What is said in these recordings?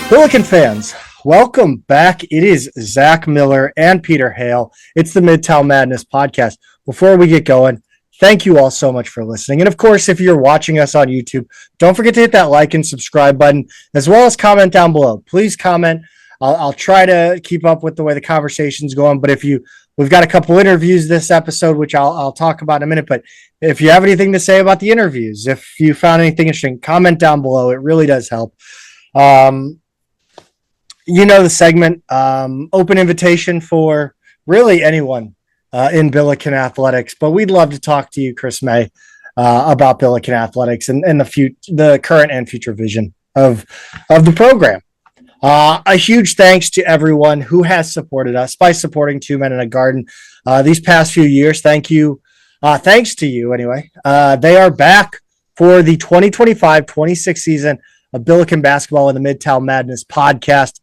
Billiken fans, welcome back. It is Zach Miller and Peter Hale. It's the Midtown Madness Podcast. Before we get going, thank you all so much for listening. And of course, if you're watching us on YouTube, don't forget to hit that like and subscribe button, as well as comment down below. Please comment. I'll try to keep up with the way the conversation's going. But we've got a couple interviews this episode, which I'll talk about in a minute. But if you have anything to say about the interviews, if you found anything interesting, comment down below. It really does help. You know the segment, open invitation for really anyone in Billiken athletics, but we'd love to talk to you, Chris May, about Billiken athletics and the current and future vision of the program. A huge thanks to everyone who has supported us by supporting Two Men in a Garden these past few years. Thank you. Thanks to you anyway. They are back for the 2025-26 season of Billiken basketball in the Midtown Madness Podcast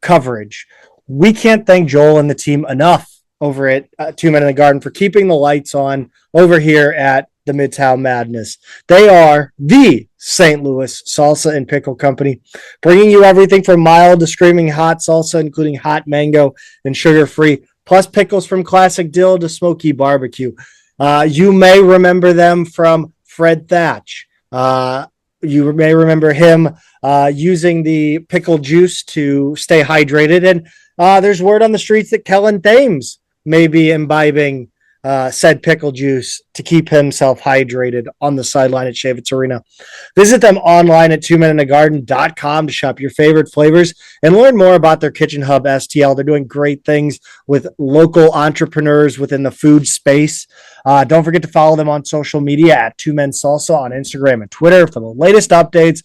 coverage. We can't thank Joel and the team enough over at Two Men in the Garden for keeping the lights on over here at the Midtown Madness. They are the St. Louis Salsa and Pickle Company, bringing you everything from mild to screaming hot salsa, including hot mango and sugar-free, plus pickles from classic dill to smoky barbecue. You may remember them from Fred Thatch. You may remember him using the pickle juice to stay hydrated. And there's word on the streets that Kellen Thames may be imbibing said pickle juice to keep himself hydrated on the sideline at Schertz Arena. Visit them online at twomeninthegarden.com to shop your favorite flavors and learn more about their Kitchen Hub STL. They're doing great things with local entrepreneurs within the food space. Don't forget to follow them on social media at Two Men Salsa on Instagram and Twitter for the latest updates.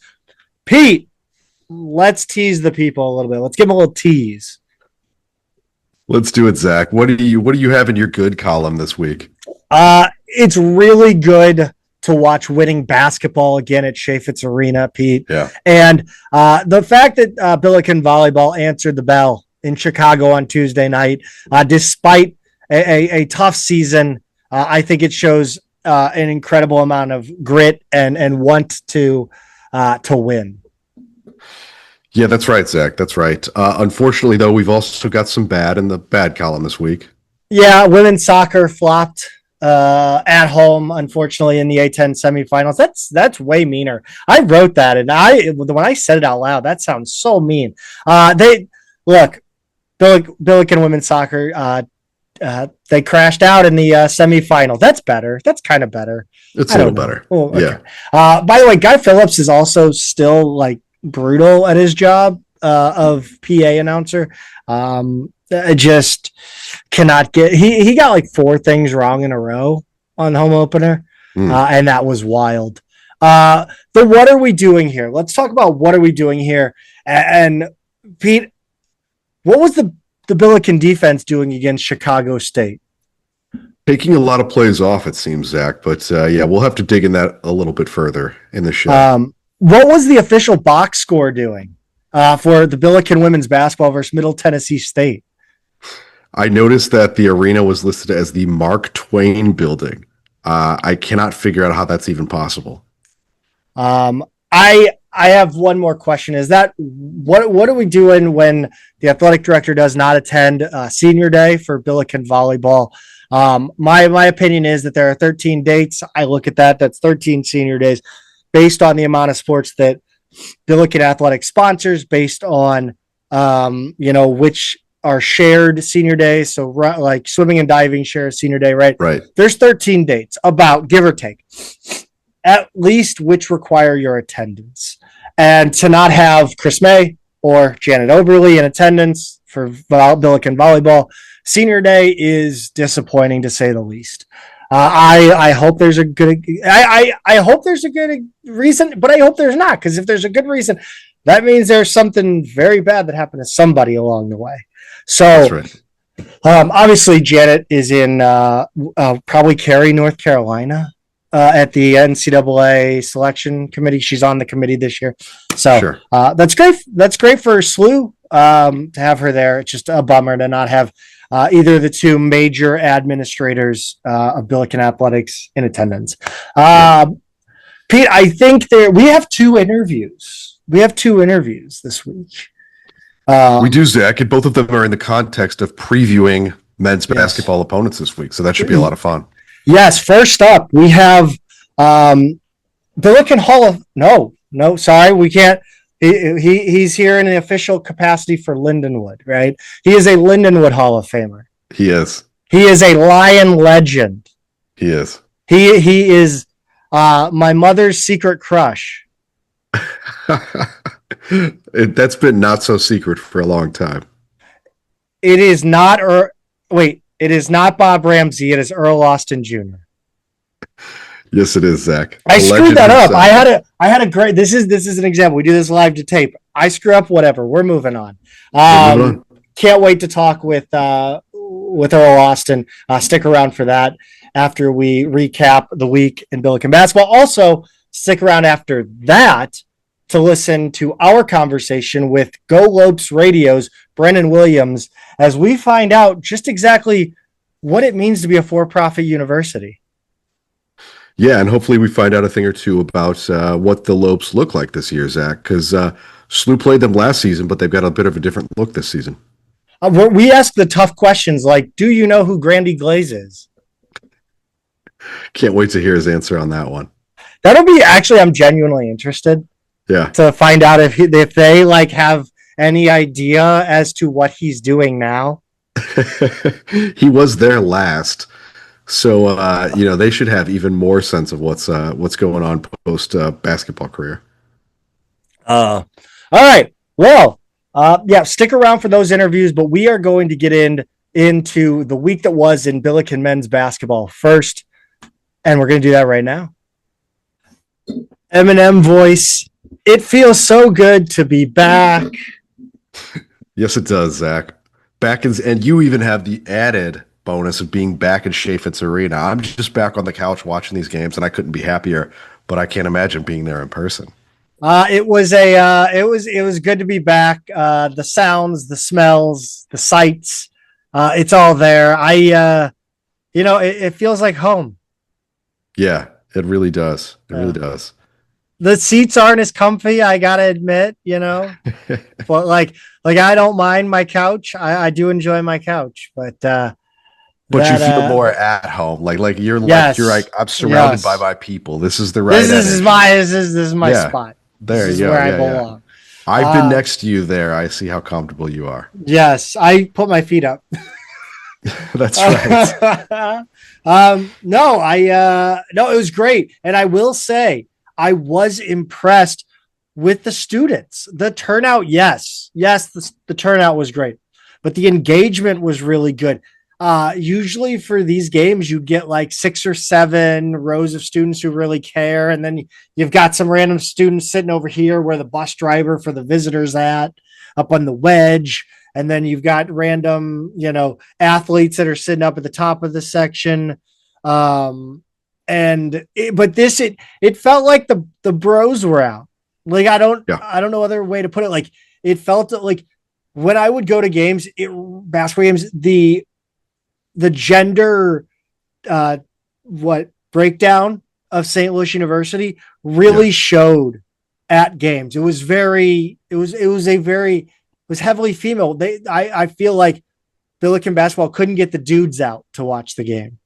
Pete, let's tease the people a little bit. Let's give them a little tease. Let's do it, Zach. What do you have in your good column this week? It's really good to watch winning basketball again at Schertz Arena, Pete. Yeah. And the fact that Billiken volleyball answered the bell in Chicago on Tuesday night, despite a tough season, I think it shows an incredible amount of grit and want to win. Yeah, that's right, Zach. That's right. Unfortunately, though, we've also got some bad in the bad column this week. Yeah, women's soccer flopped at home, unfortunately, in the A10 semifinals. That's way meaner. I wrote that, and when I said it out loud, that sounds so mean. Billiken women's soccer. They crashed out in the semifinal. That's better. That's kind of better. It's a little better. Oh, okay. Yeah. By the way, Guy Phillips is also still like brutal at his job of PA announcer. I just cannot get. He got like 4 things wrong in a row on home opener, and that was wild. The what are we doing here? Let's talk about what are we doing here. And Pete, what was the Billiken defense doing against Chicago State? Taking a lot of plays off, it seems, Zach. But yeah, we'll have to dig in that a little bit further in the show. What was the official box score doing for the Billiken women's basketball versus Middle Tennessee State? I noticed that the arena was listed as the Mark Twain building. I cannot figure out how that's even possible. I have one more question. Is that what are we doing when the athletic director does not attend senior day for Billiken volleyball? My opinion is that there are 13 dates. I look at that. That's 13 senior days based on the amount of sports that Billiken Athletic sponsors, based on, which are shared senior days. So like swimming and diving share a senior day, right? Right. There's 13 dates, about, give or take, at least, which require your attendance. And to not have Chris May or Janet Oberly in attendance for Billiken volleyball senior day is disappointing, to say the least. I hope there's a good. I hope there's a good reason, but I hope there's not, because if there's a good reason, that means there's something very bad that happened to somebody along the way. So, that's right. Obviously, Janet is in probably Cary, North Carolina, at the NCAA selection committee. She's on the committee this year, so sure. That's great. That's great for SLU to have her there. It's just a bummer to not have either of the two major administrators of Billiken Athletics in attendance. Pete, I think we have 2 interviews we have 2 interviews this week. We do, Zach, and both of them are in the context of previewing men's basketball opponents this week, so that should be a lot of fun. Yes, first up, we have Billiken Hall of... No, sorry, we can't. He's here in an official capacity for Lindenwood, right? He is a Lindenwood Hall of Famer. He is. He is a Lion legend. He is. He is my mother's secret crush. That's been not so secret for a long time. It is not, it is not Bob Ramsey. It is Earl Austin Jr. Yes, it is, Zach. I screwed that up. I had a great. This is an example. We do this live to tape. I screw up. Whatever. We're moving on. Can't wait to talk with Earl Austin. Stick around for that after we recap the week in Billiken basketball. Also, stick around after that to listen to our conversation with GoLopesRadio's Brendan Williams as we find out just exactly what it means to be a for-profit university. Yeah, and hopefully we find out a thing or two about what the Lopes look like this year, Zach, because SLU played them last season, but they've got a bit of a different look this season. We ask the tough questions like, do you know who Grandy Glaze is? Can't wait to hear his answer on that one. That'll be actually, I'm genuinely interested. Yeah. To find out if they like have any idea as to what he's doing now. He was there last. So, they should have even more sense of what's going on post basketball career. All right. Well, stick around for those interviews, but we are going to get into the week that was in Billiken men's basketball first, and we're going to do that right now. Eminem voice. It feels so good to be back. Yes, it does, Zach. And you even have the added bonus of being back in Schertz Arena. I'm just back on the couch watching these games, and I couldn't be happier. But I can't imagine being there in person. It was good to be back. The sounds, the smells, the sights, it's all there. It feels like home. Yeah, it really does. It really does. The seats aren't as comfy, I gotta admit, but like I don't mind my couch. I do enjoy my couch, but you feel more at home. Like you're like I'm surrounded by my people. This is the right. This is my spot. There you go. Where I belong. I've been next to you there. I see how comfortable you are. Yes, I put my feet up. That's right. No, it was great, and I will say I was impressed with the students. The turnout, yes, the turnout was great, but the engagement was really good. Usually for these games, you get like 6 or 7 rows of students who really care. And then you've got some random students sitting over here where the bus driver for the visitors at up on the wedge. And then you've got random, athletes that are sitting up at the top of the section. It felt like the bros were out. Like, I don't know other way to put it. Like, it felt like when I would go to games, basketball games, the gender breakdown of St. Louis University really showed at games. It was heavily female. I feel like Billiken basketball couldn't get the dudes out to watch the game.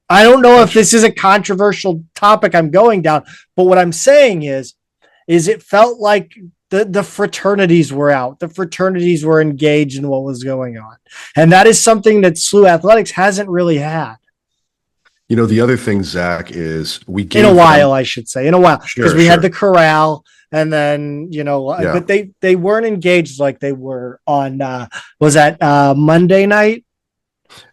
I don't know if this is a controversial topic I'm going down, but what I'm saying is it felt like the fraternities were out. The fraternities were engaged in what was going on. And that is something that SLU athletics hasn't really had. The other thing, Zach, is in a while, because we had the corral and then, but they weren't engaged like they were on, was that Monday night?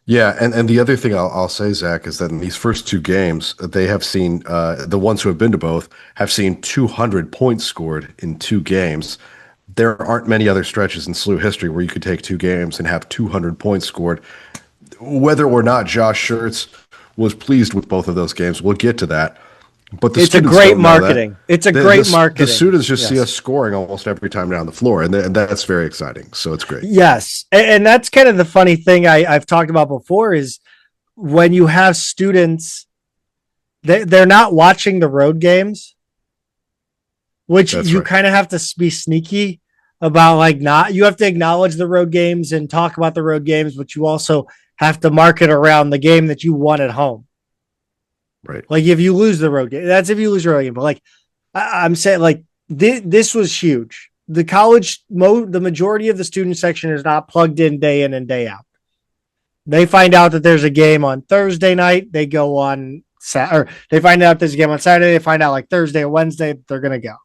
Yeah, and the other thing I'll say, Zach, is that in these first 2 games, they have seen, the ones who have been to both, have seen 200 points scored in 2 games. There aren't many other stretches in SLU history where you could take 2 games and have 200 points scored. Whether or not Josh Schertz was pleased with both of those games, we'll get to that. But it's a great marketing. It's a great marketing. The students just see us scoring almost every time down the floor, and that's very exciting. So it's great. Yes, and that's kind of the funny thing I've talked about before is when you have students, they're not watching the road games. which That's you right. kind of have to be sneaky about, like, not, you have to acknowledge the road games and talk about the road games, but you also have to market around the game that you won at home. Right. Like if you lose the road game, that's if you lose the road game. But like I'm saying, like this was huge. The college, the majority of the student section is not plugged in and day out. They find out that there's a game on Thursday night. They go on or they find out there's a game on Saturday. They find out like Thursday or Wednesday they're gonna go.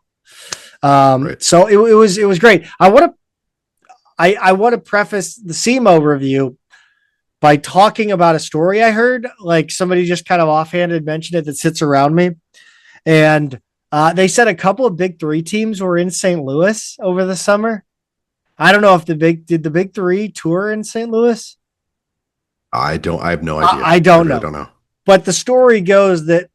Right. So it was great. I want to preface the SEMO review by talking about a story I heard. Like somebody just kind of offhanded mentioned it that sits around me, and they said a couple of Big Three teams were in St. Louis over the summer. I don't know if the Big Three tour in St. Louis. I have no idea. I don't really know. Don't know. But the story goes that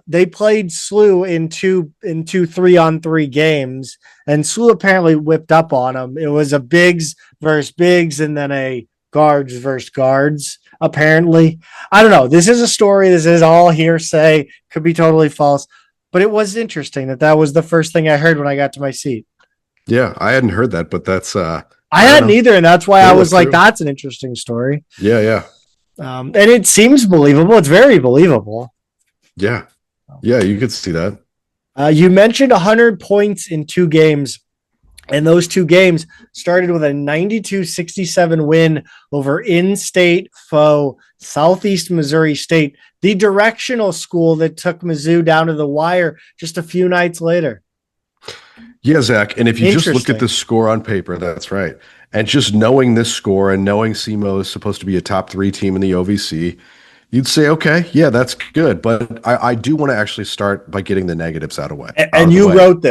they played SLU in two 3-on-3 games, and SLU apparently whipped up on them. It was a bigs versus bigs, and then a guards versus guards. Apparently, I don't know. This is a story. This is all hearsay. Could be totally false, but it was interesting that was the first thing I heard when I got to my seat. Yeah, I hadn't heard that, but that's I hadn't either, and that's why I was like, "That's an interesting story." Yeah. And it seems believable. It's very believable. Yeah, you could see that. You mentioned 100 points in 2 games, and those 2 games started with a 92-67 win over in-state foe Southeast Missouri State, the directional school that took Mizzou down to the wire just a few nights later. Yeah, Zach, and if you just look at the score on paper, that's right. And just knowing this score and knowing SEMO is supposed to be a top 3 team in the OVC, you'd say, okay, yeah, that's good. But I do want to actually start by getting the negatives out of the way. And you wrote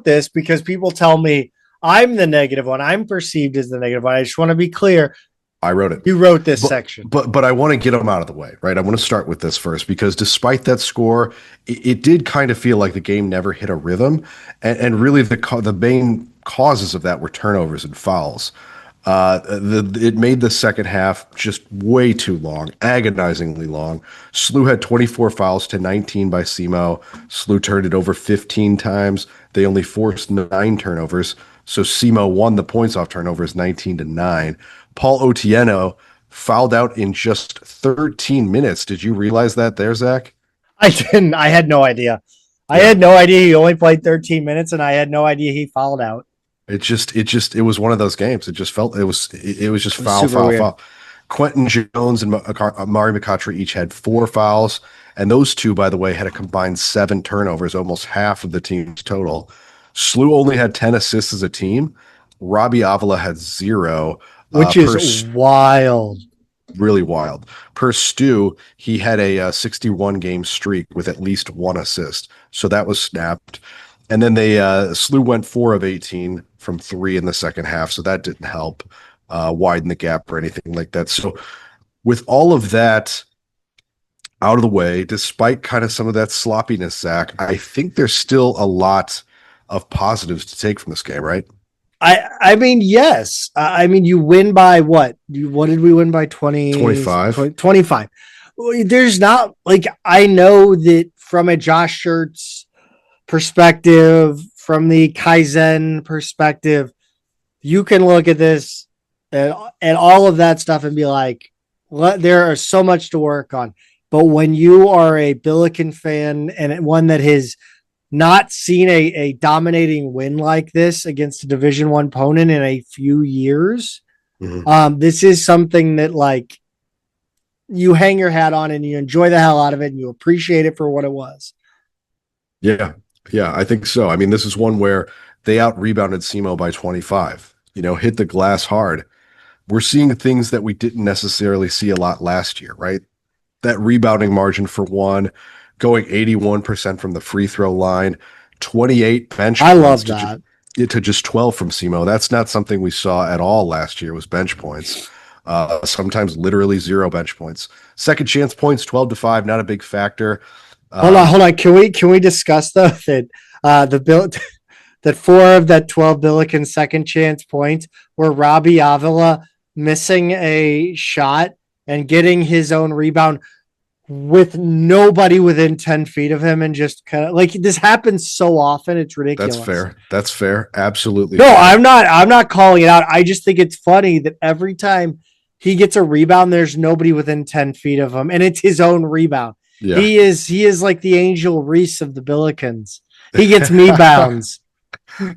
this because people tell me I'm the negative one. I'm perceived as the negative one. I just want to be clear. I wrote it. You wrote this section. But I want to get them out of the way, right? I want to start with this first because despite that score, it did kind of feel like the game never hit a rhythm. And really the main causes of that were turnovers and fouls. It made the second half just way too long, agonizingly long. SLU had 24 fouls to 19 by SEMO. SLU turned it over 15 times. They only forced 9 turnovers. So SEMO won the points off turnovers 19-9. Paul Otieno fouled out in just 13 minutes. Did you realize that there, Zach? I didn't. I had no idea. I had no idea he only played 13 minutes, and I had no idea he fouled out. It was one of those games. It just felt it was just foul. Quentin Jones and Mari McCautry each had 4 fouls, and those 2, by the way, had a combined 7 turnovers, almost half of the team's total. SLU only had 10 assists as a team. Robbie Avila had 0, which is wild. Really wild. Per Stu, he had a 61-game streak with at least 1 assist, so that was snapped. And then SLU went 4 of 18 from 3 in the second half, so that didn't help widen the gap or anything like that. So with all of that out of the way, despite kind of some of that sloppiness, Zach, I think there's still a lot of positives to take from this game, right? I mean, yes. I mean, you win by what? What did we win by? 25. There's not, like, I know that from a Josh Schertz perspective, from the Kaizen perspective, you can look at this and all of that stuff and be like, there is so much to work on. But when you are a Billiken fan and one that has not seen a dominating win like this against a Division I opponent in a few years, this is something that, like, you hang your hat on and you enjoy the hell out of it and you appreciate it for what it was. Yeah, I think so. I mean, this is one where they out-rebounded SEMO by 25, hit the glass hard. We're seeing things that we didn't necessarily see a lot last year, right? That rebounding margin for one, going 81% from the free throw line, 28 bench points. I love that. To just 12 from SEMO. That's not something we saw at all last year, was bench points. Sometimes literally 0 bench points. Second chance points, 12-5, not a big factor. Hold on. Can we discuss though that that 4 of that 12 Billiken second chance points were Robbie Avila missing a shot and getting his own rebound with nobody within 10 feet of him, and just kind of like this happens so often. It's ridiculous. That's fair. Absolutely. No, fair. I'm not calling it out. I just think it's funny that every time he gets a rebound, there's nobody within 10 feet of him, and it's his own rebound. Yeah. He is like the Angel Reese of the Billikens. He gets me bounds.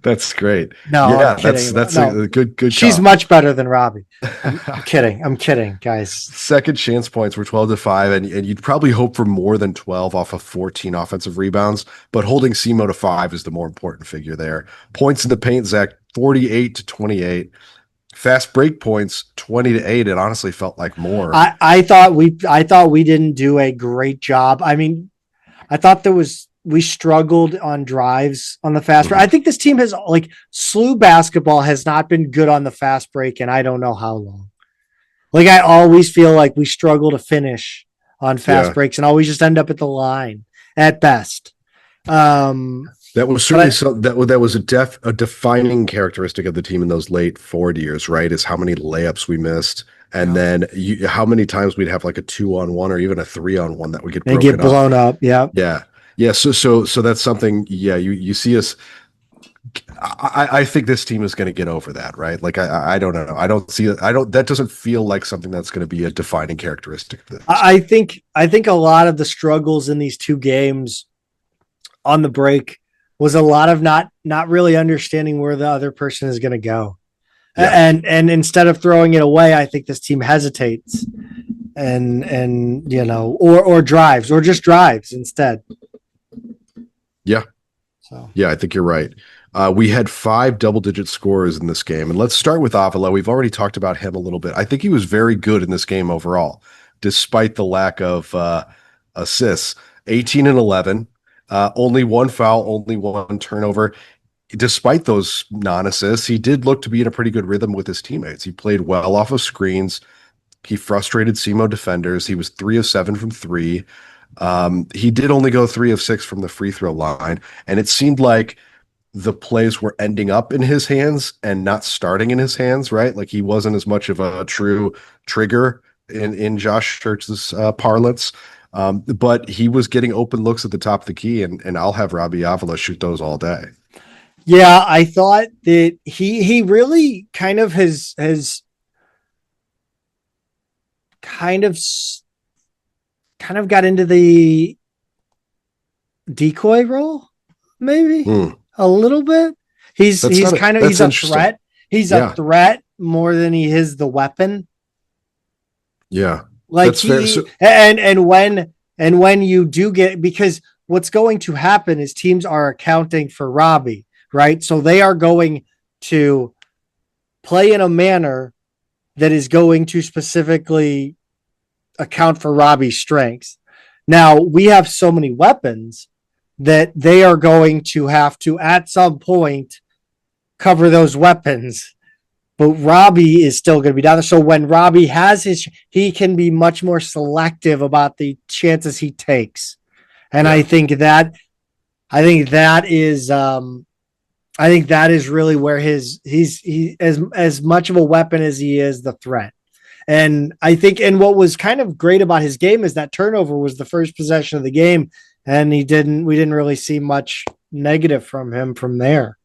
That's great. No, yeah, that's a good. She's call. Much better than Robbie. I'm kidding, guys. Second chance points were 12-5, and you'd probably hope for more than 12 off of 14 offensive rebounds. But holding SEMO to 5 is the more important figure there. Points in the paint, Zach, 48-28. Fast break points, 20-8. It honestly felt like more. I thought we didn't do a great job. I mean, I thought we struggled on drives on the fast break. I think this team has like SLU basketball has not been good on the fast break, and I don't know how long. Like I always feel like we struggle to finish on fast breaks and always just end up at the line at best. That was certainly that was a defining characteristic of the team in those late forward years, right? Is how many layups we missed. And then how many times we'd have like a 2-on-1 or even a 3-on-1 that would get blown up. Yeah. Yeah. Yeah. So that's something. Yeah. You see us. I think this team is going to get over that, right? Like I don't know. I don't see it. That doesn't feel like something that's going to be a defining characteristic of this. I think a lot of the struggles in these two games on the break was a lot of not really understanding where the other person is going to go. Yeah. And instead of throwing it away, I think this team hesitates and or drives or just drives instead. Yeah. So yeah, I think you're right. We had 5 double-digit scorers in this game, and let's start with Avila. We've already talked about him a little bit. I think he was very good in this game overall, despite the lack of assists. 18 and 11. Only 1 foul, only 1 turnover. Despite those non-assists, he did look to be in a pretty good rhythm with his teammates. He played well off of screens. He frustrated SEMO defenders. He was 3 of 7 from 3. He did only go 3 of 6 from the free throw line, and it seemed like the plays were ending up in his hands and not starting in his hands, right? Like he wasn't as much of a true trigger in Josh Schertz's parlance. But he was getting open looks at the top of the key, and I'll have Robbie Avila shoot those all day. Yeah, I thought that he really kind of has kind of got into the decoy role, maybe a little bit. He's a threat. He's a threat more than he is the weapon. Yeah. Like and when you do get, because what's going to happen is teams are accounting for Robbie, right? So they are going to play in a manner that is going to specifically account for Robbie's strengths. Now we have so many weapons that they are going to have to at some point cover those weapons. But Robbie is still going to be down there. So when Robbie has he can be much more selective about the chances he takes. And I think that is really where he's as much of a weapon as he is the threat. And I think, and what was kind of great about his game is that turnover was the first possession of the game. And we didn't really see much negative from him from there.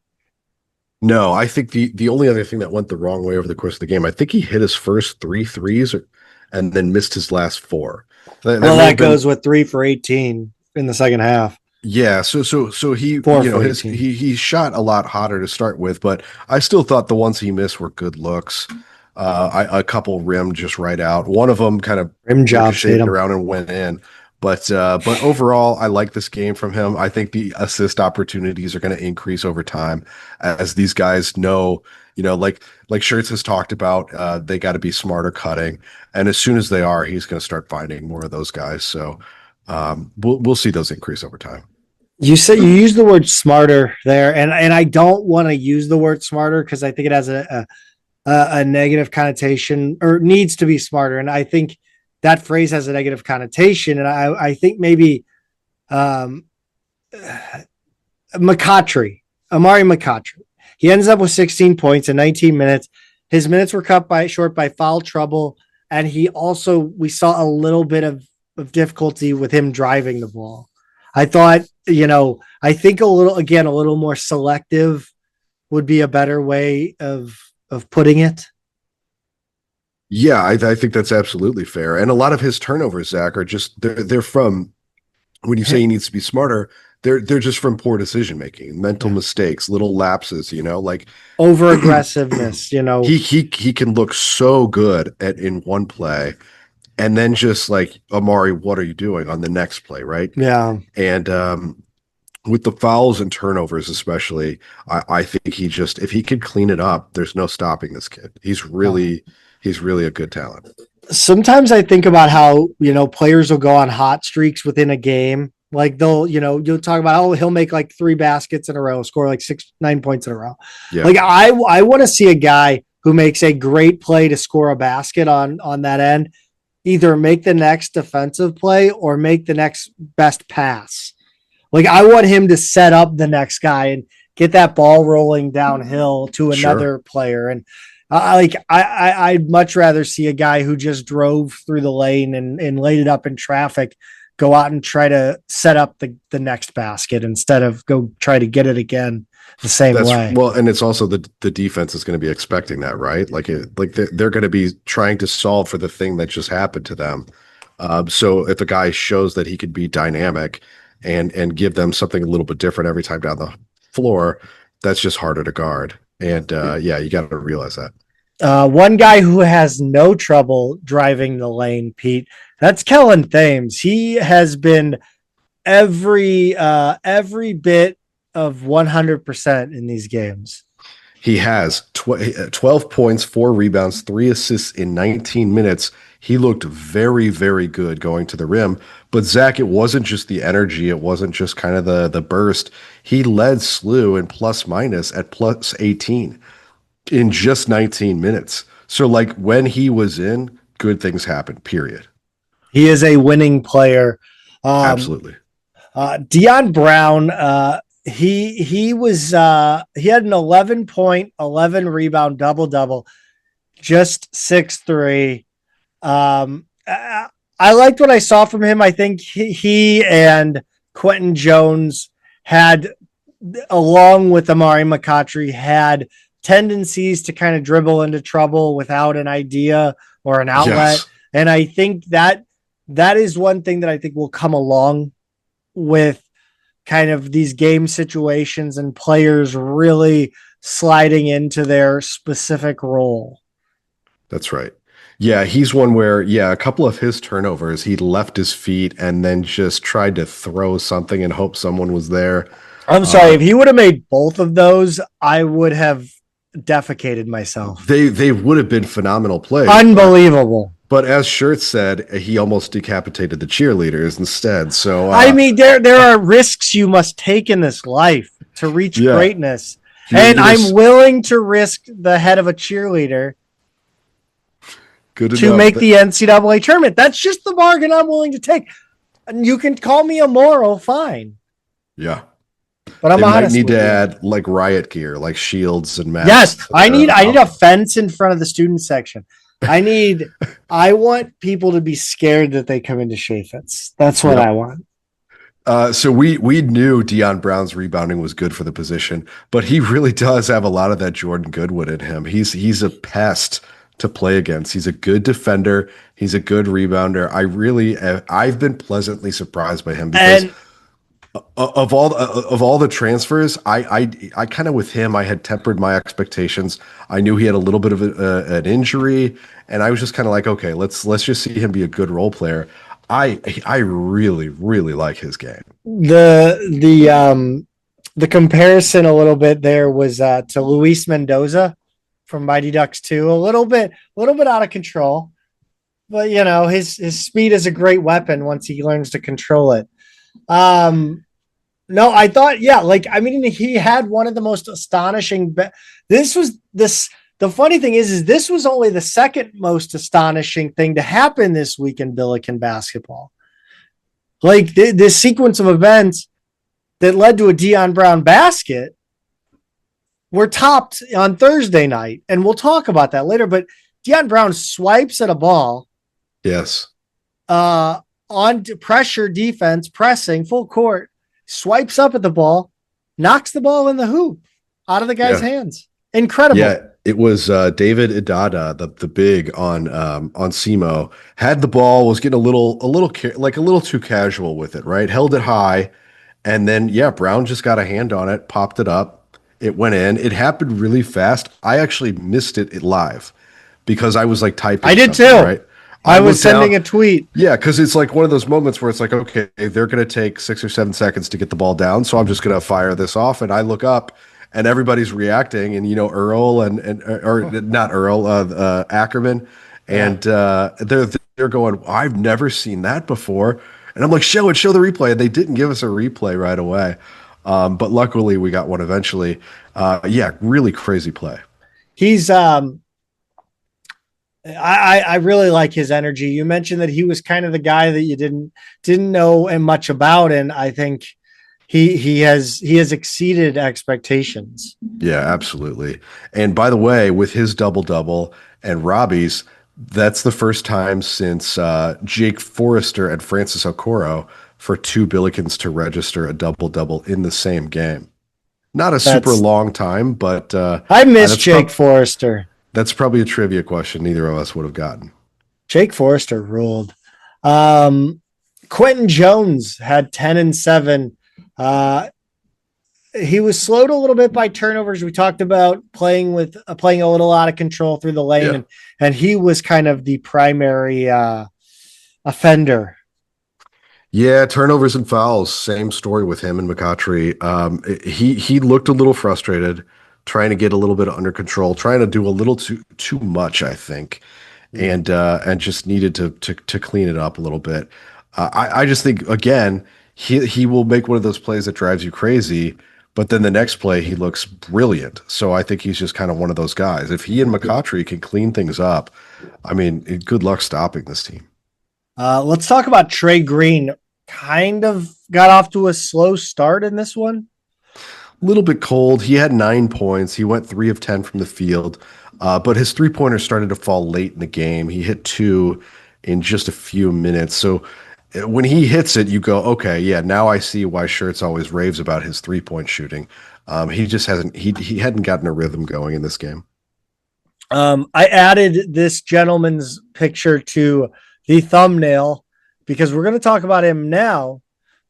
No, I think the only other thing that went the wrong way over the course of the game, I think he hit his first 3 threes and then missed his last 4. That goes with 3 for 18 in the second half. Yeah, so he he shot a lot hotter to start with, but I still thought the ones he missed were good looks. A couple rimmed just right out. One of them kind of rim job shaded around and went in. But overall, I like this game from him. I think the assist opportunities are going to increase over time as these guys know, like Schertz has talked about, they got to be smarter cutting. And as soon as they are, he's going to start finding more of those guys. So we'll see those increase over time. You said you use the word smarter there, and I don't want to use the word smarter because I think it has a negative connotation, or needs to be smarter. And I think that phrase has a negative connotation. And I think maybe Amari McCautry, he ends up with 16 points in 19 minutes. His minutes were cut short by foul trouble. And we saw a little bit of of difficulty with him driving the ball. I thought, I think a little more selective would be a better way of putting it. Yeah, I think that's absolutely fair. And a lot of his turnovers, Zach, are just they're from when you say he needs to be smarter, they're just from poor decision making, mental mistakes, little lapses, like over aggressiveness, He can look so good in one play, and then just like, Amari, what are you doing on the next play, right? Yeah. And with the fouls and turnovers, especially, I think if he could clean it up, there's no stopping this kid. He's really a good talent. Sometimes I think about how, players will go on hot streaks within a game. Like you'll talk about, he'll make like 3 baskets in a row, score like 9 points in a row. Yeah. Like I want to see a guy who makes a great play to score a basket on that end, either make the next defensive play or make the next best pass. Like I want him to set up the next guy and get that ball rolling downhill to another player. And I'd much rather see a guy who just drove through the lane and laid it up in traffic go out and try to set up the next basket instead of go try to get it again the same way. Well, and it's also the defense is going to be expecting that, right? They're going to be trying to solve for the thing that just happened to them. So if a guy shows that he could be dynamic and give them something a little bit different every time down the floor, that's just harder to guard. And you got to realize that. One guy who has no trouble driving the lane, Pete, that's Kellen Thames. He has been every bit of 100% in these games. He has 12 points, 4 rebounds, 3 assists in 19 minutes. He looked very, very good going to the rim. But Zach, it wasn't just the energy. It wasn't just kind of the burst. He led SLU in plus minus at plus 18 in just 19 minutes. So when he was in, good things happened, period. He is a winning player. Absolutely. Dion Brown, he had an 11 point, 11 rebound, double, just 6'3". I liked what I saw from him. I think he and Quentin Jones had, along with Amari McCautry, had tendencies to kind of dribble into trouble without an idea or an outlet. Yes. And I think that is one thing that I think will come along with kind of these game situations and players really sliding into their specific role. That's right. Yeah, he's one where, a couple of his turnovers, he left his feet and then just tried to throw something and hope someone was there. I'm sorry, if he would have made both of those, I would have defecated myself. They would have been phenomenal plays. Unbelievable. But as Schertz said, he almost decapitated the cheerleaders instead. So there are risks you must take in this life to reach greatness. And I'm willing to risk the head of a cheerleader to make the NCAA tournament. That's just the bargain I'm willing to take. And you can call me immoral, fine. Yeah. But I'm honest. Might need to add riot gear, like shields and masks. Yes, I need a fence in front of the student section. I want people to be scared that they come into Chaffetz. That's what I want. So we knew Dion Brown's rebounding was good for the position, but he really does have a lot of that Jordan Goodwood in him. He's a pest to play against. He's a good defender. He's a good rebounder. I've been pleasantly surprised by him because of all the transfers, I kind of with him, I had tempered my expectations. I knew he had a little bit of an injury, and I was just kind of like, okay, let's just see him be a good role player. I really, really like his game. The comparison a little bit there was to Luis Mendoza from Mighty Ducks 2, a little bit out of control, but his speed is a great weapon once he learns to control it. No, I thought, he had one of the most astonishing. The funny thing is this was only the second most astonishing thing to happen this week in Billiken basketball. This sequence of events that led to a Dion Brown basket were topped on Thursday night. And we'll talk about that later, but Dion Brown swipes at a ball. Yes. On on pressure defense, pressing full court, swipes up at the ball, knocks the ball in the hoop out of the guy's hands. Incredible. Yeah, it was David Idada, the big on SEMO, had the ball, was getting a little too casual with it, right? Held it high, and then Brown just got a hand on it, popped it up, it went in. It happened really fast. I actually missed it live because I was like typing. I did too. Right? I was sending a tweet. Yeah, because it's like one of those moments where it's like, okay, they're going to take 6 or 7 seconds to get the ball down, so I'm just going to fire this off, and I look up. And everybody's reacting, and Earl or not Earl, Ackerman, and they're going, I've never seen that before, and I'm like, show the replay, and they didn't give us a replay right away, but luckily we got one eventually. Really crazy play. He's I really like his energy. You mentioned that he was kind of the guy that you didn't know much about, and I think he has exceeded expectations. Yeah, absolutely. And by the way, with his double-double and Robbie's, that's the first time since Jake Forrester and Francis Okoro for 2 Billikens to register a double-double in the same game. Not a super long time, but I miss Jake Forrester. That's probably a trivia question neither of us would have gotten. Jake Forrester ruled. Quentin Jones had 10 and 7. He was slowed a little bit by turnovers. We talked about playing a little out of control through the lane, and he was kind of the primary offender. Yeah, turnovers and fouls. Same story with him and McCautry. He looked a little frustrated, trying to get a little bit under control, trying to do a little too much, I think, and just needed to clean it up a little bit. I just think again. He will make one of those plays that drives you crazy, but then the next play he looks brilliant. So I think he's just kind of one of those guys. If he and McCautry can clean things up, I mean, good luck stopping this team. Let's talk about Trey Green. Kind of got off to a slow start in this one. A little bit cold. He had 9 points. He went 3 of 10 from the field, but his 3-pointer started to fall late in the game. He hit 2 in just a few minutes. So when he hits it, you go, okay, yeah, now I see why Schertz always raves about his 3-point shooting. He just he hadn't gotten a rhythm going in this game. I added this gentleman's picture to the thumbnail because we're going to talk about him now,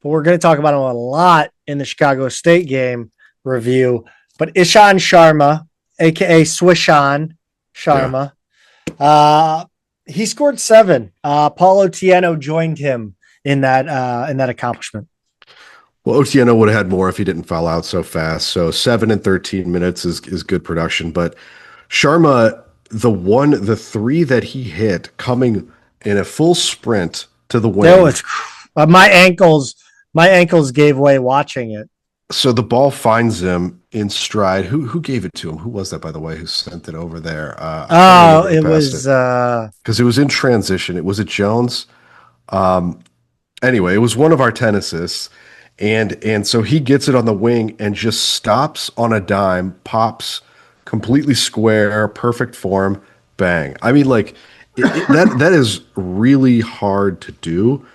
but we're going to talk about him a lot in the Chicago State game review. But Ishan Sharma, aka Swishan Sharma, he scored 7. Paul Otieno joined him in that accomplishment. Well, Otieno would have had more if he didn't foul out so fast. So 7 in 13 minutes is good production. But Sharma, the 3 that he hit coming in a full sprint to the wing. That was my ankles gave way watching it. So the ball finds him in stride. Who gave it to him? Who was that, by the way, who sent it over there? It was because it was in transition. It was a Jones. Anyway, it was one of our tennises, and so he gets it on the wing and just stops on a dime, pops completely square, perfect form, bang. I mean, like that is really hard to do.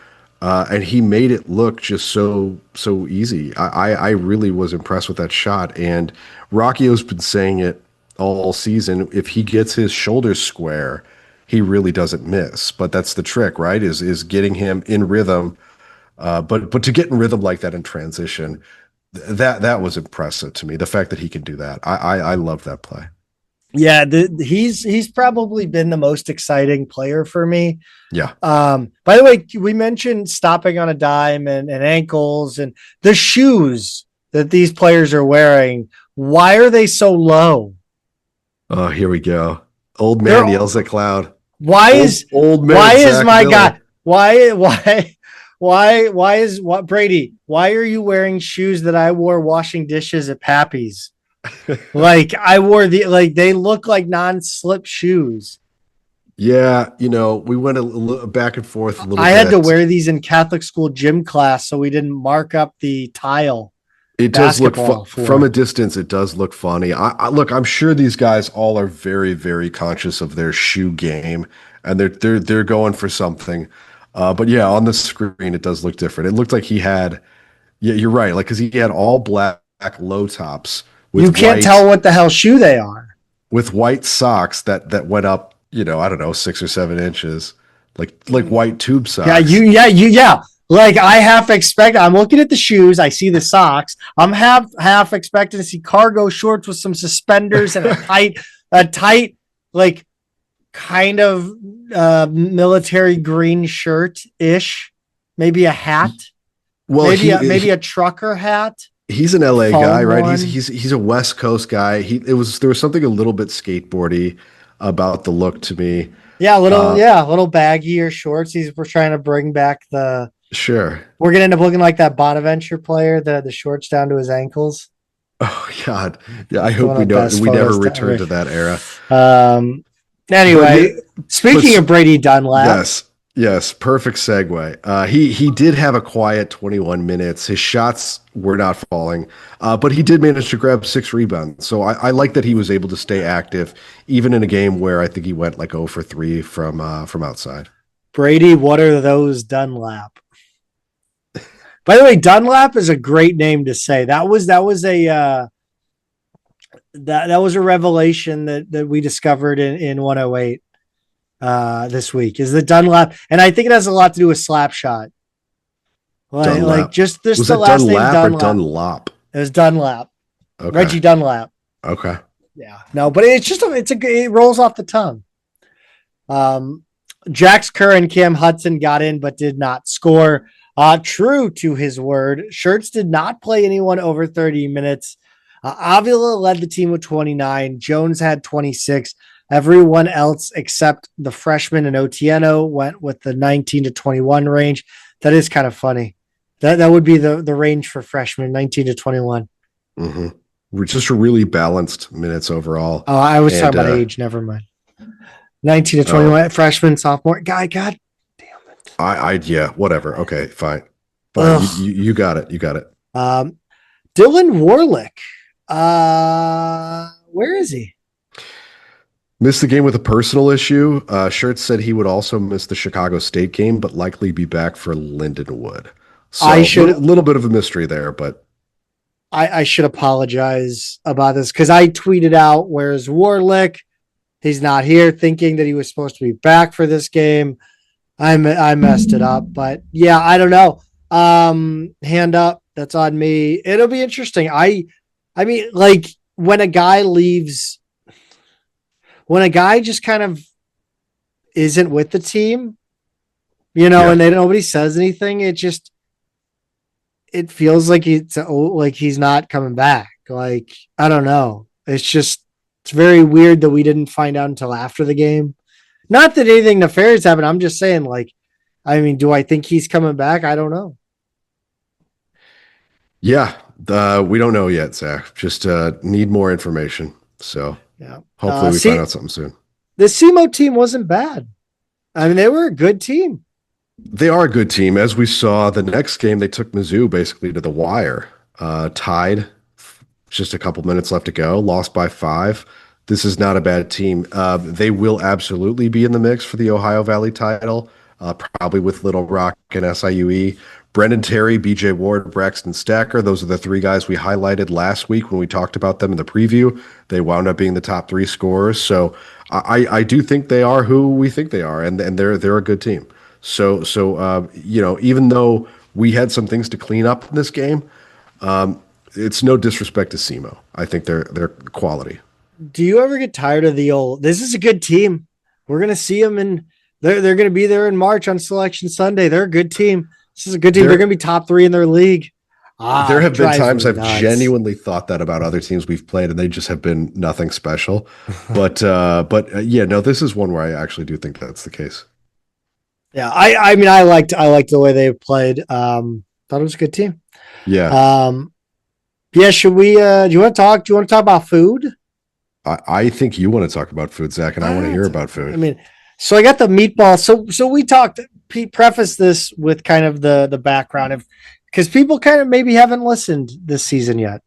And he made it look just so easy. I really was impressed with that shot. And Rocchio's been saying it all season. If he gets his shoulders square, he really doesn't miss. But that's the trick, right? Is getting him in rhythm. But to get in rhythm like that in transition, that was impressive to me. The fact that he can do that, I love that play. Yeah, he's probably been the most exciting player for me. Yeah. By the way, we mentioned stopping on a dime and ankles and the shoes that these players are wearing. Why are they so low? Oh, here we go. Old man yells at cloud. Why is my guy? Why is Brady? Why are you wearing shoes that I wore washing dishes at Pappy's? Like I wore they look like non-slip shoes. Yeah, we went a little back and forth a little bit. I had to wear these in Catholic school gym class so we didn't mark up the tile. It does look from a distance. It does look funny. Look, I'm sure these guys all are very, very conscious of their shoe game, and they're going for something. But yeah, on the screen, it does look different. It looked like he had, yeah, you're right. Like, cause he had all black low tops You can't tell what the hell shoe they are. with white socks that went up, I don't know, 6 or 7 inches, like white tube socks. Yeah. Like I half expect. I'm looking at the shoes. I see the socks. I'm half expecting to see cargo shorts with some suspenders and a tight, like kind of military green shirt ish. Maybe a hat. Well, maybe a trucker hat. He's an LA guy, right? One. He's a West Coast guy. There was something a little bit skateboardy about the look to me. Yeah, a little baggier shorts. We're trying to bring back the. Sure. We're gonna end up looking like that Bonaventure player that had the shorts down to his ankles. Oh God. Yeah, I hope we never return to that era. Anyway, speaking of Brady Dunlap. Yes, perfect segue. He did have a quiet 21 minutes. His shots were not falling, but he did manage to grab 6 rebounds. So I like that he was able to stay active, even in a game where I think he went like 0 for 3 from outside. Brady, what are those Dunlap? By the way, Dunlap is a great name to say. That was a revelation that we discovered in 108 this week is the Dunlap, and I think it has a lot to do with Slapshot. Like just this was the it last Dunlap name or Dunlop? It was Dunlap. Okay. Reggie Dunlap. Okay. Yeah. No, but it rolls off the tongue. Jax Kerr and Cam Hudson got in but did not score. True to his word, Schertz did not play anyone over 30 minutes. Avila led the team with 29. Jones had 26. Everyone else except the freshman and Otieno went with the 19 to 21 range. That is kind of funny. That would be the range for freshmen, 19 to 21. Mm-hmm. We're just a really balanced minutes overall. Oh, I was talking about age. Never mind. 19 to 21, freshman, sophomore. God damn it. Yeah, whatever. Okay, fine. You got it. You got it. Dylan Warlick. Where is he? Missed the game with a personal issue. Schertz said he would also miss the Chicago State game, but likely be back for Lindenwood. So a little bit of a mystery there, but I should apologize about this because I tweeted out, "Where's Warlick? He's not here," thinking that he was supposed to be back for this game. I messed it up, but yeah, I don't know. Hand up, that's on me. It'll be interesting. I mean, like when a guy leaves, when a guy just kind of isn't with the team, and nobody says anything, it feels like he's not coming back. Like, I don't know. It's very weird that we didn't find out until after the game. Not that anything nefarious happened. I'm just saying, do I think he's coming back? I don't know. Yeah, we don't know yet, Zach. Just need more information. So yeah, hopefully we find out something soon. The SEMO team wasn't bad. I mean, they were a good team. They are a good team. As we saw, the next game, they took Mizzou basically to the wire. Tied, just a couple minutes left to go, lost by 5. This is not a bad team. They will absolutely be in the mix for the Ohio Valley title, probably with Little Rock and SIUE. Brendan Terry, BJ Ward, Braxton Stacker, those are the 3 guys we highlighted last week when we talked about them in the preview. They wound up being the top 3 scorers. So I do think they are who we think they are, and they're a good team. So even though we had some things to clean up in this game, it's no disrespect to SEMO. I think they're quality. Do you ever get tired of this is a good team. We're going to see them they're going to be there in March on Selection Sunday. They're a good team. This is a good team. They're going to be top 3 in their league. There have been times I've genuinely thought that about other teams we've played, and they just have been nothing special. But this is one where I actually do think that's the case. Yeah. I mean, I liked the way they played. Thought it was a good team. Yeah. Should we, do you want to talk about food? I think you want to talk about food, Zach, and I want to hear about food. I mean, so I got the meatball. So we talked, Pete prefaced this with kind of the background because people kind of maybe haven't listened this season yet.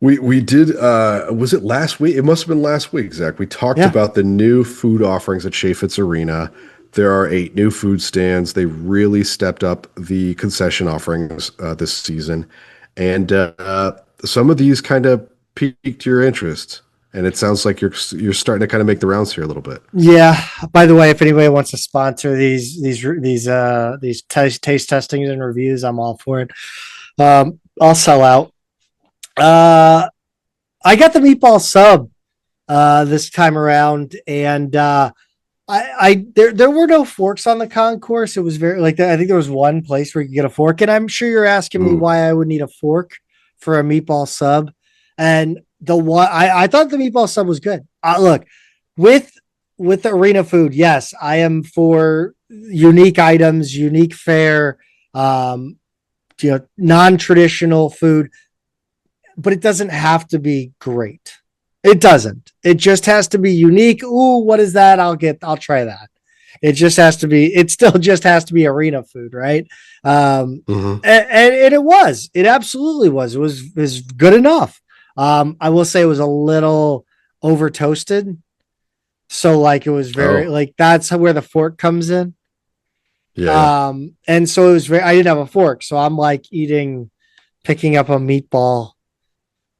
We did, was it last week? It must have been last week, Zach. We talked about the new food offerings at Chaffetz Arena. There are 8 new food stands. They really stepped up the concession offerings this season. And some of these kind of piqued your interest. And it sounds like you're starting to kind of make the rounds here a little bit. Yeah. By the way, if anybody wants to sponsor these taste testings and reviews, I'm all for it. I'll sell out. I got the meatball sub this time around, and there were no forks on the concourse. It was very I think there was one place where you could get a fork, and I'm sure you're asking me why I would need a fork for a meatball sub. And I thought the meatball sub was good. Look, with arena food, yes, I am for unique items, unique fare, non-traditional food, but it doesn't have to be great. It doesn't. It just has to be unique. Ooh, what is that? I'll try that. It still just has to be arena food, right? And it absolutely was. It was good enough. I will say it was a little over toasted. So it was very that's where the fork comes in. Yeah. And so it was I didn't have a fork. So I'm picking up a meatball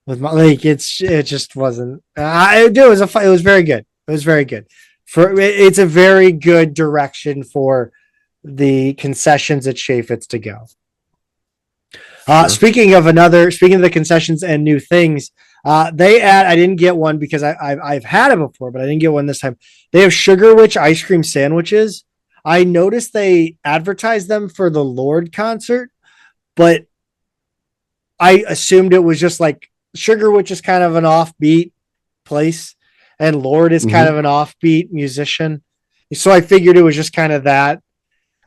with my it just wasn't. It was very good. It was very good. It's a very good direction for the concessions at Chaffetz to go. Sure. Speaking of the concessions and new things, I didn't get one because I've had it before, but I didn't get one this time. They have Sugar Witch ice cream sandwiches. I noticed they advertised them for the Lorde concert, but I assumed it was just Sugar Witch is kind of an offbeat place, and Lorde is kind of an offbeat musician. So I figured it was just kind of that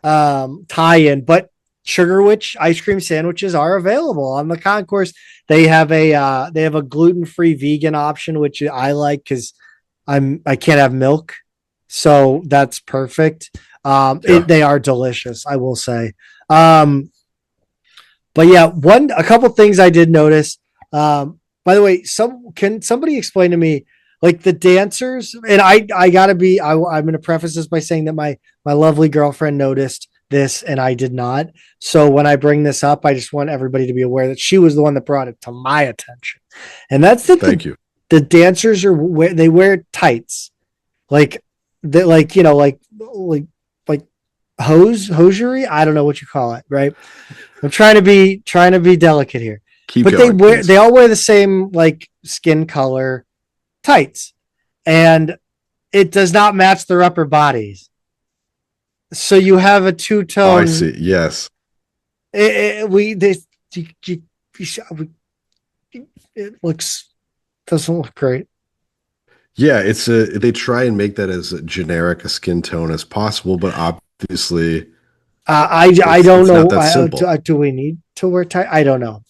tie-in, but Sugar Witch ice cream sandwiches are available on the concourse. They have a gluten-free vegan option, which I like because I can't have milk, so that's perfect. They are delicious, I will say. But yeah, a couple things I did notice. By the way, can somebody explain to me the dancers? And I'm going to preface this by saying that my lovely girlfriend noticed this and I did not. So when I bring this up, I just want everybody to be aware that she was the one that brought it to my attention. And that's Thank you. The dancers they wear tights, hosiery. I don't know what you call it. Right. I'm trying to be delicate here, they all wear the same skin color tights, and it does not match their upper bodies. So you have a two-tone. Oh, I see. Yes. It doesn't look great. Yeah, they try and make that as generic a skin tone as possible, but obviously, I don't know. Not that simple. Do we need to wear tie? I don't know.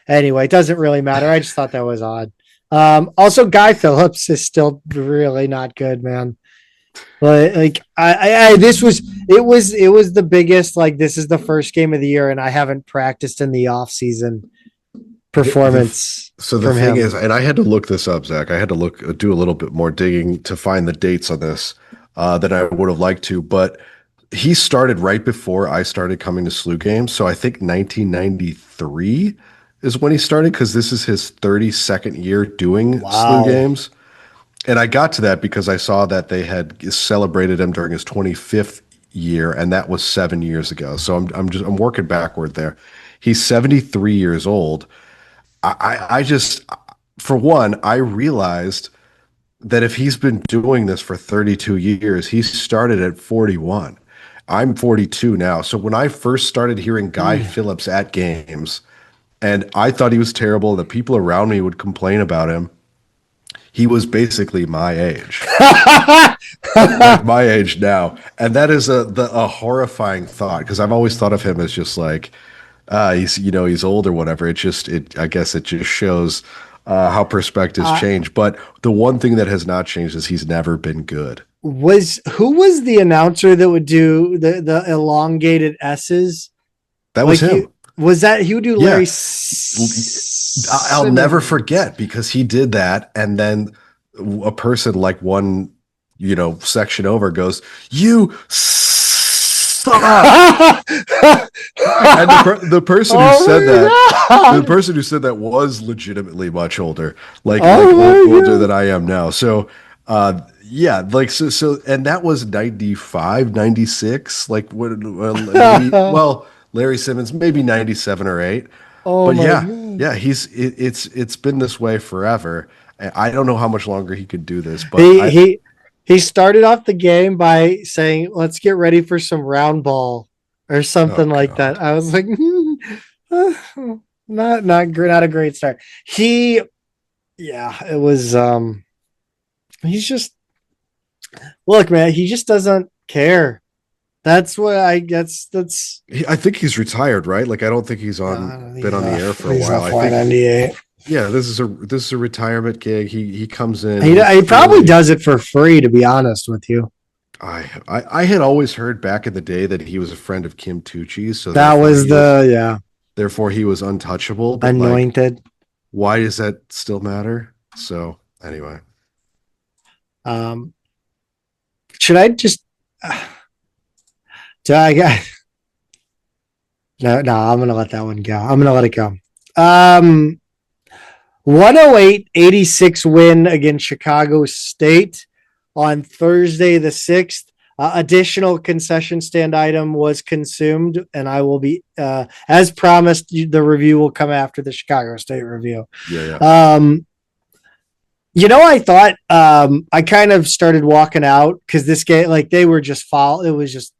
Anyway, it doesn't really matter. I just thought that was odd. Also, Guy Phillips is still really not good, man. But this was the biggest. This is the first game of the year, and I haven't practiced in the off season performance. So the thing is, and I had to look this up, Zach. I had to do a little bit more digging to find the dates on this than I would have liked to. But he started right before I started coming to SLU games. So I think 1993 is when he started, because this is his 32nd year doing SLU games. And I got to that because I saw that they had celebrated him during his 25th year, and that was 7 years ago. So I'm working backward there. He's 73 years old. I just, for one, I realized that if he's been doing this for 32 years, he started at 41. I'm 42 now. So when I first started hearing Guy Phillips at games, and I thought he was terrible, the people around me would complain about him, he was basically my age. My age now. And that is a horrifying thought, because I've always thought of him as just he's old or whatever. I guess it just shows how perspectives change. But the one thing that has not changed is he's never been good. Who was the announcer that would do the elongated S's? That was him. He would do Larry? I'll never forget, because he did that, and then a person won section over goes, "You suck." And the person who said that, the person who said that was legitimately much older, older than I am now. So, yeah, and that was 95, 96. Like what? Well, Larry Simmons, maybe 97 or 8. Oh But my yeah, God. yeah, it's been this way forever. I don't know how much longer he could do this, but He started off the game by saying, "Let's get ready for some round ball," or oh something like that. God. I was like, not a great start. Yeah, it was. He's just look, man. He just doesn't care. That's what I guess. That's I think he's retired, right? Like I don't think he's been on the air for a while. I think 98. yeah, this is a retirement gig. He comes in. He probably does it for free, to be honest with you. I had always heard back in the day that he was a friend of Kim Tucci's, so That was therefore he was untouchable. But anointed. Why does that still matter? So anyway, should I just? Do I got? No, I'm gonna let that one go. I'm gonna let it go. 108-86 win against Chicago State on Thursday the 6th. Additional concession stand item was consumed, and I will be, as promised, the review will come after the Chicago State review. Yeah. I thought I kind of started walking out because this game, like they were just it was just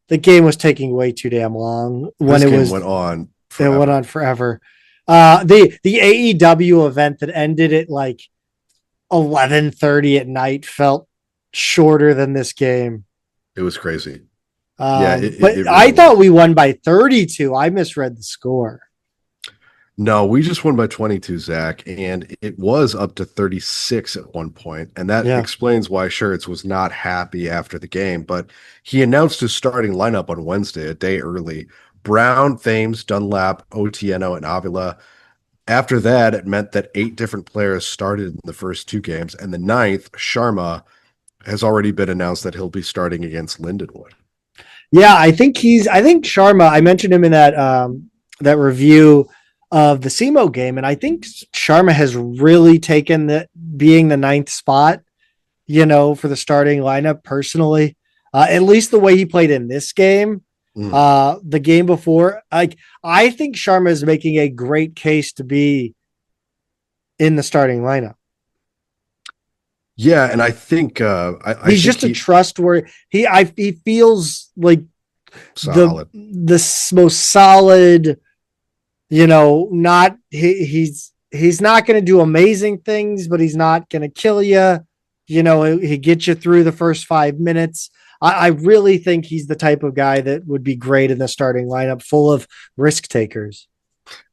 the game was taking way too damn long when it went on. Forever. It went on forever. The AEW event that ended at like 11:30 at night felt shorter than this game. It was crazy. But it really I thought we won by 32. I misread the score. No, we just won by 22, Zach, and it was up to 36 at one point, and that explains why Schertz was not happy after the game. But he announced his starting lineup on Wednesday, a day early. Brown, Thames, Dunlap, Otieno, and Avila. After that, it meant that 8 different players started in the first 2 games, and the 9th, Sharma, has already been announced that he'll be starting against Lindenwood. Yeah, I think Sharma, I mentioned him in that review of the SEMO game, and I think Sharma has really taken being the 9th spot, for the starting lineup personally. At least the way he played in this game. The game before, I think Sharma is making a great case to be in the starting lineup. Yeah, and I think he's just a trustworthy. He feels like solid. the most solid. Not he's not going to do amazing things, but he's not going to kill you. He gets you through the first 5 minutes. I really think he's the type of guy that would be great in the starting lineup full of risk takers.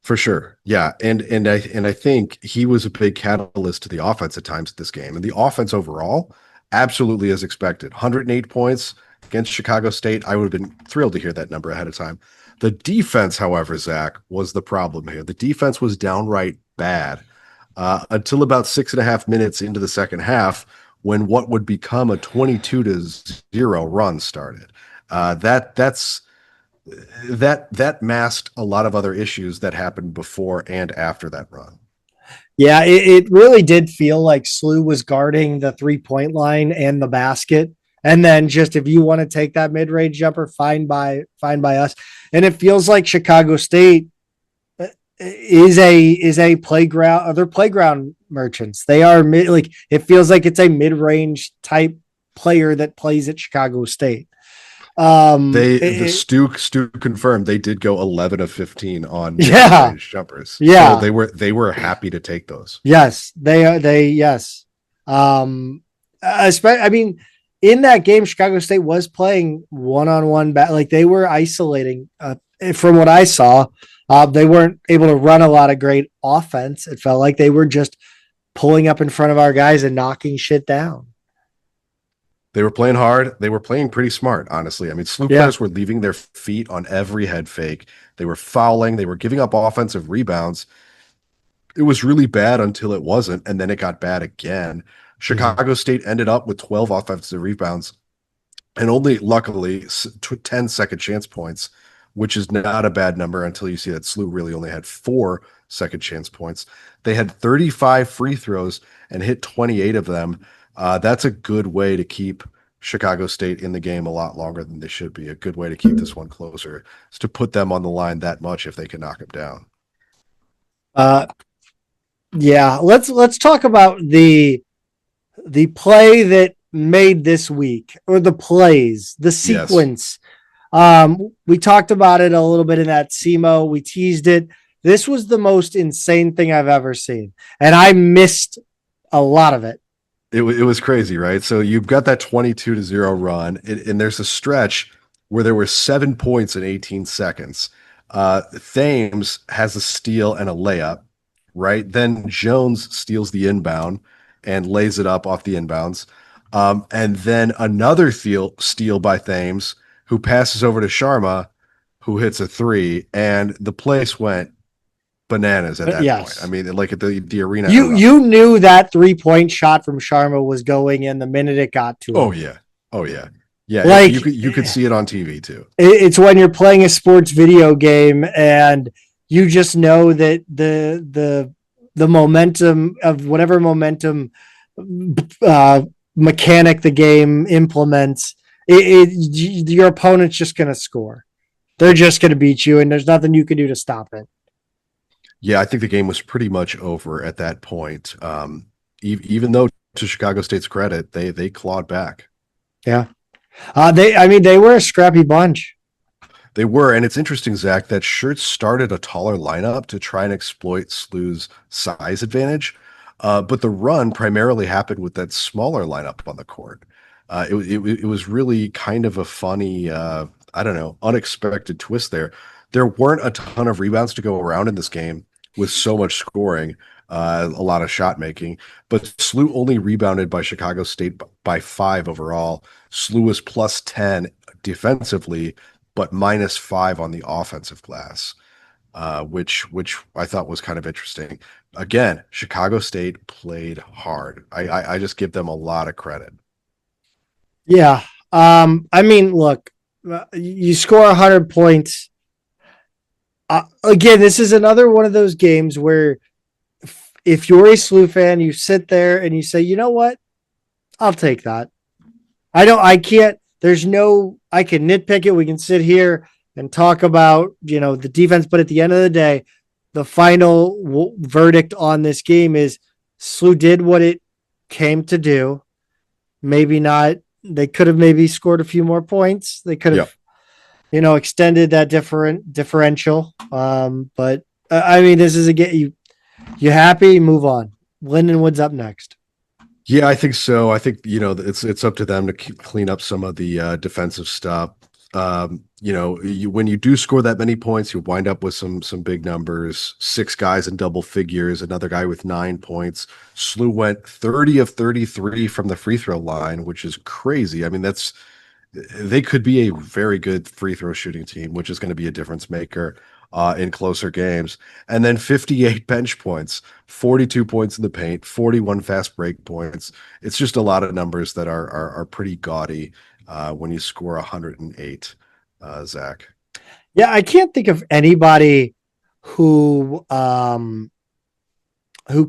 For sure. Yeah. And I think he was a big catalyst to the offense at times at this game. And the offense overall, absolutely as expected. 108 points against Chicago State. I would have been thrilled to hear that number ahead of time. The defense, however, Zach, was the problem here. The defense was downright bad until about 6.5 minutes into the second half, when what would become a 22-0 run started. That masked a lot of other issues that happened before and after that run. Yeah, it really did feel like SLU was guarding the 3-point line and the basket. And then just if you want to take that mid-range jumper, fine by us. And it feels like Chicago State is a playground. They're playground merchants. They are it feels like it's a mid-range type player that plays at Chicago State. Stu confirmed they did go 11 of 15 on mid-range jumpers. Yeah, so they were happy to take those. Yes, yes. In that game, Chicago State was playing one-on-one like they were isolating. From what I saw, they weren't able to run a lot of great offense. It felt like they were just pulling up in front of our guys and knocking shit down. They were playing hard. They were playing pretty smart, honestly. I mean, SLU players were leaving their feet on every head fake. They were fouling. They were giving up offensive rebounds. It was really bad until it wasn't, and then it got bad again. Chicago State ended up with 12 offensive rebounds and only, luckily, 10 second chance points, which is not a bad number until you see that SLU really only had 4 second chance points. They had 35 free throws and hit 28 of them. That's a good way to keep Chicago State in the game a lot longer than they should be. A good way to keep this one closer is to put them on the line that much if they can knock them down. Yeah, let's talk about the play that made this week, or the plays, the sequence. Yes. We talked about it a little bit in that SEMO. We teased it. This was the most insane thing I've ever seen, and I missed a lot of it. It was crazy, right? So you've got that 22-0 run, and there's a stretch where there were 7 points in 18 seconds. Thames has a steal and a layup, right? Then Jones steals the inbound and lays it up off the inbounds. And then another steal by Thames, who passes over to Sharma, who hits a 3, and the place went bananas at that point. I mean, like at the arena. You knew that 3-point shot from Sharma was going in the minute it got to him. Oh yeah. Like, you could see it on TV too. It's when you're playing a sports video game and you just know that the momentum of whatever momentum mechanic the game implements, your opponent's just going to score. They're just going to beat you, and there's nothing you can do to stop it. Yeah, I think the game was pretty much over at that point. Even though, to Chicago State's credit, they clawed back. Yeah. They were a scrappy bunch. They were, and it's interesting, Zach, that Schertz started a taller lineup to try and exploit SLU's size advantage, but the run primarily happened with that smaller lineup on the court. It was really kind of a funny, unexpected twist there. There weren't a ton of rebounds to go around in this game with so much scoring, a lot of shot making, but SLU only rebounded by Chicago State by 5 overall. SLU was plus 10 defensively, but minus 5 on the offensive glass, which I thought was kind of interesting. Again, Chicago State played hard. I just give them a lot of credit. Yeah. Look, you score 100 points. Again, this is another one of those games where if you're a SLU fan, you sit there and you say, you know what? I'll take that. I can nitpick it. We can sit here and talk about, the defense, but at the end of the day, the final verdict on this game is SLU did what it came to do. Maybe not. They could have maybe scored a few more points. They could have, extended that differential. But this is a get you happy, move on. Lindenwood's up next. Yeah, I think so. I think, it's up to them to clean up some of the defensive stuff. When you do score that many points, you wind up with some big numbers. 6 guys in double figures, another guy with 9 points. SLU went 30 of 33 from the free throw line, which is crazy. I mean, they could be a very good free throw shooting team, which is going to be a difference maker in closer games. And then 58 bench points, 42 points in the paint, 41 fast break points. It's just a lot of numbers that are pretty gaudy when you score 108, Zach. Yeah, I can't think of anybody who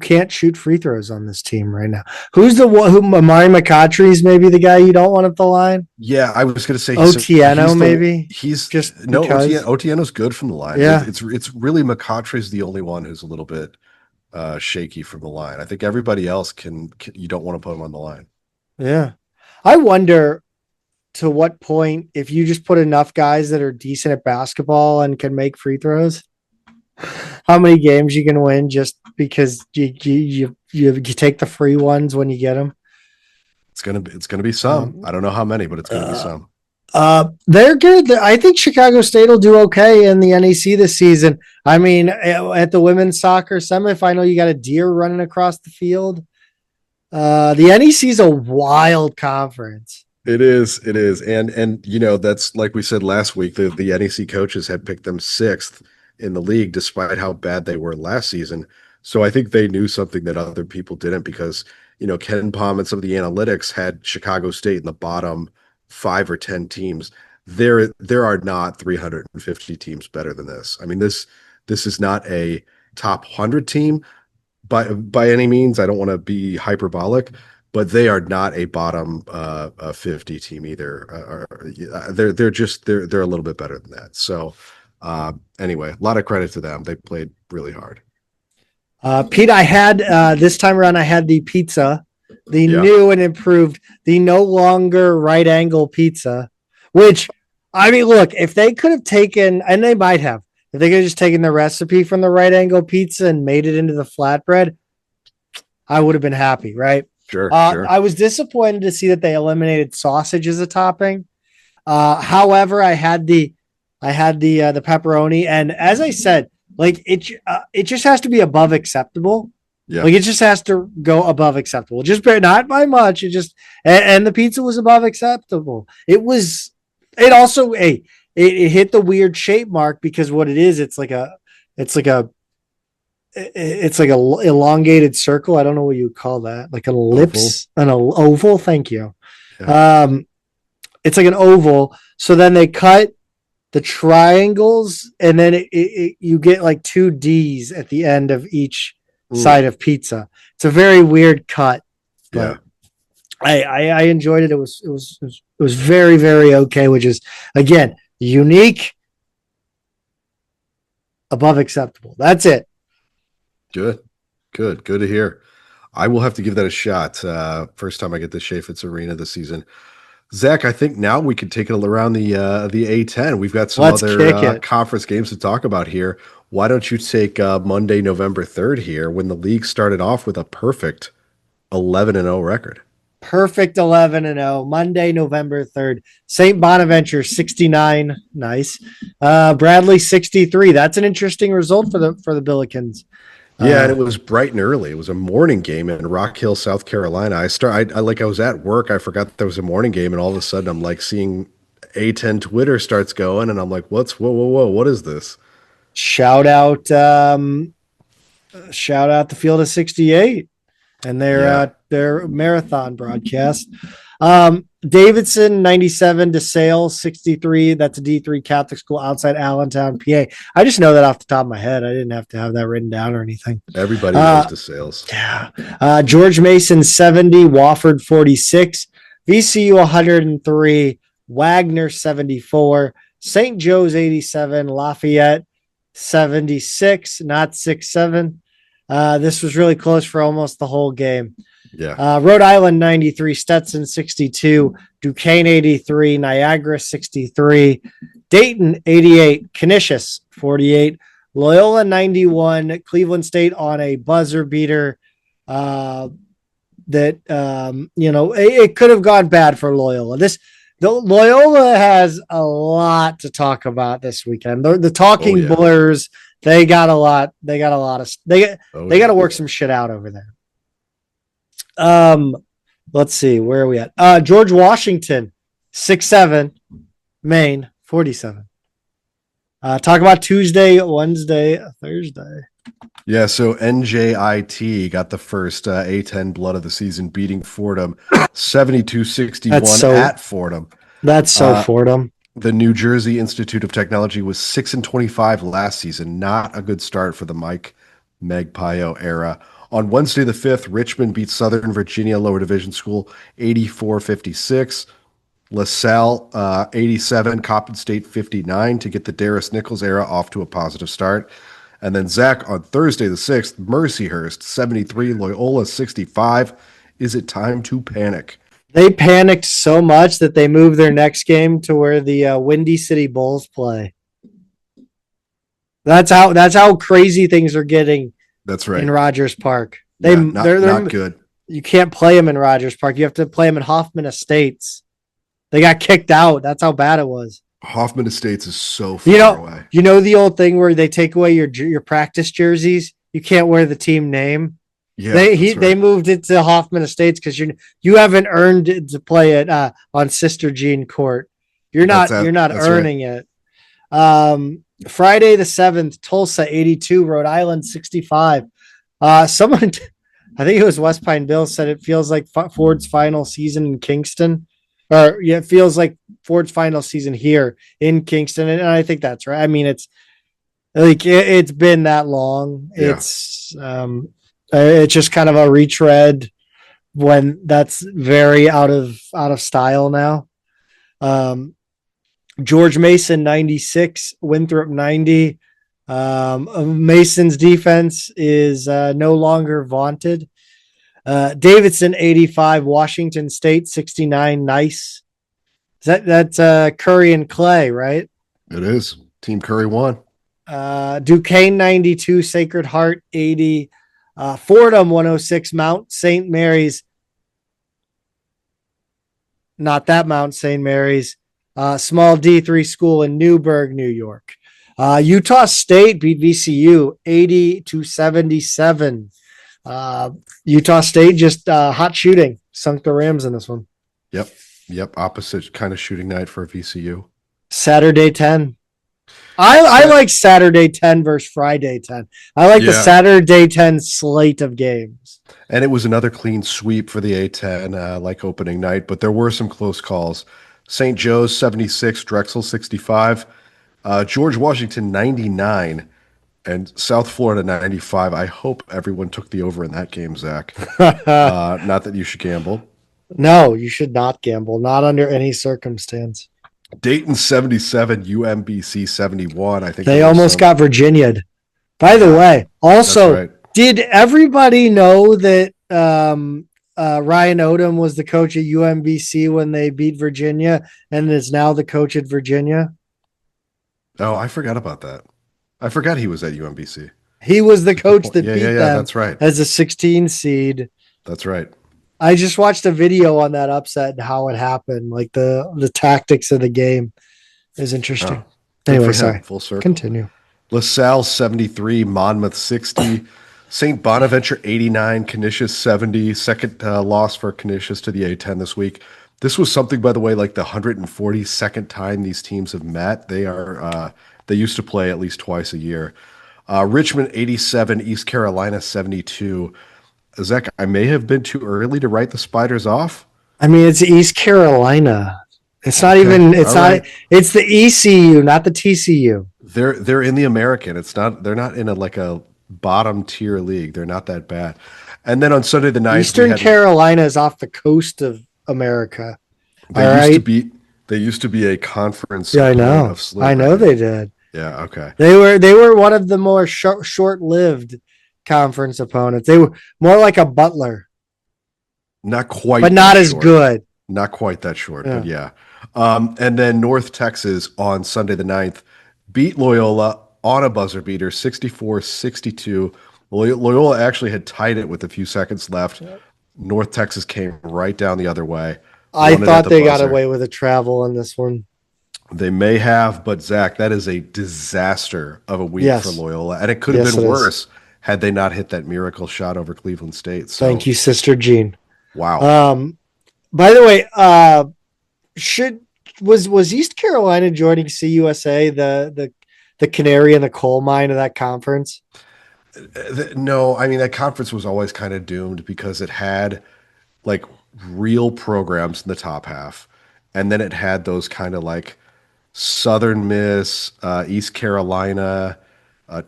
can't shoot free throws on this team right now. Who's the one? Amari McCautry is maybe the guy you don't want at the line. Yeah, I was going to say Otieno. Maybe he's just Otieno's good from the line. Yeah, it's really McCautry's the only one who's a little bit shaky from the line. I think everybody else can you don't want to put him on the line. Yeah, I wonder to what point, if you just put enough guys that are decent at basketball and can make free throws, how many games you can win just because you take the free ones when you get them. It's gonna be some. I don't know how many, but it's gonna be some. They're good. I think Chicago State will do okay in the NEC this season. I mean, at the women's soccer semifinal, you got a deer running across the field. The NEC is a wild conference. It is. And that's like we said last week, the NEC coaches had picked them 6th in the league, despite how bad they were last season. So I think they knew something that other people didn't, because Ken Palm and some of the analytics had Chicago State in the bottom 5 or 10 teams. There are not 350 teams better than this. I mean, this is not a top 100 team by any means. I don't want to be hyperbolic, but they are not a bottom 50 team either. They're a little bit better than that. So anyway, a lot of credit to them. They played really hard. Pete, I had this time around, I had the pizza, the new and improved, the no longer right angle pizza, which, I mean, look, if they could have taken, and they might have, if they could have just taken the recipe from the right angle pizza and made it into the flatbread, I would have been happy, right? Sure. I was disappointed to see that they eliminated sausage as a topping. However, I had the pepperoni, and as I said, like it just has to be above acceptable. Yeah. Like it just has to go above acceptable. Just not by much. It just and the pizza was above acceptable. It also it hit the weird shape mark because what it is, it's like a elongated circle. I don't know what you would call that. Like an ellipse, an oval. Thank you. Yeah. It's like an oval. So then they cut the triangles, and then you get like 2 D's at the end of each side of pizza. It's a very weird cut, but I enjoyed it. It was very, very okay, which is again unique, above acceptable. That's it. Good to hear. I will have to give that a shot. First time I get to Chaffetz Arena this season. Zach, I think now we can take it around the A10. We've got some other conference games to talk about here. Why don't you take Monday, November 3rd here, when the league started off with a perfect 11-0 record. Perfect 11-0. Monday, November 3rd. St. Bonaventure 69. Nice. Bradley 63. That's an interesting result for the Billikens. Yeah, and it was bright and early. It was a morning game in Rock Hill, South Carolina. I was at work. I forgot that there was a morning game, and all of a sudden I'm like seeing A10 Twitter starts going, and I'm like, whoa, what is this? Shout out the Field of 68 and their marathon broadcast. Davidson 97, DeSale 63. That's a D3 Catholic school outside Allentown, PA. I just know that off the top of my head. I didn't have to have that written down or anything. Everybody knows DeSales. Yeah. George Mason 70, Wofford 46, VCU 103, Wagner 74, St. Joe's 87, Lafayette 76, not 6-7. This was really close for almost the whole game. Yeah. Rhode Island 93, Stetson 62, Duquesne 83, Niagara 63, Dayton 88, Canisius 48, Loyola 91, Cleveland State on a buzzer beater. It could have gone bad for Loyola. Loyola has a lot to talk about this weekend. The Talking Blurs, they got a lot. They got to work some shit out over there. Let's see, where are we at? George Washington 6-7, Maine 47. Talk about Tuesday, Wednesday, Thursday. Yeah, so NJIT got the first A10 blood of the season, beating Fordham 72-61 at Fordham. That's so Fordham. The New Jersey Institute of Technology was 6-25 last season. Not a good start for the Mike Magpayo era. On Wednesday the 5th, Richmond beat Southern Virginia Lower Division School 84-56. LaSalle 87, Coppin State 59 to get the Darius Nichols era off to a positive start. And then Zach, on Thursday the 6th, Mercyhurst 73, Loyola 65. Is it time to panic? They panicked so much that they moved their next game to where the Windy City Bulls play. That's how crazy things are getting. That's right. In Rogers Park. They're not good. You can't play them in Rogers Park. You have to play them in Hoffman Estates. They got kicked out. That's how bad it was. Hoffman Estates is so far away. You know the old thing where they take away your practice jerseys? You can't wear the team name. Yeah, they moved it to Hoffman Estates because you haven't earned it to play it on Sister Jean Court. You're not earning it. Friday the 7th, Tulsa 82, Rhode Island 65. Someone I think it was West Pine Bill said it feels like Ford's final season in Kingston, or yeah, it feels like Ford's final season here in Kingston, and I think that's right. I mean, it's like it's been that long. Yeah. It's just kind of a retread when that's very out of style now. George Mason 96, Winthrop 90. Mason's defense is no longer vaunted. Davidson 85, Washington State 69. Nice. That's Curry and Clay, right? It is. Team Curry won. Duquesne 92, Sacred Heart 80. Fordham 106, Mount St. Mary's. Not that Mount St. Mary's. Small D3 school in Newburgh, New York. Utah State beat VCU 80-77. Utah State just hot shooting. Sunk the Rams in this one. Yep. Opposite kind of shooting night for VCU. Saturday 10. I like Saturday 10 versus Friday 10. I like the Saturday 10 slate of games. And it was another clean sweep for the A10, like opening night, but there were some close calls. St. Joe's 76, Drexel 65, George Washington 99, and South Florida 95. I hope everyone took the over in that game, Zach. Not that you should gamble. No, you should not gamble, not under any circumstance. Dayton 77, UMBC 71. I think they almost got Virginia'd. By the way, also, right. Did everybody know that Ryan Odom was the coach at UMBC when they beat Virginia and is now the coach at Virginia? Oh, I forgot about that. I forgot he was at UMBC. He was the coach that beat them. That's right. As a 16 seed. That's right. I just watched a video on that upset and how it happened, like the tactics of the game is interesting. Oh, anyway, sorry. Full circle. Continue. LaSalle 73, Monmouth 60, St. Bonaventure 89, Canisius 70. Second loss for Canisius to the A10 this week. This was something, by the way, like the 142nd time these teams have met. They used to play at least twice a year. Richmond 87, East Carolina 72. Zach, I may have been too early to write the Spiders off. I mean, it's East Carolina. It's not even. It's not. Right. It's the ECU, not the TCU. They're in the American. It's not. They're not in a bottom tier league. They're not that bad. And then on Sunday the 9th, Eastern Carolina is off the coast of America. They used to be a conference. Yeah, I know. I know they did. Yeah. Okay. They were one of the more short-lived conference opponents. They were more like a Butler. Not quite. But not as good. Not quite that short, but yeah. And then North Texas on Sunday the 9th beat Loyola on a buzzer beater, 64-62. Loyola actually had tied it with a few seconds left. North Texas came right down the other way. I thought they got away with a travel in this one. They may have, but Zach, that is a disaster of a week for Loyola. And it could have been worse had they not hit that miracle shot over Cleveland State. So, thank you, Sister Jean. Wow. By the way, was East Carolina joining CUSA the canary in the coal mine of that conference? No, I mean that conference was always kind of doomed because it had like real programs in the top half, and then it had those kind of like Southern Miss, East Carolina,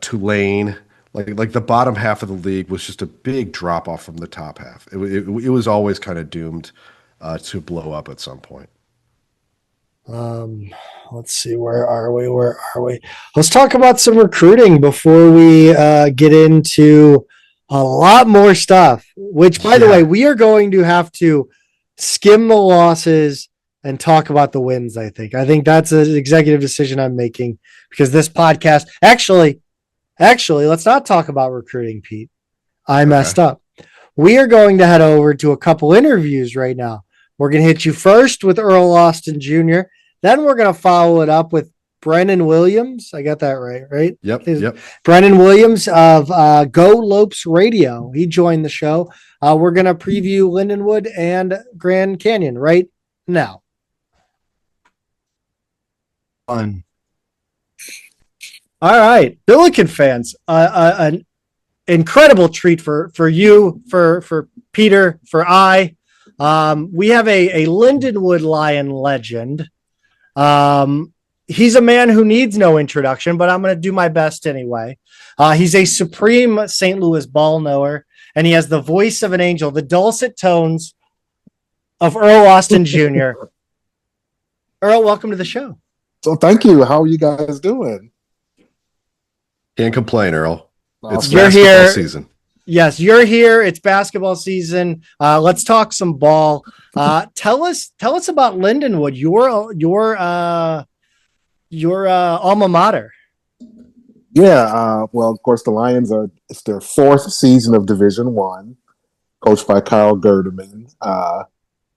Tulane. Like the bottom half of the league was just a big drop off from the top half. It was always kind of doomed to blow up at some point. Let's see, where are we? Let's talk about some recruiting before we get into a lot more stuff, which, by the way, we are going to have to skim the losses and talk about the wins. I think that's an executive decision I'm making because this podcast actually, let's not talk about recruiting, Pete. I messed up. We are going to head over to a couple interviews right now. We're going to hit you first with Earl Austin Jr. Then we're going to follow it up with Brennan Williams. I got that right? Yep. Brennan Williams of GoLopesRadio. He joined the show. We're going to preview Lindenwood and Grand Canyon right now. Fun. All right, Billiken fans. An incredible treat for you, for Peter, for I. We have a Lindenwood Lion legend. He's a man who needs no introduction, but I'm going to do my best anyway. He's a supreme St. Louis ball knower, and he has the voice of an angel, the dulcet tones of Earl Austin Jr. Earl, welcome to the show. So thank you. How are you guys doing? Can't complain, Earl. It's You're basketball here. season. Yes, you're here. It's basketball season. Let's talk some ball. Tell us about Lindenwood, your alma mater. Yeah. Well, of course, the Lions it's their fourth season of Division One, coached by Kyle Gerdeman.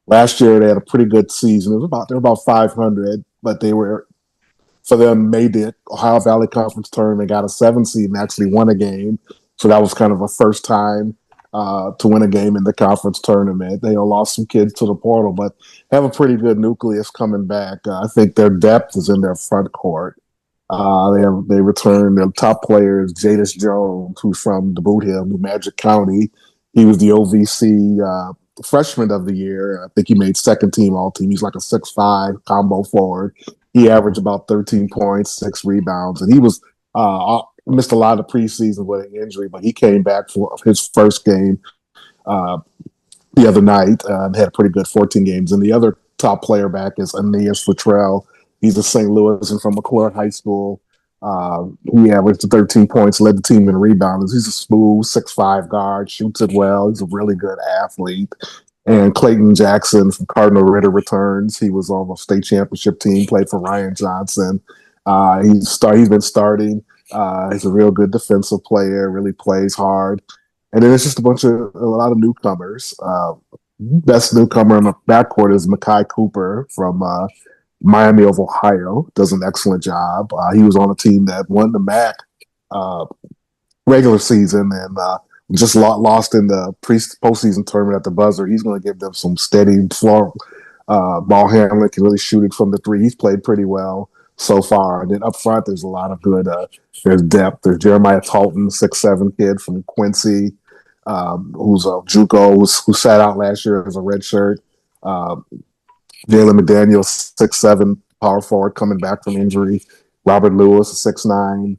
Last year they had a pretty good season. They're about 500, but for them made the Ohio Valley Conference tournament, got a 7 seed and actually won a game. So that was kind of a first time to win a game in the conference tournament. They lost some kids to the portal, but have a pretty good nucleus coming back. I think their depth is in their front court. They returned their top players, Jadis Jones, who's from the Boot Hill, New Magic County. He was the OVC freshman of the year. I think he made second team all team. He's like a 6'5" combo forward. He averaged about 13 points, 6 rebounds, and he was missed a lot of the preseason with an injury, but he came back for his first game the other night and had a pretty good 14 games. And the other top player back is Aeneas Futrell. He's a St. Louisan from McClure High School. He averaged 13 points, led the team in rebounds. He's a smooth 6'5" guard, shoots it well. He's a really good athlete. And Clayton Jackson from Cardinal Ritter returns. He was on the state championship team, played for Ryan Johnson. He's been starting. He's a real good defensive player, really plays hard. And then it's just a lot of newcomers. Best newcomer in the backcourt is Makai Cooper from Miami of Ohio. Does an excellent job. He was on a team that won the MAC regular season and just lost in the postseason tournament at the buzzer. He's going to give them some steady floor ball handling, can really shoot it from the three. He's played pretty well so far. And then up front, there's a lot of good. There's depth. There's Jeremiah Talton, 6'7" kid from Quincy, who's a JUCO, who sat out last year as a redshirt. Jalen McDaniel, 6'7", power forward, coming back from injury. Robert Lewis, 6'9",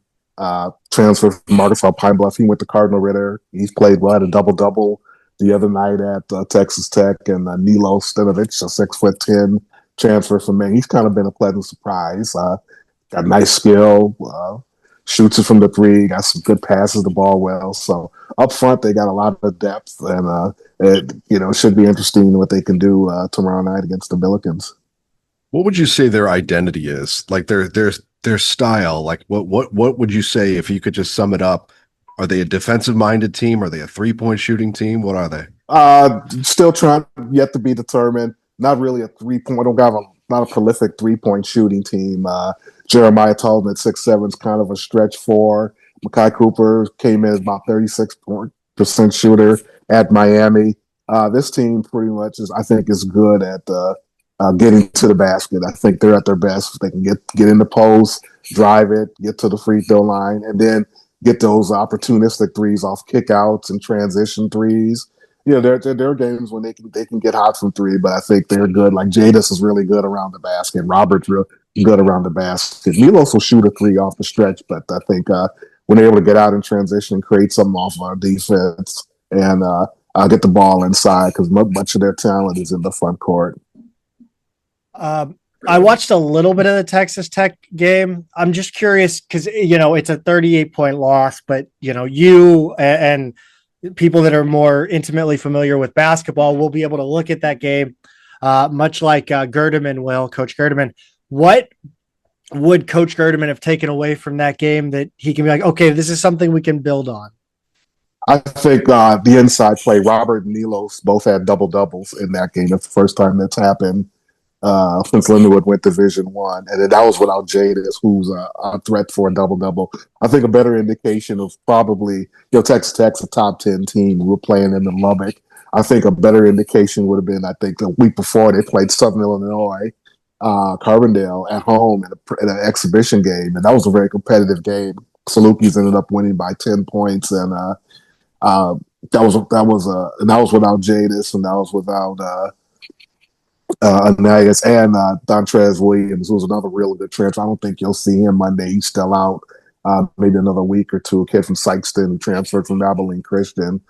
transfer from Arkansas Pine Bluff. He went to Cardinal Ritter. He's played well, had a double-double the other night at Texas Tech. And Nilo Stenovich, a 6'10", transfer from Maine. He's kind of been a pleasant surprise. Got nice skill, shoots it from the three, got some good passes the ball well. So up front, they got a lot of depth, and it should be interesting what they can do tomorrow night against the Billikens. What would you say their identity is? Like their style? Like what would you say if you could just sum it up? Are they a defensive-minded team? Are they a three-point shooting team? What are they? Still trying, yet to be determined. Not really a three-point. Don't have not a prolific three-point shooting team. Jeremiah Talton at 6'7" is kind of a stretch four. Makai Cooper came in as about 36% shooter at Miami. This team pretty much I think is good at getting to the basket. I think they're at their best. They can get in the post, drive it, get to the free throw line, and then get those opportunistic threes off kickouts and transition threes. There are games when they can get hot from three, but I think they're good. Like Jadis is really good around the basket. Robert's real good around the basket. Milos will shoot a three off the stretch, but I think when they're able to get out in transition and create something off of our defense and get the ball inside, because much of their talent is in the front court. I watched a little bit of the Texas Tech game. I'm just curious because, it's a 38-point loss, but, you and people that are more intimately familiar with basketball will be able to look at that game, much like Gerdeman will, Coach Gerdeman. What would Coach Gerdeman have taken away from that game that he can be like, okay, this is something we can build on? I think the inside play, Robert and Nilos both had double-doubles in that game. That's the first time that's happened since Lindenwood went Division One, and that was without Jadis, who's a threat for a double-double. I think a better indication of probably, Texas Tech's a top 10 team. We were playing them in Lubbock. I think a better indication would have been, I think, the week before they played Southern Illinois, Carbondale at home in an exhibition game, and that was a very competitive game. Salukis ended up winning by 10 points, and that was without Jadis, and that was without Ananias and Dontrez Williams, who was another really good transfer. I don't think you'll see him Monday. He's still out. Maybe another week or two. A kid from Sykeston transferred from Abilene Christian.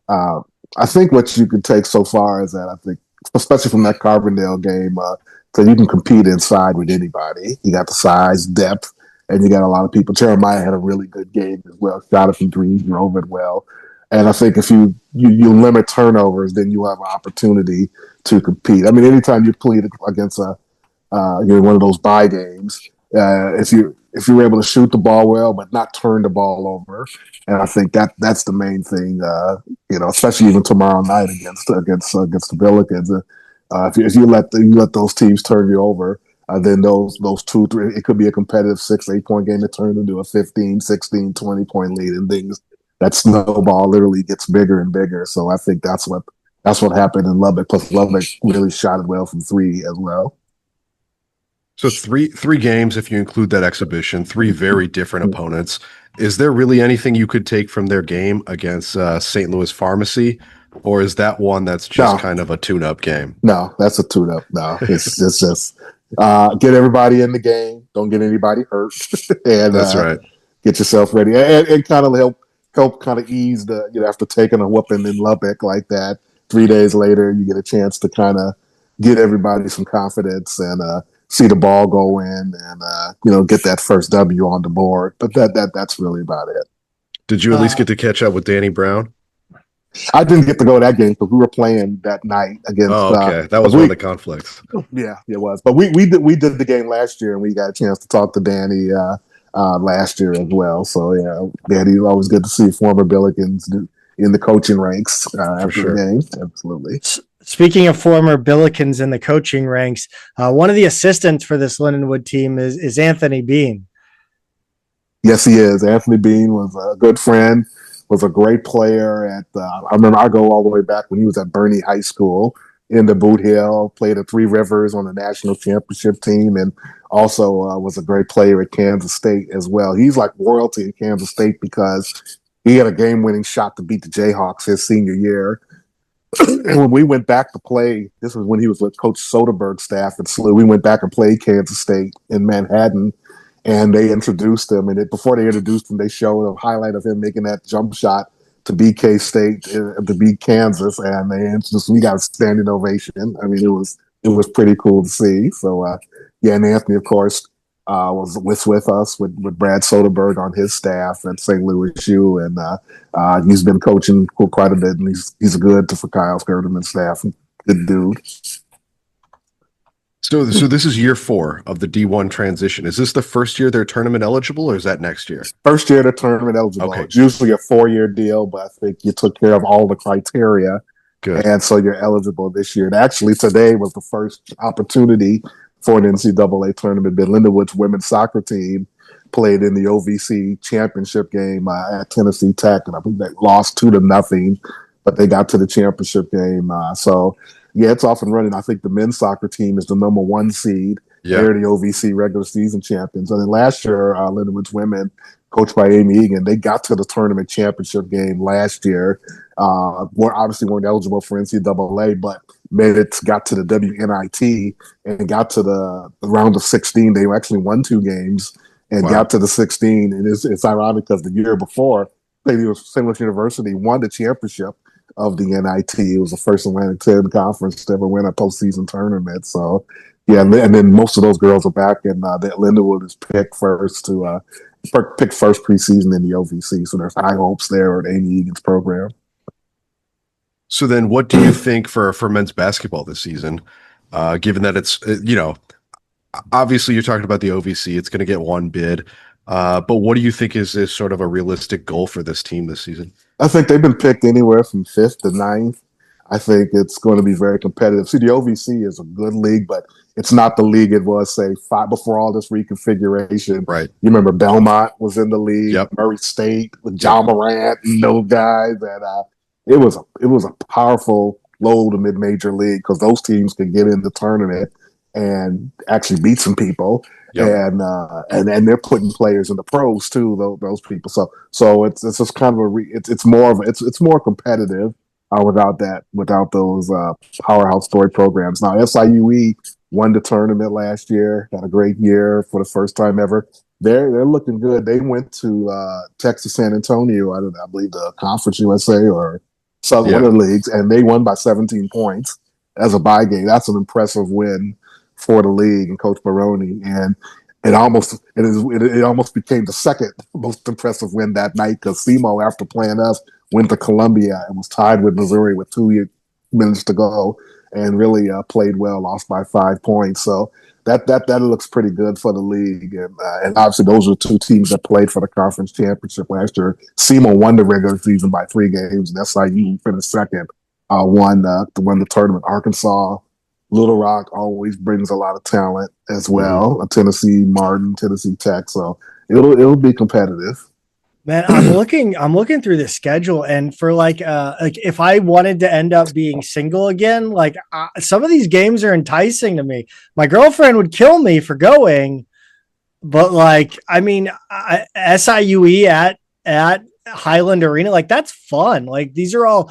I think what you can take so far is that I think, especially from that Carbondale game, that you can compete inside with anybody. You got the size, depth, and you got a lot of people. Jeremiah had a really good game as well. Shot it from three, drove it well. And I think if you limit turnovers, then you have an opportunity to compete. I mean, anytime you play against one of those bye games, if you're able to shoot the ball well but not turn the ball over, and I think that's the main thing. Especially even tomorrow night against the Billikens. If you let those teams turn you over, then those 2-3, it could be a competitive 6-8 point game that turns into a 15, 16, 20 point lead, and things that snowball literally gets bigger and bigger. So I think that's what happened in Lubbock. Plus Lubbock really shot it well from three as well. So three games, if you include that exhibition, three very different opponents. Is there really anything you could take from their game against St. Louis Pharmacy, or is that one that's just kind of a tune-up game? No, that's a tune-up. No, it's just get everybody in the game, don't get anybody hurt, and that's right. Get yourself ready, and kind of help kind of ease the after taking a whooping in Lubbock like that. 3 days later, you get a chance to kind of get everybody some confidence and see the ball go in and get that first W on the board. But that's really about it. Did you at least get to catch up with Danny Brown? I didn't get to go to that game because we were playing that night against. Oh, okay, that was one of the conflicts. Yeah, it was. But we did the game last year, and we got a chance to talk to Danny last year as well. So yeah, Danny's always good to see former Billikens in the coaching ranks after the game. Absolutely. Speaking of former Billikens in the coaching ranks, one of the assistants for this Lindenwood team is Anthony Bean. Yes, he is. Anthony Bean was a good friend, was a great player at, I remember I go all the way back when he was at Bernie High School in the Boot Hill, played at Three Rivers on the national championship team, and also was a great player at Kansas State as well. He's like royalty in Kansas State because he had a game-winning shot to beat the Jayhawks his senior year. And when we went back to play, this was when he was with Coach Soderbergh's staff at SLU, we went back and played Kansas State in Manhattan, and they introduced him. And before they introduced him, they showed a highlight of him making that jump shot to beat K-State, to beat Kansas, and we got a standing ovation. I mean, it was pretty cool to see. So, and Anthony, of course, was with us with Brad Soderbergh on his staff at St. Louis U, and he's been coaching quite a bit, and he's good for Kyle Schertz's staff. Good dude. So this is year 4 of the D1 transition. Is this the first year they're tournament eligible, or is that next year? First year they're tournament eligible. Okay. It's usually a 4-year deal, but I think you took care of all the criteria. Good. And so you're eligible this year. And actually, today was the first opportunity for an NCAA tournament. Lindenwood's women's soccer team played in the OVC championship game at Tennessee Tech, and I believe they lost 2-0, but they got to the championship game. Yeah, it's off and running. I think the men's soccer team is the number 1 seed. Yeah. They're the OVC regular season champions. And then last year, Lindenwood's women, coached by Amy Egan, they got to the tournament championship game last year. Obviously weren't eligible for NCAA, but got to the WNIT and got to the round of 16. They actually won 2 games and got to the 16. And it's ironic because the year before, St. Louis University won the championship of the NIT. It was the first Atlantic 10 conference to ever win a postseason tournament. So, yeah, and then most of those girls are back, and that Lindenwood is picked first preseason in the OVC. So there's high hopes there at Amy Egan's program. So then what do you think for men's basketball this season, given that it's, obviously you're talking about the OVC, it's going to get 1 bid, but what do you think is sort of a realistic goal for this team this season? I think they've been picked anywhere from 5th to 9th. I think it's going to be very competitive. See, the OVC is a good league, but it's not the league it was, say, before all this reconfiguration. Right. You remember Belmont was in the league, yep. Murray State with John Morant and those guys. And it was a powerful low to mid-major league because those teams could get in the tournament and actually beat some people. Yep. And they're putting players in the pros too. Those people. So it's just kind of it's more competitive without those powerhouse story programs. Now SIUE won the tournament last year, had a great year for the first time ever. They're looking good. They went to Texas San Antonio, I believe the Conference USA or Southern one of the leagues, and they won by 17 points as a bye game. That's an impressive win for the league and Coach Baroni. And it almost became the second most impressive win that night because SEMO, after playing us, went to Columbia and was tied with Missouri with 2 minutes to go, and really played well. Lost by 5 points. So that looks pretty good for the league. And obviously those are two teams that played for the conference championship last year. SEMO won the regular season by 3 games, and SIU finished second. Won the tournament. Arkansas, Little Rock always brings a lot of talent as well. Tennessee, Martin, Tennessee Tech. So it'll be competitive. Man, I'm looking through the schedule, and for like if I wanted to end up being single again, some of these games are enticing to me. My girlfriend would kill me for going, but SIUE at Highland Arena, that's fun. These are all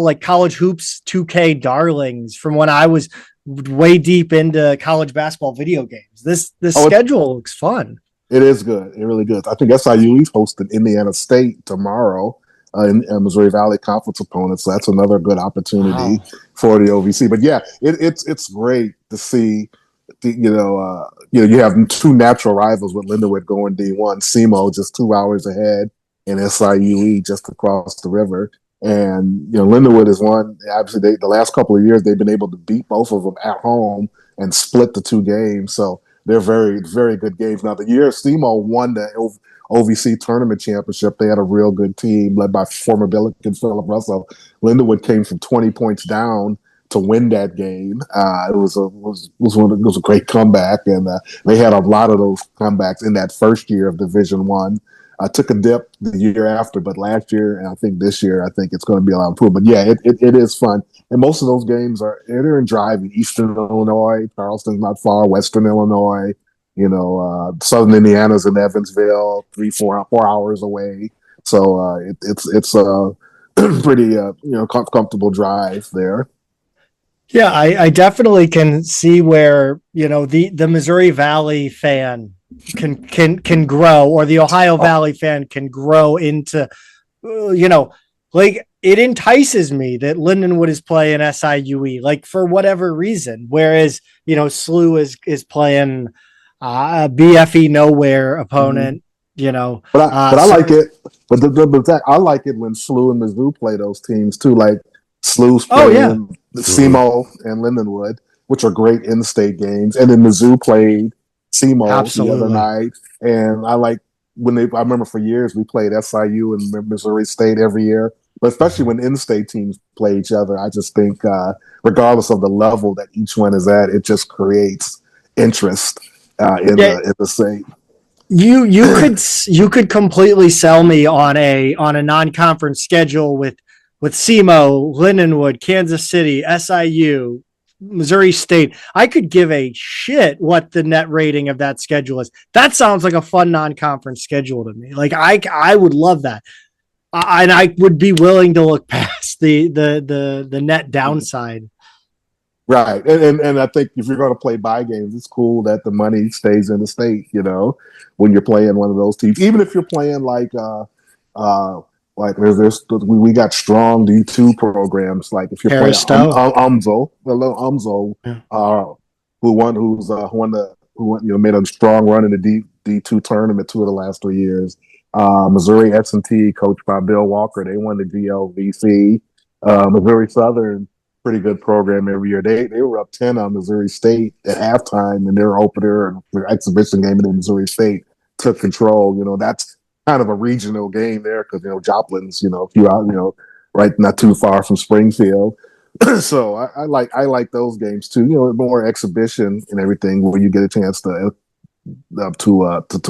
like college hoops 2K darlings from when I was way deep into college basketball video games. This schedule looks fun. It is good. It really good. I think SIU is hosting Indiana State tomorrow in Missouri Valley Conference opponents. So that's another good opportunity for the OVC. But yeah, it's great to see. You have two natural rivals with Lindenwood going D1, SEMO just 2 hours ahead, and SIUE just across the river. And Lindenwood is one. Obviously, the last couple of years they've been able to beat both of them at home and split the 2 games. So they're very, very good games. Now, the year SEMO won the OVC tournament championship, they had a real good team led by former Billiken Philip Russell. Lindenwood came from 20 points down to win that game. It was a great comeback, and they had a lot of those comebacks in that first year of Division One. Took a dip the year after, but last year and I think this year, I think it's going to be a lot improved. But yeah, it is fun. And most of those games they're in driving. Eastern Illinois, Charleston's not far, Western Illinois, Southern Indiana's in Evansville, 4 hours away. So it's a pretty comfortable drive there. Yeah, I definitely can see where the Missouri Valley fan can grow, or the Ohio Valley fan can grow into, it entices me that Lindenwood is playing SIUE, for whatever reason. Whereas, SLU is playing a BFE nowhere opponent, But I like it. But I like it when SLU and Mizzou play those teams too. Like SLU's playing SEMO and Lindenwood, which are great in-state games. And then Mizzou played SEMO the other night, and I remember for years we played SIU and Missouri State every year, but especially when in-state teams play each other, I just think regardless of the level that each one is at, it just creates interest in the state. You could completely sell me on a non-conference schedule with SEMO, Lindenwood, Kansas City, SIU, Missouri State. I could give a shit what the net rating of that schedule is. That sounds like a fun non-conference schedule to me. I would love that. And I would be willing to look past the net downside. Right. And I think if you're going to play bye games, it's cool that the money stays in the state, when you're playing one of those teams. Even if you're playing we got strong D2 programs. Like if you're playing Umzo, who made a strong run in the D2 tournament 2 of the last 3 years. Missouri S&T, coached by Bill Walker, they won the GLVC. Missouri Southern, pretty good program every year. They were up 10 on Missouri State at halftime in their opener and their exhibition game, and then Missouri State took control. That's kind of a regional game there because Joplin's a few out right not too far from Springfield. So I like those games too. More exhibition and everything where you get a chance to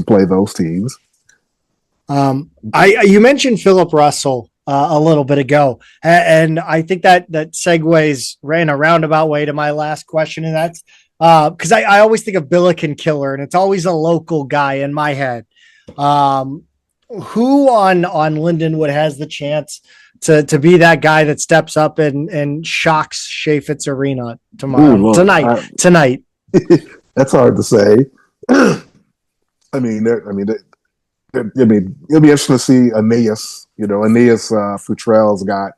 play those teams. You mentioned Philip Russell a little bit ago, and I think that segues in a roundabout way to my last question, and that's because I always think of Billiken killer, and it's always a local guy in my head. Who on Lindenwood has the chance to be that guy that steps up and shocks Chaffetz Arena tomorrow, tonight? That's hard to say. It'll be interesting to see Aeneas. Aeneas Futrell's got.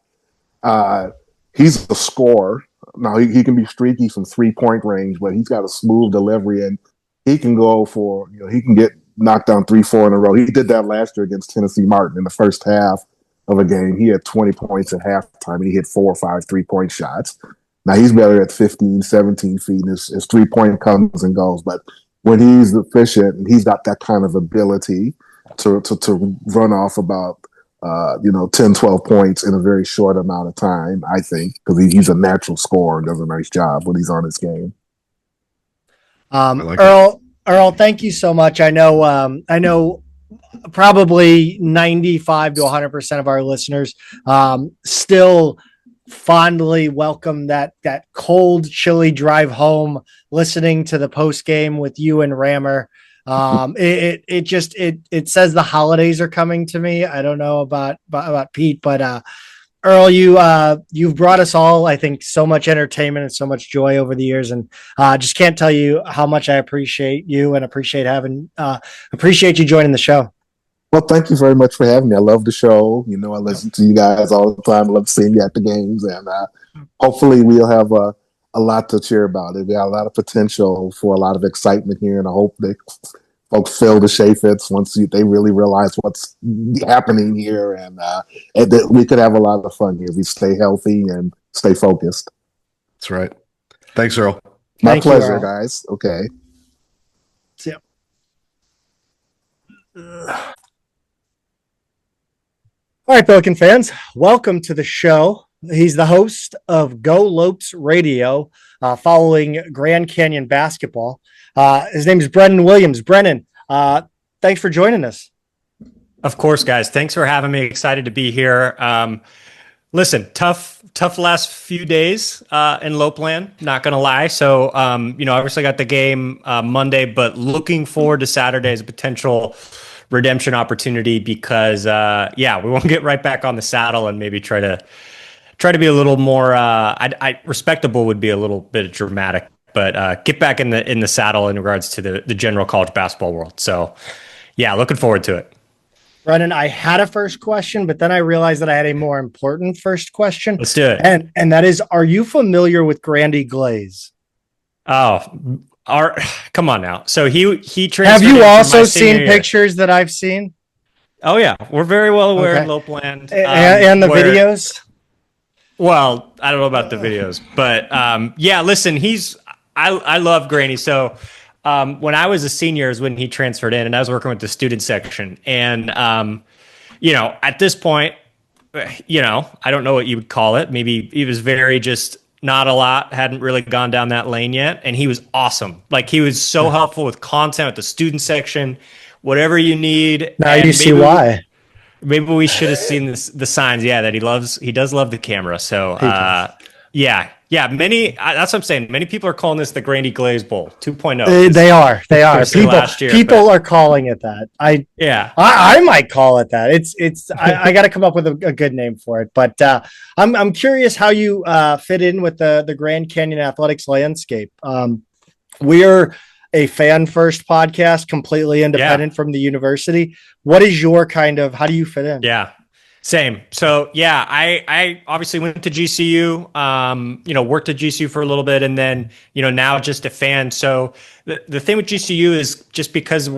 He's a scorer. Now he can be streaky from 3-point range, but he's got a smooth delivery, and he can go for. He can get knocked down 3-4 in a row. He did that last year against Tennessee Martin in the first half of a game. He had 20 points at halftime, and he hit 4 or 5 3-point shots. Now he's better at 15, 17 feet, and his 3-point comes and goes. But when he's efficient, he's got that kind of ability to run off about 10, 12 points in a very short amount of time, I think, because he's a natural scorer and does a nice job when he's on his game. Earl, thank you so much. I know probably 95 to 100% of our listeners still fondly welcome that cold, chilly drive home, listening to the post game with you and Rammer. It says the holidays are coming to me. I don't know about Pete, but Earl, you've brought us all, I think, so much entertainment and so much joy over the years, and just can't tell you how much I appreciate you and appreciate you joining the show. Well, thank you very much for having me. I love the show. I listen to you guys all the time. I love seeing you at the games, and hopefully we'll have a lot to cheer about. There's got a lot of potential for a lot of excitement here, and I hope that folks feel the Chaffetz once they really realize what's happening here, and that we could have a lot of fun here if we stay healthy and stay focused. That's right. Thanks, Earl. My pleasure, guys. Okay. See ya. All right, Billiken fans, welcome to the show. He's the host of GoLopesRadio, following Grand Canyon basketball. His name is Brennan Williams. Brennan, thanks for joining us. Of course, guys. Thanks for having me. Excited to be here. Listen, tough last few days in Lopeland, not going to lie. So, obviously got the game Monday, but looking forward to Saturday as a potential redemption opportunity because, we want to get right back on the saddle and maybe try to be a little more respectable would be a little bit dramatic, but get back in the saddle in regards to the general college basketball world. So, looking forward to it. Brennan, I had a first question, but then I realized that I had a more important first question. Let's do it. And that is, are you familiar with Grandy Glaze? Oh, come on now. So he transferred. Have you also seen pictures that I've seen? Oh yeah, we're very well aware in Lopeland. And the videos? Well, I don't know about the videos, but listen, I love Granny. So when I was a senior is when he transferred in, and I was working with the student section. And, at this point, I don't know what you would call it. Maybe he was very just not a lot, hadn't really gone down that lane yet. And he was awesome. Like, he was so helpful with content with the student section, whatever you need. Now you see why. Maybe we should have seen the signs. Yeah, that he does love the camera. So, many. That's what I'm saying. Many people are calling this the Grandy Glaze Bowl 2.0. They are. People are calling it that. I might call it that. It's. I got to come up with a good name for it. But I'm curious how you fit in with the Grand Canyon athletics landscape. We're a fan first podcast, completely independent from the university. What is your how do you fit in? Yeah. Same. So I obviously went to GCU, worked at GCU for a little bit, and then, now just a fan. So the thing with GCU is just because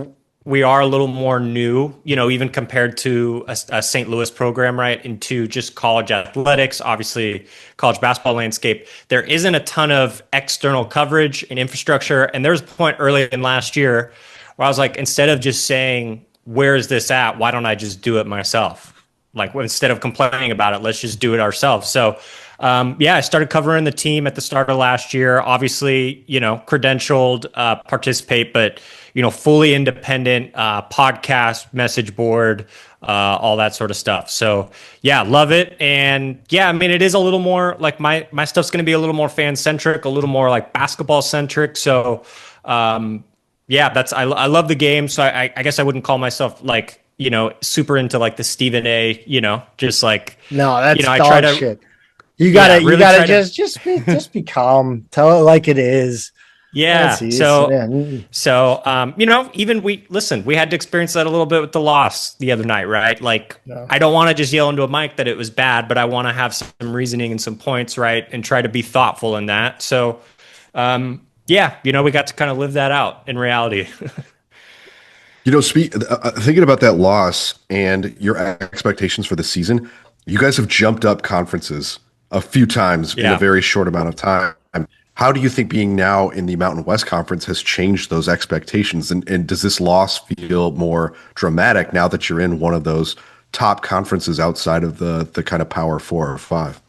we are a little more new, even compared to a St. Louis program, right, into just college athletics, obviously college basketball landscape, there isn't a ton of external coverage and infrastructure. And there was a point early in last year where I was like, instead of just saying, where is this at? Why don't I just do it myself? Like, instead of complaining about it, let's just do it ourselves. So I started covering the team at the start of last year. Obviously, credentialed, participate, but fully independent, podcast, message board, all that sort of stuff. So yeah, love it. And yeah, I mean, it is a little more like my stuff's going to be a little more fan centric, a little more like basketball centric. So I love the game. So I guess I wouldn't call myself like, super into like the Stephen A, just like, No, that's I dog try to, shit. You gotta really try to- just be calm. Tell it like it is. yeah. That's easy. So, Yeah. even we had to experience that a little bit with the loss the other night, right? Like, No. I don't want to just yell into a mic that it was bad, but I want to have some reasoning and some points, right? And try to be thoughtful in that. So, we got to kind of live that out in reality. Thinking about that loss and your expectations for the season, you guys have jumped up conferences a few times in a very short amount of time. How do you think being now in the Mountain West Conference has changed those expectations? And does this loss feel more dramatic now that you're in one of those top conferences outside of the kind of Power 4 or 5?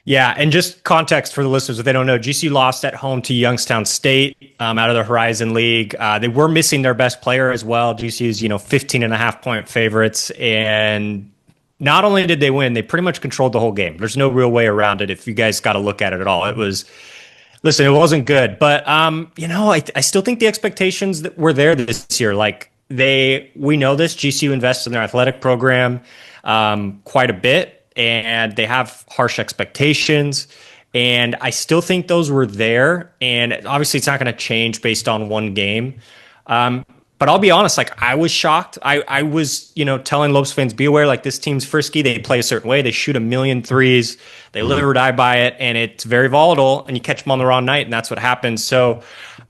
Yeah, and just context for the listeners, if they don't know, GCU lost at home to Youngstown State out of the Horizon League. They were missing their best player as well. GCU's, 15.5-point favorites. And not only did they win, they pretty much controlled the whole game. There's no real way around it if you guys got to look at it at all. It wasn't good. But, I still think the expectations that were there this year. Like, we know this. GCU invests in their athletic program quite a bit. And they have harsh expectations. And I still think those were there. And obviously, it's not going to change based on one game. But I'll be honest, like, I was shocked. I was, telling Lopes fans, be aware, like, this team's frisky. They play a certain way. They shoot a million threes. They live or die by it. And it's very volatile. And you catch them on the wrong night. And that's what happens. So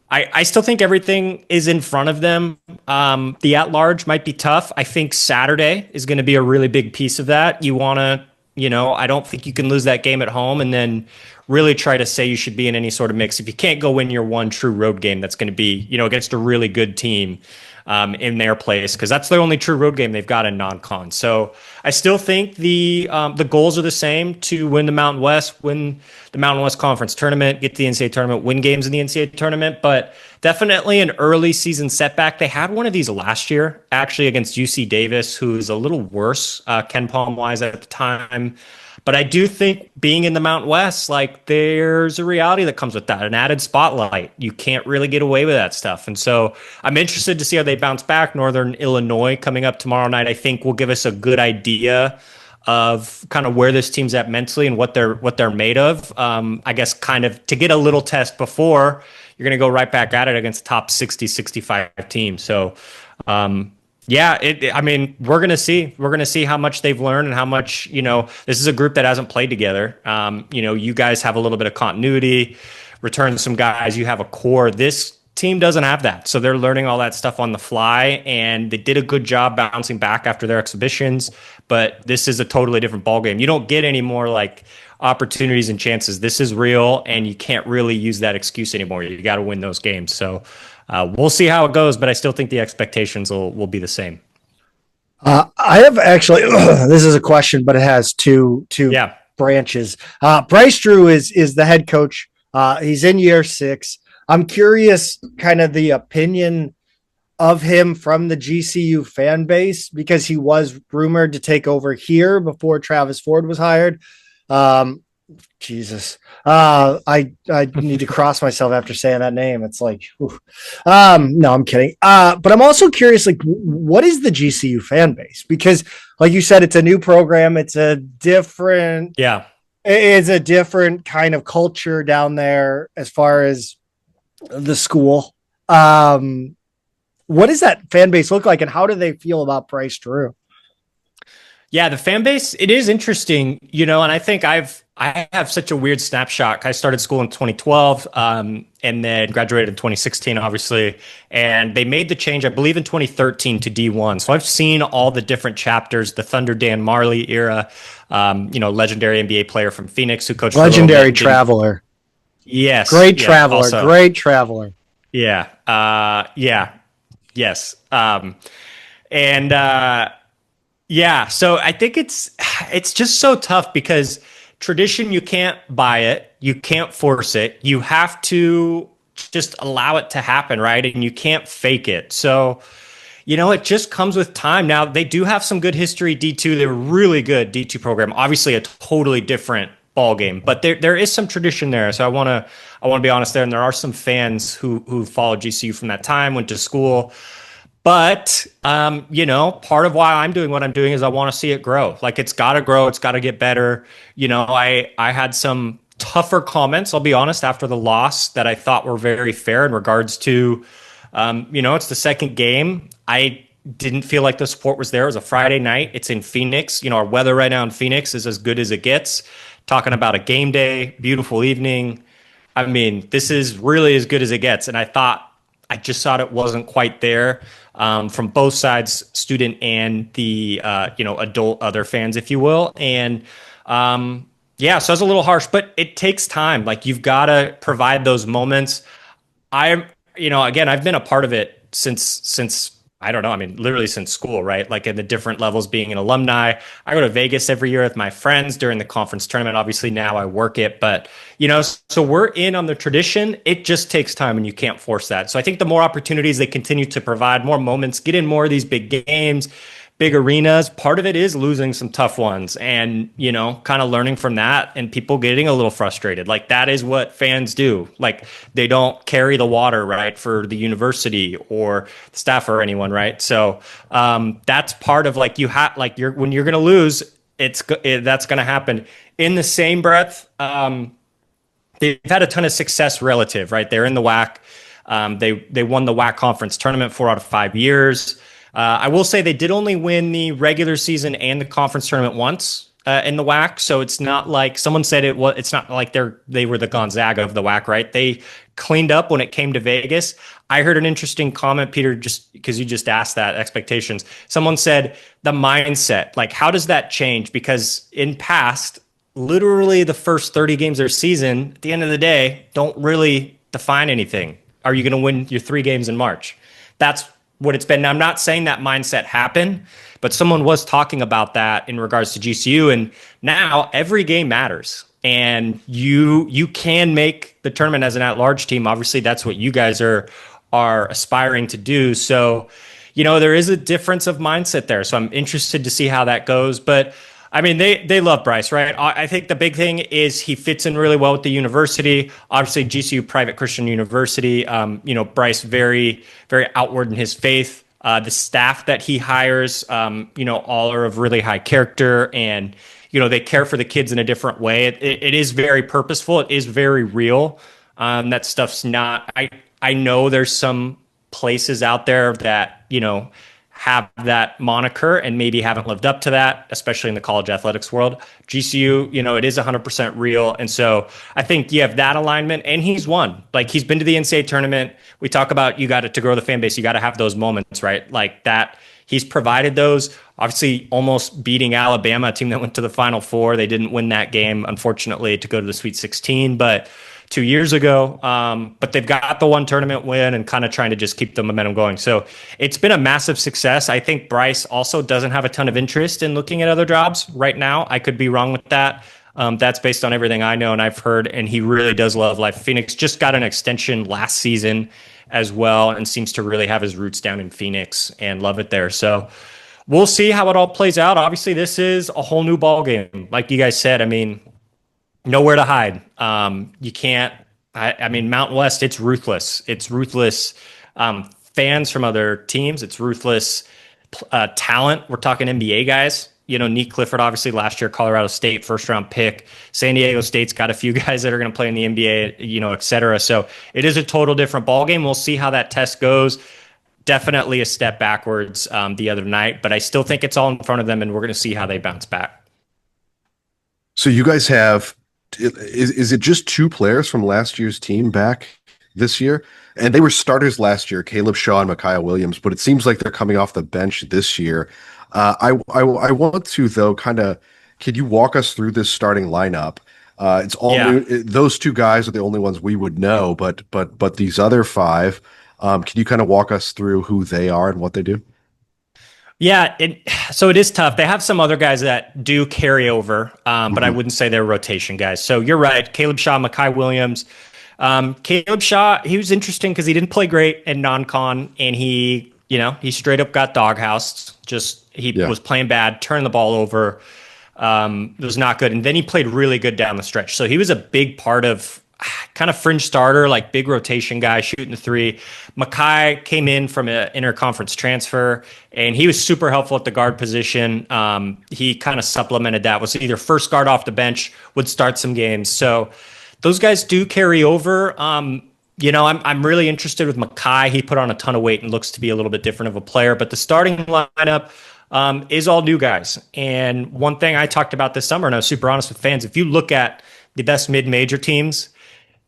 I still think everything is in front of them. The at-large might be tough. I think Saturday is going to be a really big piece of that. You want to, I don't think you can lose that game at home and then really try to say you should be in any sort of mix. If you can't go win your one true road game, that's going to be, against a really good team in their place, because that's the only true road game they've got in non-con. So I still think the goals are the same: to win the Mountain West, win the Mountain West Conference tournament, get to the NCAA tournament, win games in the NCAA tournament. But definitely an early season setback. They had one of these last year, actually, against UC Davis, who's a little worse Ken Palm-wise at the time. But I do think being in the Mountain West, like, there's a reality that comes with that, an added spotlight. You can't really get away with that stuff. And so I'm interested to see how they bounce back. Northern Illinois coming up tomorrow night, I think, will give us a good idea of kind of where this team's at mentally and what they're made of. I guess kind of to get a little test before you're going to go right back at it against top 60, 65 team. So, we're going to see. We're going to see how much they've learned and how much, this is a group that hasn't played together. You guys have a little bit of continuity, return some guys, you have a core. This team doesn't have that. So they're learning all that stuff on the fly, and they did a good job bouncing back after their exhibitions. But this is a totally different ballgame. You don't get any more like opportunities and chances. This is real, and you can't really use that excuse anymore. You got to win those games. So we'll see how it goes, but I still think the expectations will be the same. I have actually, this is a question, but it has two branches. Bryce Drew is the head coach. He's in year 6. I'm curious kind of the opinion of him from the GCU fan base, because he was rumored to take over here before Travis Ford was hired. Jesus. I need to cross myself after saying that name. It's like, no, I'm kidding. But I'm also curious, like, what is the GCU fan base? Because like you said, it's a new program. It's a different kind of culture down there as far as the school. What does that fan base look like, and how do they feel about Bryce Drew? Yeah, the fan base, it is interesting, and I think I have such a weird snapshot. I started school in 2012 and then graduated in 2016, obviously. And they made the change, I believe, in 2013 to D1. So I've seen all the different chapters, the Thunder Dan Marley era, legendary NBA player from Phoenix who coached. Legendary traveler. Yes. Great traveler. Also, great traveler. Yeah. Yes. So I think it's just so tough because tradition, you can't buy it, you can't force it, you have to just allow it to happen, right? And you can't fake it. So, it just comes with time. Now, they do have some good history, D2. They're really good D2 program. Obviously, a totally different ball game, but there is some tradition there. So I want to be honest there. And there are some fans who followed GCU from that time, went to school. But, part of why I'm doing what I'm doing is I want to see it grow. Like, it's got to grow. It's got to get better. I had some tougher comments, I'll be honest, after the loss that I thought were very fair in regards to, it's the second game. I didn't feel like the support was there. It was a Friday night. It's in Phoenix. Our weather right now in Phoenix is as good as it gets. Talking about a game day, beautiful evening. I mean, this is really as good as it gets. And I just thought it wasn't quite there from both sides, student and the, adult other fans, if you will. And, so I was a little harsh, but it takes time. Like, you've got to provide those moments. Again, I've been a part of it since I don't know. I mean, literally since school, right? Like, in the different levels, being an alumni. I go to Vegas every year with my friends during the conference tournament. Obviously now I work it, but so we're in on the tradition. It just takes time and you can't force that. So I think the more opportunities they continue to provide, more moments, get in more of these big games, big arenas. Part of it is losing some tough ones and, kind of learning from that and people getting a little frustrated. Like, that is what fans do. Like, they don't carry the water, right, for the university or staff or anyone, right? So that's part of, like, when you're going to lose, that's going to happen. In the same breath, they've had a ton of success relative, right? They're in the WAC. They won the WAC conference tournament 4 out of 5 years. I will say they did only win the regular season and the conference tournament once in the WAC. So it's not like someone said it's not like they were the Gonzaga of the WAC, right? They cleaned up when it came to Vegas. I heard an interesting comment, Peter, just because you just asked that, expectations. Someone said the mindset, like, how does that change? Because in past, literally the first 30 games of their season, at the end of the day, don't really define anything. Are you going to win your 3 games in March? That's what it's been. Now, I'm not saying that mindset happened, but someone was talking about that in regards to GCU. And now every game matters. And you can make the tournament as an at-large team. Obviously, that's what you guys are aspiring to do. So, there is a difference of mindset there. So I'm interested to see how that goes. But I mean, they love Bryce, right? I think the big thing is he fits in really well with the university. Obviously, GCU private Christian university. Bryce very, very outward in his faith. The staff that he hires, all are of really high character, and they care for the kids in a different way. It is very purposeful. It is very real. That stuff's not. I know there's some places out there that have that moniker and maybe haven't lived up to that, especially in the college athletics world. GCU, it is 100% real. And so I think you have that alignment, and he's won. Like, he's been to the NCAA tournament. We talk about to grow the fan base, you got to have those moments, right? Like that. He's provided those, obviously almost beating Alabama, a team that went to the Final Four. They didn't win that game, unfortunately, to go to the Sweet 16, but 2 years ago. But they've got the one tournament win and kind of trying to just keep the momentum going. So it's been a massive success. I think Bryce also doesn't have a ton of interest in looking at other jobs right now. I could be wrong with that. That's based on everything I know and I've heard, and he really does love life. Phoenix just got an extension last season as well and seems to really have his roots down in Phoenix and love it there. So we'll see how it all plays out. Obviously, this is a whole new ball game. Like you guys said, I mean, nowhere to hide. You can't. I mean, Mountain West. It's ruthless. It's ruthless. Fans from other teams. It's ruthless. Talent. We're talking NBA guys. Nick Clifford, obviously last year, Colorado State first round pick. San Diego State's got a few guys that are going to play in the NBA. Et cetera. So it is a total different ball game. We'll see how that test goes. Definitely a step backwards the other night, but I still think it's all in front of them, and we're going to see how they bounce back. So you guys have. Is it just 2 players from last year's team back this year? And they were starters last year, Caleb Shaw and Micaiah Williams, but it seems like they're coming off the bench this year. I want to, though, can you walk us through this starting lineup? It's all new. Those 2 guys are the only ones we would know, but these other 5, can you kind of walk us through who they are and what they do? Yeah, so it is tough. They have some other guys that do carry over, but I wouldn't say they're rotation guys. So you're right. Caleb Shaw, Mekhi Williams. Caleb Shaw, he was interesting because he didn't play great in non-con, and he straight up got doghoused. He was playing bad, turned the ball over. It was not good. And then he played really good down the stretch. So he was a big part of kind of fringe starter, like big rotation guy shooting the three. Mekhi came in from an interconference transfer, and he was super helpful at the guard position. He kind of supplemented that, was either first guard off the bench, would start some games. So those guys do carry over. I'm really interested with Mekhi. He put on a ton of weight and looks to be a little bit different of a player, but the starting lineup is all new guys. And one thing I talked about this summer, and I was super honest with fans, if you look at the best mid-major teams,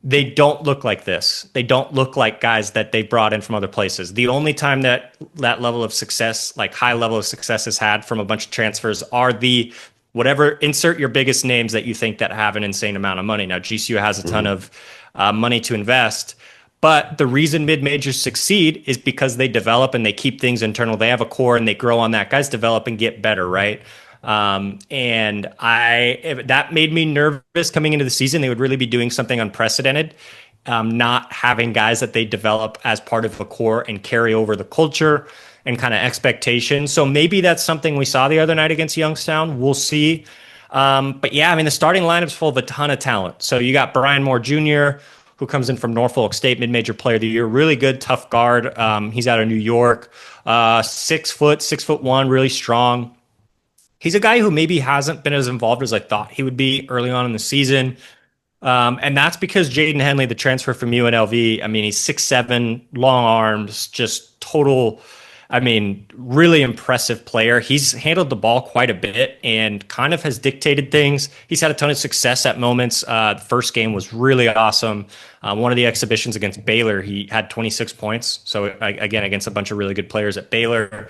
they don't look like this. They don't look like guys that they brought in from other places. The only time that level of success, like high level of success, is had from a bunch of transfers are the whatever, insert your biggest names that you think that have an insane amount of money. Now, GCU has a ton of money to invest, but the reason mid-majors succeed is because they develop and they keep things internal. They have a core and they grow on that. Guys develop and get better, right? And that made me nervous coming into the season. They would really be doing something unprecedented, not having guys that they develop as part of a core and carry over the culture and kind of expectations. So maybe that's something we saw the other night against Youngstown. We'll see. But yeah, I mean, the starting lineup's full of a ton of talent. So you got Brian Moore Jr., who comes in from Norfolk State, mid-major player of the year, really good, tough guard. He's out of New York, 6'1", really strong. He's a guy who maybe hasn't been as involved as I thought he would be early on in the season. And that's because Jaden Henley, the transfer from UNLV, I mean, he's 6'7", long arms, just total, I mean, really impressive player. He's handled the ball quite a bit and kind of has dictated things. He's had a ton of success at moments. The first game was really awesome. One of the exhibitions against Baylor, he had 26 points. So again, against a bunch of really good players at Baylor.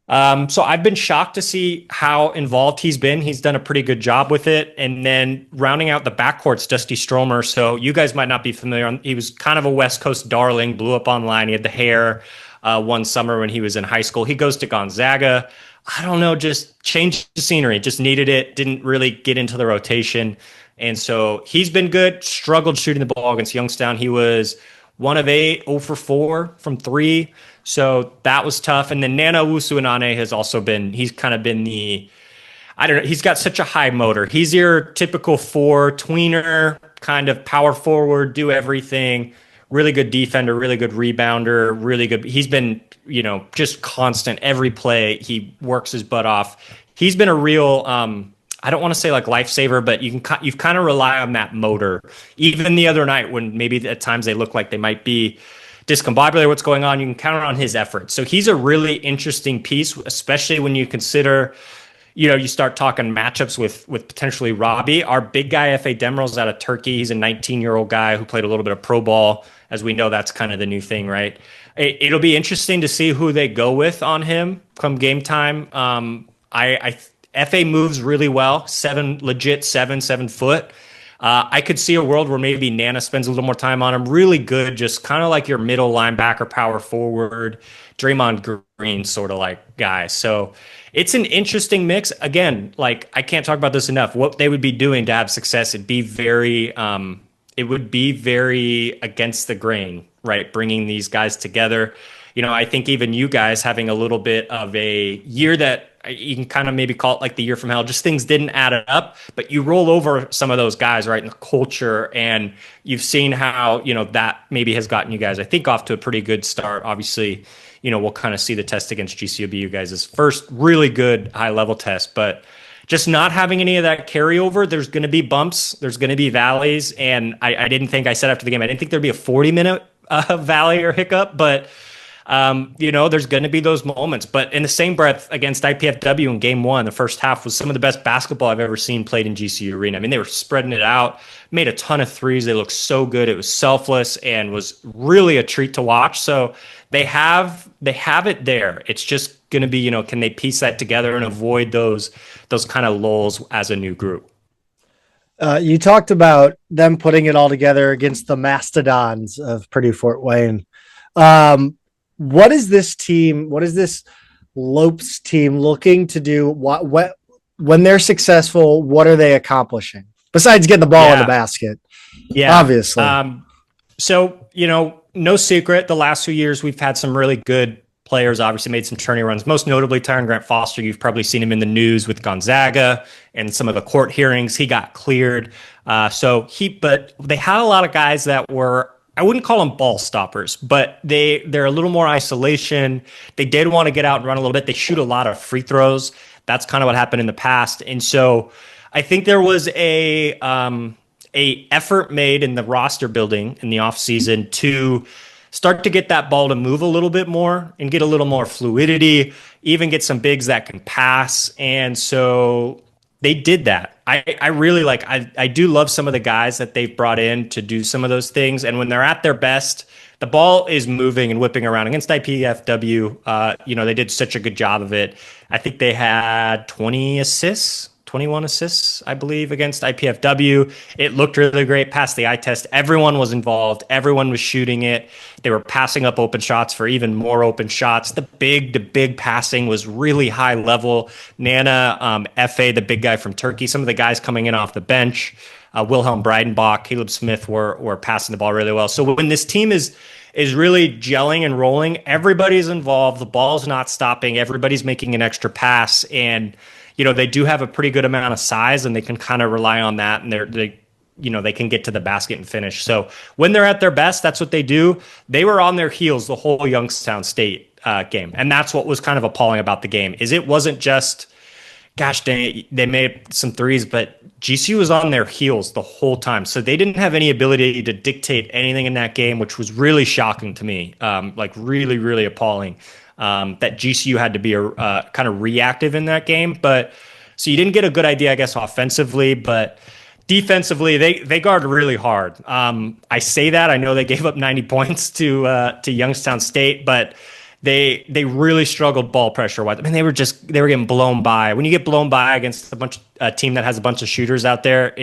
So I've been shocked to see how involved he's been. He's done a pretty good job with it. And then rounding out the backcourt's Dusty Stromer. So you guys might not be familiar. He was kind of a West Coast darling, blew up online. He had the hair one summer when he was in high school. He goes to Gonzaga. I don't know, just changed the scenery, just needed it, didn't really get into the rotation. And so he's been good, struggled shooting the ball against Youngstown. He was 1 of 8, 0 for 4 from 3. So that was tough. And then Nana Owusu-Inane has also been, he's kind of been he's got such a high motor. He's your typical 4 tweener, kind of power forward, do everything, really good defender, really good rebounder, really good. He's been, just constant every play. He works his butt off. He's been a real, I don't want to say like lifesaver, but you've kind of rely on that motor. Even the other night when maybe at times they look like they might be discombobulated what's going on, you can count on his effort. So he's a really interesting piece, especially when you consider, you start talking matchups with potentially Robbie. Our big guy, F.A. Demeral's out of Turkey. He's a 19-year-old guy who played a little bit of pro ball. As we know, that's kind of the new thing, right? It'll be interesting to see who they go with on him come game time. F.A. moves really well, 7 foot. I could see a world where maybe Nana spends a little more time on him. Really good, just kind of like your middle linebacker, power forward, Draymond Green sort of like guy. So it's an interesting mix. Again, like I can't talk about this enough. What they would be doing to have success, it would be very against the grain, right? Bringing these guys together. I think even you guys having a little bit of a year that you can kind of maybe call it like the year from hell, just things didn't add up, but you roll over some of those guys, right, in the culture, and you've seen how, that maybe has gotten you guys, I think, off to a pretty good start. Obviously, we'll kind of see the test against GCU be you guys' first really good high-level test, but just not having any of that carryover, there's going to be bumps, there's going to be valleys, and I didn't think, I said after the game, I didn't think there'd be a 40-minute valley or hiccup, but there's going to be those moments. But in the same breath, against IPFW in game 1, the first half was some of the best basketball I've ever seen played in GCU Arena. I mean, they were spreading it out, made a ton of threes. They looked so good. It was selfless and was really a treat to watch. So they have it there. It's just going to be, can they piece that together and avoid those kind of lulls as a new group? You talked about them putting it all together against the mastodons of Purdue Fort Wayne. What is this team? What is this Lopes team looking to do? What when they're successful, what are they accomplishing besides getting the ball in the basket? Yeah, obviously. So, no secret, the last few years we've had some really good players, obviously made some tourney runs, most notably Tyron Grant Foster. You've probably seen him in the news with Gonzaga and some of the court hearings. He got cleared. But they had a lot of guys that were, I wouldn't call them ball stoppers, but they're a little more isolation. They did want to get out and run a little bit. They shoot a lot of free throws. That's kind of what happened in the past. And so I think there was a effort made in the roster building in the offseason to start to get that ball to move a little bit more and get a little more fluidity, even get some bigs that can pass. And so they did that. I really I do love some of the guys that they've brought in to do some of those things. And when they're at their best, the ball is moving and whipping around. Against IPFW, they did such a good job of it. I think they had 21 assists, I believe, against IPFW. It looked really great past the eye test. Everyone was involved. Everyone was shooting it. They were passing up open shots for even more open shots. The big passing was really high level. Nana, Fa, the big guy from Turkey, some of the guys coming in off the bench, Wilhelm Breidenbach, Caleb Smith were passing the ball really well. So when this team is really gelling and rolling, everybody's involved. The ball's not stopping. Everybody's making an extra pass. And they do have a pretty good amount of size, and they can kind of rely on that, and they can get to the basket and finish. So when they're at their best, that's what they do. They were on their heels the whole Youngstown State game, and that's what was kind of appalling about the game. Is it wasn't just, gosh dang it, they made some threes, but GCU was on their heels the whole time. So they didn't have any ability to dictate anything in that game, which was really shocking to me, really, really appalling. That GCU had to be kind of reactive in that game. But so you didn't get a good idea, I guess, offensively, but defensively, they guard really hard. I say that. I know they gave up 90 points to Youngstown State, but they really struggled ball pressure wise. I mean, they were getting blown by. When you get blown by against a team that has a bunch of shooters out there,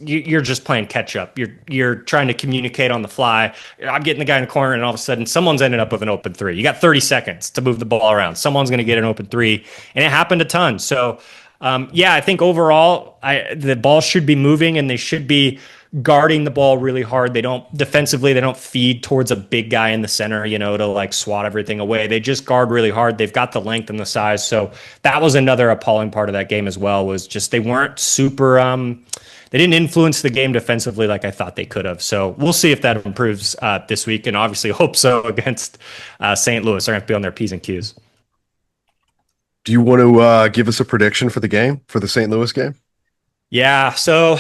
you're just playing catch up. You're trying to communicate on the fly. I'm getting the guy in the corner, and all of a sudden, someone's ended up with an open three. You got 30 seconds to move the ball around. Someone's going to get an open three, and it happened a ton. So, I think overall, the ball should be moving, and they should be guarding the ball really hard. They don't feed towards a big guy in the center, to swat everything away. They just guard really hard. They've got the length and the size. So that was another appalling part of that game as well, was just they weren't super, they didn't influence the game defensively like I thought they could have. So we'll see if that improves this week, and obviously hope so against St. Louis. They're going to have to be on their P's and Q's. Do you want to give us a prediction for the St. Louis game? Yeah. So,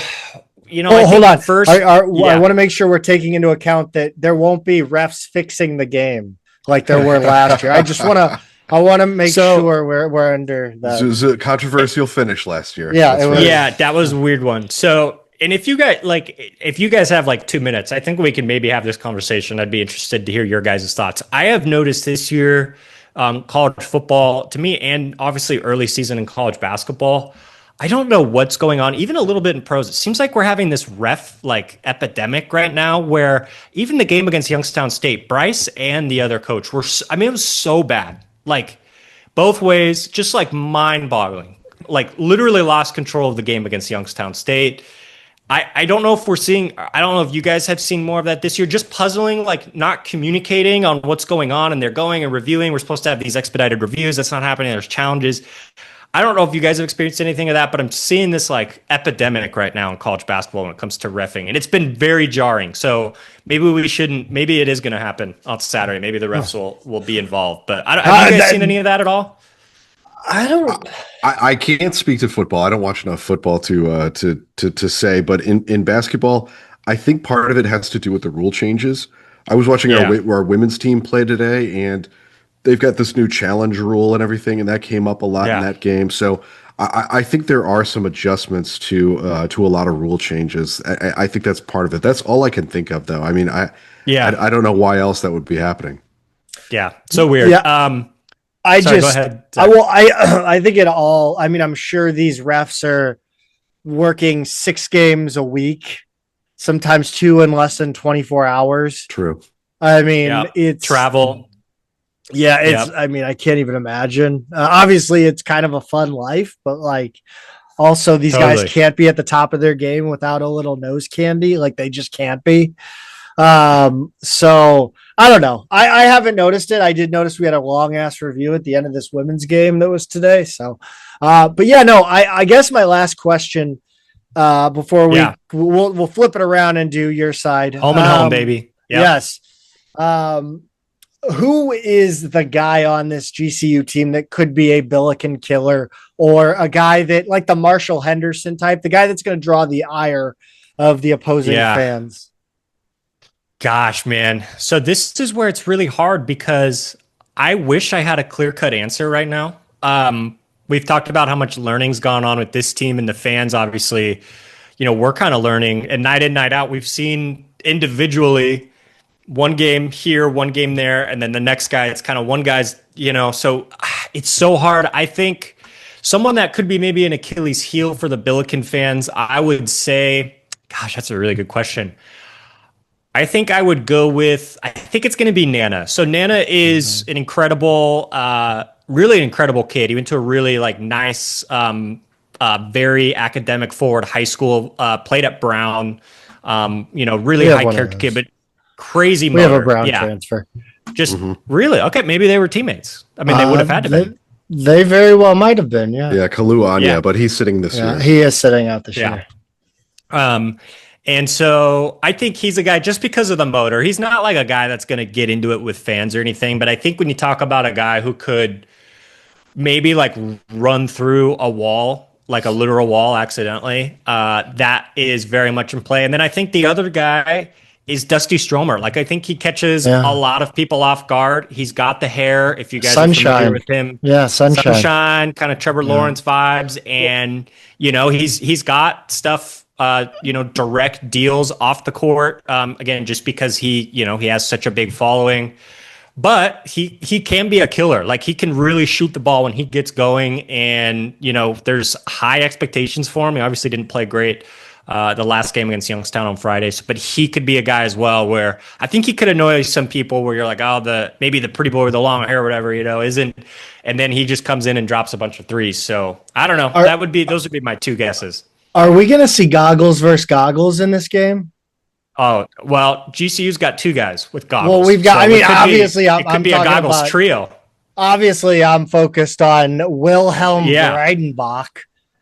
hold on. First, I want to make sure we're taking into account that there won't be refs fixing the game like there were last year. I want to make sure we're under that. It was a controversial finish last year. Yeah, it was. Yeah, that was a weird one. So, and if you guys have 2 minutes, I think we can maybe have this conversation. I'd be interested to hear your guys' thoughts. I have noticed this year, college football, to me, and obviously early season in college basketball, I don't know what's going on, even a little bit in pros. It seems like we're having this ref epidemic right now, where even the game against Youngstown State, Bryce and the other coach it was so bad. Both ways, just mind boggling. Literally lost control of the game against Youngstown State. I don't know if you guys have seen more of that this year, just puzzling, not communicating on what's going on, and they're going and reviewing. We're supposed to have these expedited reviews. That's not happening. There's challenges. I don't know if you guys have experienced anything of that, but I'm seeing this epidemic right now in college basketball when it comes to reffing, and it's been very jarring. So maybe it is going to happen on Saturday. Maybe the refs will be involved, but have you guys seen any of that at all? I can't speak to football. I don't watch enough football to say, but in basketball, I think part of it has to do with the rule changes. I was watching our women's team play today, and they've got this new challenge rule and everything, and that came up a lot in that game. So I think there are some adjustments to a lot of rule changes. I think that's part of it. That's all I can think of, though. I mean, I don't know why else that would be happening. Yeah, so weird. Yeah. Go ahead. I think it all. I mean, I'm sure these refs are working 6 games a week, sometimes 2 in less than 24 hours. True. I mean, it's travel. Yeah, it's. Yep. I mean, I can't even imagine. Obviously, it's kind of a fun life, but like, also these guys Totally. can't be at the top of their game without a little nose candy. Like they just can't be. So I don't know. I haven't noticed it. I did notice we had a long ass review at the end of this women's game that was today. So, but yeah, no. I guess my last question before Yeah. we'll flip it around and do your side. Home and home, baby. Yep. Yes. Who is the guy on this GCU team that could be a Billiken killer, or a guy that like the Marshall Henderson type, the guy that's going to draw the ire of the opposing fans? Gosh, man. So this is where it's really hard because I wish I had a clear-cut answer right now. We've talked about how much learning's gone on with this team, and the fans, obviously, we're kind of learning. And night in, night out, we've seen individually one game here, one game there, and then the next guy, it's kind of one guy's, so it's so hard. I think someone that could be maybe an Achilles heel for the Billiken fans, I would say, gosh, that's a really good question. I think I would go with, I think it's going to be Nana. So Nana is an incredible, really an incredible kid. He went to a really like nice, very academic forward high school, played at Brown, really high character kid, but crazy motor. We have a Brown transfer. Just really? Okay, maybe they were teammates. I mean, they would have had to be. They very well might have been, yeah. Yeah, Kalu Anya, but he's sitting this year. He is sitting out this year. And so I think he's a guy just because of the motor. He's not like a guy that's going to get into it with fans or anything, but I think when you talk about a guy who could maybe like run through a wall, like a literal wall accidentally, that is very much in play. And then I think the other guy is Dusty Stromer. Like I think he catches a lot of people off guard. He's got the hair. If you guys are familiar with him, sunshine, kind of Trevor Lawrence vibes, and he's got stuff. Direct deals off the court. Again, just because he has such a big following, but he can be a killer. Like he can really shoot the ball when he gets going, and there's high expectations for him. He obviously didn't play great the last game against Youngstown on Friday, but he could be a guy as well where I think he could annoy some people where you're like, oh, maybe the pretty boy with the long hair or whatever, isn't, and then he just comes in and drops a bunch of threes. So I don't know. Those would be my two guesses. Are we going to see goggles versus goggles in this game? Oh, well, GCU's got two guys with goggles. Well, we've got, so obviously, it could be a goggles trio. Obviously, I'm focused on Wilhelm Breidenbach.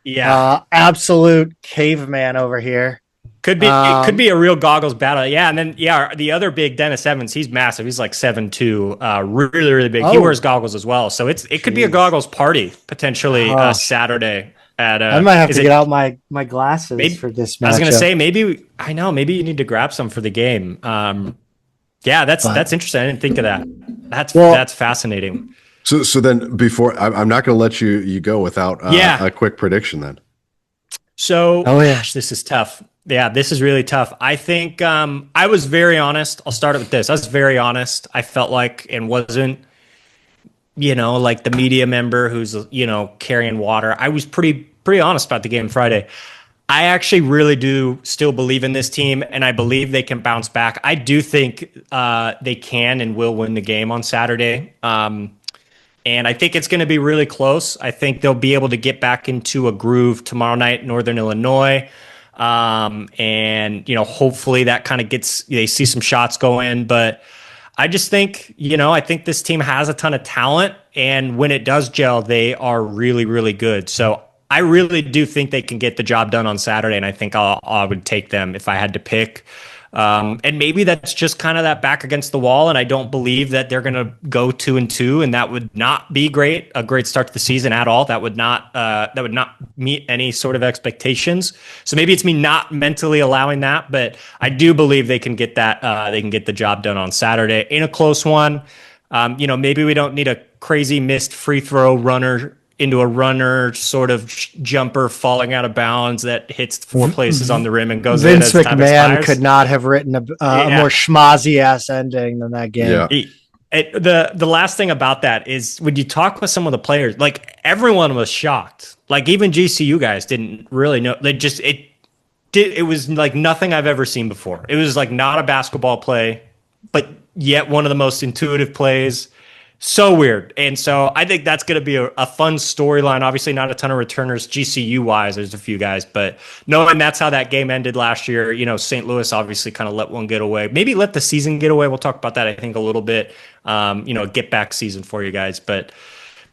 Yeah. Absolute caveman over here. It could be a real goggles battle. Yeah. And then, the other big Dennis Evans, he's massive. He's like 7'2", really, really big. He wears goggles as well. So it could be a goggles party potentially Saturday. I might have to get out my glasses for this matchup. I was going to say, maybe you need to grab some for the game. That's interesting. I didn't think of that. That's fascinating. So then before, I'm not going to let you go without a quick prediction then. So, gosh, this is tough. Yeah, this is really tough. I think I was very honest. I'll start with this. I was very honest. I felt like and wasn't, like the media member who's, carrying water. I was pretty honest about the game Friday. I actually really do still believe in this team, and I believe they can bounce back. I do think they can and will win the game on Saturday. And I think it's going to be really close. I think they'll be able to get back into a groove tomorrow night in Northern Illinois. And, hopefully that kind of they see some shots go in. But I just think, I think this team has a ton of talent. And when it does gel, they are really, really good. So I really do think they can get the job done on Saturday. And I think I would take them if I had to pick. And maybe that's just kind of that back against the wall. And I don't believe that they're going to go 2-2, and that would not be a great start to the season at all. That would not meet any sort of expectations. So maybe it's me not mentally allowing that, but I do believe they can get that. They can get the job done on Saturday in a close one. Maybe we don't need a crazy missed free throw runner into a runner sort of jumper falling out of bounds that hits 4 places on the rim and goes Vince in as time McMahon expires. could not have written a more schmozzy ass ending than that game. Yeah. The last thing about that is when you talk with some of the players, like everyone was shocked. Like even GCU guys didn't really know. It was like nothing I've ever seen before. It was like not a basketball play, but yet one of the most intuitive plays. So weird. And so I think that's going to be a fun storyline. Obviously, not a ton of returners GCU wise. There's a few guys, but knowing that's how that game ended last year, St. Louis obviously kind of let one get away. Maybe let the season get away. We'll talk about that, I think, a little bit. Get back season for you guys. But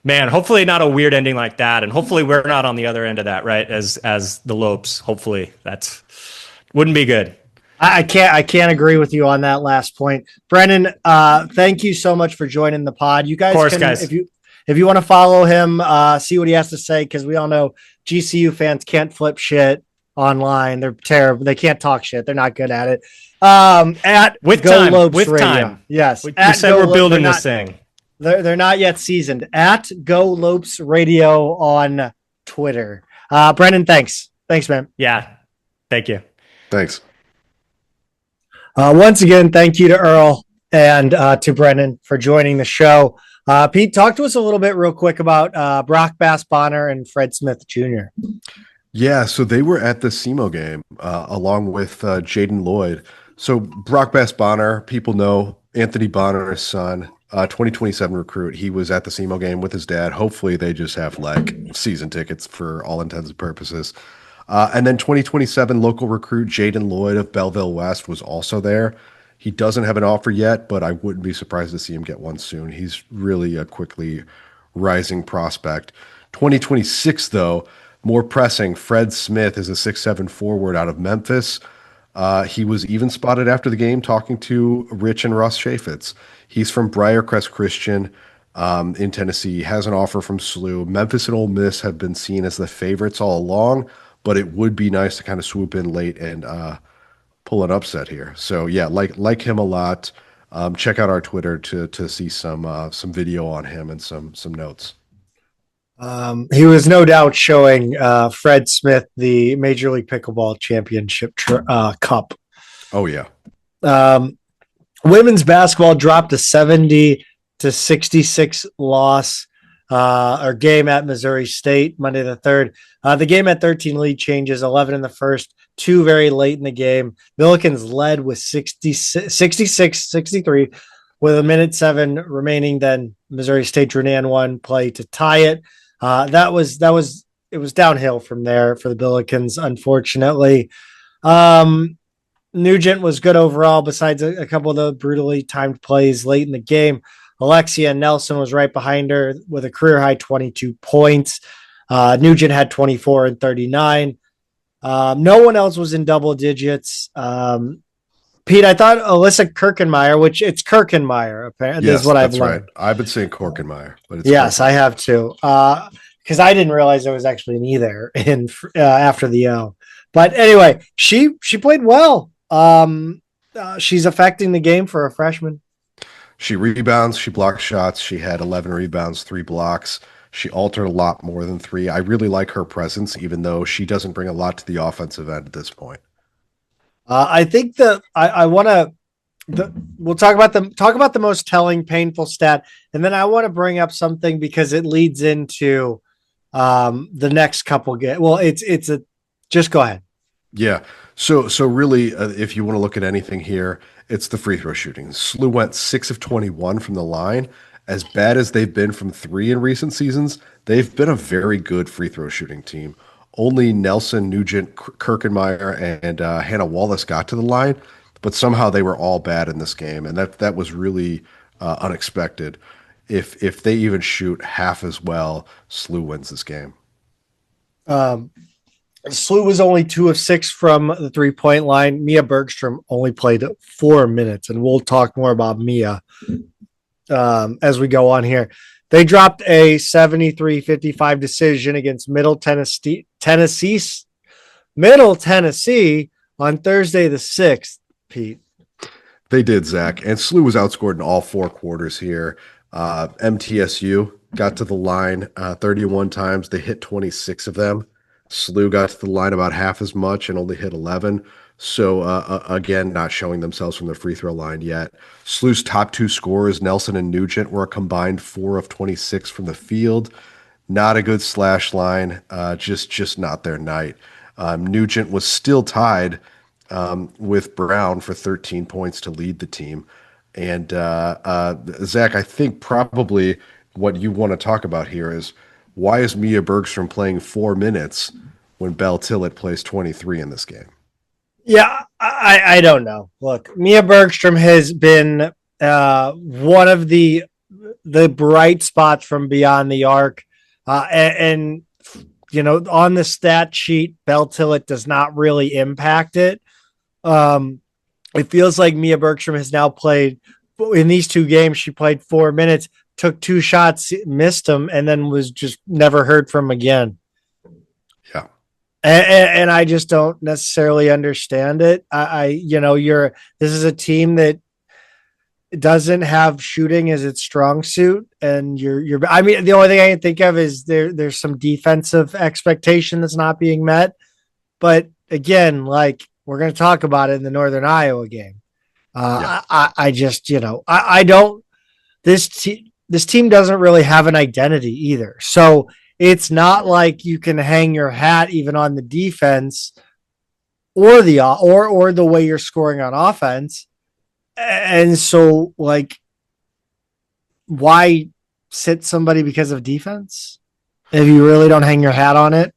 man, hopefully not a weird ending like that. And hopefully we're not on the other end of that, right? As the Lopes. Hopefully that's wouldn't be good. I can't agree with you on that last point. Brennan, thank you so much for joining the pod. You guys, of course, guys. If you want to follow him, see what he has to say, because we all know GCU fans can't flip shit online. They're terrible. They can't talk shit. They're not good at it. At with time. Yes. We said we're building this thing. They're not yet seasoned. At GoLopesRadio on Twitter. Brennan, thanks. Thanks, man. Yeah. Thank you. Thanks. Once again, thank you to Earl and to Brennan for joining the show. Pete, talk to us a little bit real quick about Brock Bass-Bonner and Fred Smith Jr. Yeah, so they were at the SEMO game along with Jaden Lloyd. So Brock Bass-Bonner, people know Anthony Bonner's son, 2027 recruit. He was at the SEMO game with his dad. Hopefully they just have season tickets for all intents and purposes. And then 2027 local recruit Jaden Lloyd of Belleville West was also there. He doesn't have an offer yet, but I wouldn't be surprised to see him get one soon. He's really a quickly rising prospect. 2026, though, more pressing. Fred Smith is a 6'7" forward out of Memphis. He was even spotted after the game talking to Rich and Russ Chaffetz. He's from Briarcrest Christian in Tennessee. He has an offer from SLU. Memphis and Ole Miss have been seen as the favorites all along, but it would be nice to kind of swoop in late and pull an upset here. So yeah, like him a lot. Check out our Twitter to see some video on him and some notes. He was no doubt showing Fred Smith the Major League Pickleball Championship Cup. Oh yeah. Women's basketball dropped a 70-66 loss. Our game at Missouri State Monday the 3rd. The game at 13 lead changes, 11 in the first, 2 very late in the game. Billikens led with 66-63 with 1:07 remaining. Then Missouri State drew an one play to tie it. It was downhill from there for the Billikens, unfortunately. Nugent was good overall, besides a couple of the brutally timed plays late in the game. Alexia Nelson was right behind her with a career-high 22 points. Nugent had 24 and 39. No one else was in double digits. Pete, I thought Alyssa Kirkenmeyer, which it's Kirkenmeyer, apparently, is what I've learned. Right. I've been saying Korkenmeyer, but it's yes, I have too. Because I didn't realize there was actually an E there in after the O. But anyway, she played well. She's affecting the game for a freshman. She rebounds, she blocks shots. She had 11 rebounds, 3 blocks. She altered a lot more than 3. I really like her presence, even though she doesn't bring a lot to the offensive end at this point. I think I want to. We'll talk about the most telling, painful stat, and then I want to bring up something because it leads into the next couple games. Well, it's a. Just go ahead. Yeah. So really, if you want to look at anything here, it's the free throw shooting. SLU went 6 of 21 from the line. As bad as they've been from 3 in recent seasons, they've been a very good free throw shooting team. Only Nelson, Nugent, Kirkenmeyer, and Hannah Wallace got to the line, but somehow they were all bad in this game, and that was really unexpected. If they even shoot half as well, SLU wins this game. SLU was only 2 of 6 from the 3-point line. Mia Bergstrom only played 4 minutes, and we'll talk more about Mia as we go on here. They dropped a 73-55 decision against Middle Tennessee on Thursday the 6th, Pete. They did, Zach. And SLU was outscored in all 4 quarters here. MTSU got to the line 31 times. They hit 26 of them. SLU got to the line about half as much and only hit 11. So, again, not showing themselves from the free throw line yet. SLU's top 2 scorers, Nelson and Nugent, were a combined 4 of 26 from the field. Not a good slash line, just not their night. Nugent was still tied with Brown for 13 points to lead the team. And Zach, I think probably what you want to talk about here is why is Mia Bergstrom playing 4 minutes when Belle Tillett plays 23 in this game? Yeah, I don't know. Look, Mia Bergstrom has been one of the bright spots from beyond the arc, and on the stat sheet, Belle Tillett does not really impact it. It feels like Mia Bergstrom has now played in these 2 games. She played 4 minutes, took 2 shots, missed them, and then was just never heard from again. Yeah. And I just don't necessarily understand it. This is a team that doesn't have shooting as its strong suit. And the only thing I can think of is there's some defensive expectation that's not being met. But again, like we're going to talk about it in the Northern Iowa game. This team doesn't really have an identity either. So it's not like you can hang your hat even on the defense or the way you're scoring on offense. And so, like, why sit somebody because of defense if you really don't hang your hat on it?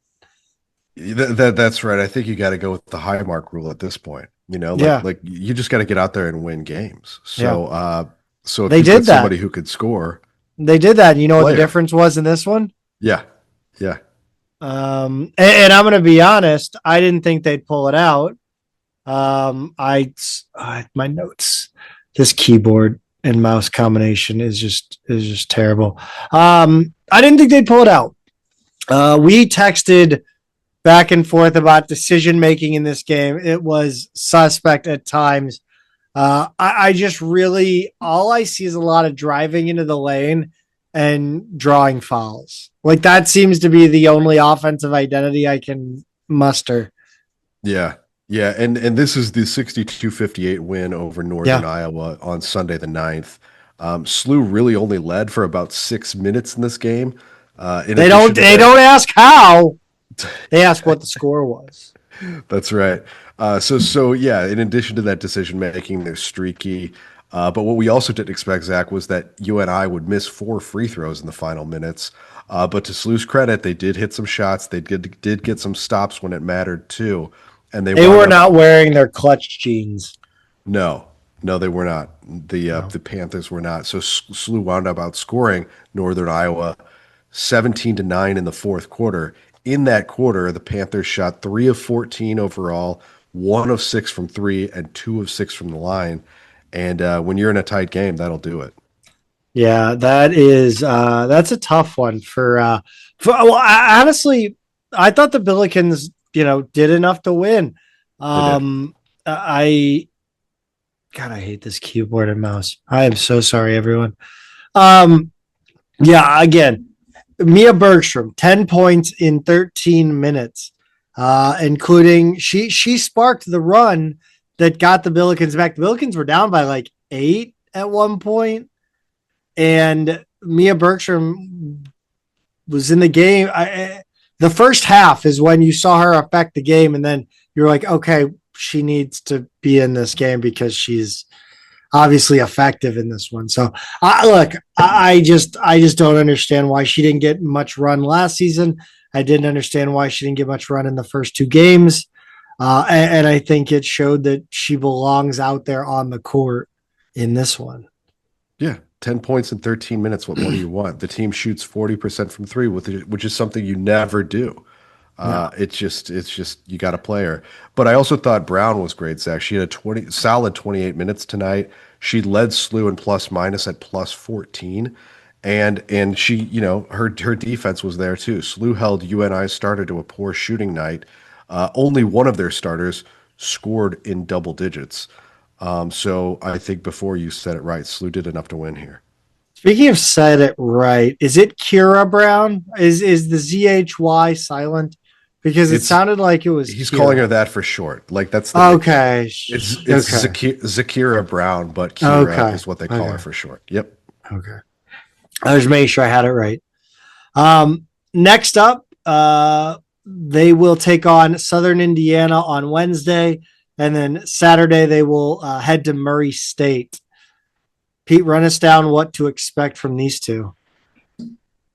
That's right. I think you got to go with the high mark rule at this point. Like you just got to get out there and win games. So, so if they you did put somebody who could score, they did that. You know what the difference was in this one? Yeah. And I'm going to be honest. I didn't think they'd pull it out. My notes. This keyboard and mouse combination is just terrible. I didn't think they'd pull it out. We texted back and forth about decision making in this game. It was suspect at times. I just really all I see is a lot of driving into the lane and drawing fouls. Like that seems to be the only offensive identity I can muster. Yeah. Yeah, and this is the 62-58 win over Northern Iowa on Sunday the 9th. SLU really only led for about 6 minutes in this game. They don't ask how. They ask what the score was. That's right. So in addition to that decision making, they're streaky. But what we also didn't expect, Zach, was that UNI would miss 4 free throws in the final minutes. But to SLU's credit, they did hit some shots. They did get some stops when it mattered too. And they were not wearing their clutch jeans. No, they were not. The Panthers were not. So SLU wound up outscoring Northern Iowa 17-9 in the fourth quarter. In that quarter, the Panthers shot 3 of 14 overall, 1 of 6 from 3, and 2 of 6 from the line. And when you're in a tight game, that'll do it. Yeah, that's a tough one honestly, I thought the Billikens did enough to win. I hate this keyboard and mouse. I am so sorry, everyone. Again, Mia Bergstrom, 10 points in 13 minutes, including she sparked the run that got the Billikens back. The Billikens were down by like 8 at one point, and Mia Bergstrom was in the game. The first half is when you saw her affect the game, and then you're like, okay, she needs to be in this game because she's obviously effective in this one. So I just don't understand why she didn't get much run last season. I didn't understand why she didn't get much run in the first 2 games. And I think it showed that she belongs out there on the court in this one. Yeah. 10 points in 13 minutes. What more do you want? The team shoots 40% from 3, which is something you never do. It's just you got to play her. But I also thought Brown was great, Zach. She had a solid 28 minutes tonight. She led SLU in plus minus at plus 14. And she, her defense was there too. SLU held UNI's starter to a poor shooting night. Only one of their starters scored in double digits. So I think before you said it right, SLU did enough to win here. Speaking of said it right, is it Kira Brown? Is the ZHY silent? Because it sounded like it was. He's Kira. calling her that for short. Like that's the okay. It's Zakira Brown, but Kira is what they call her for short. Yep. Okay. I was making sure I had it right. Next up, they will take on Southern Indiana on Wednesday, and then Saturday they will head to Murray State. Pete, run us down what to expect from these two.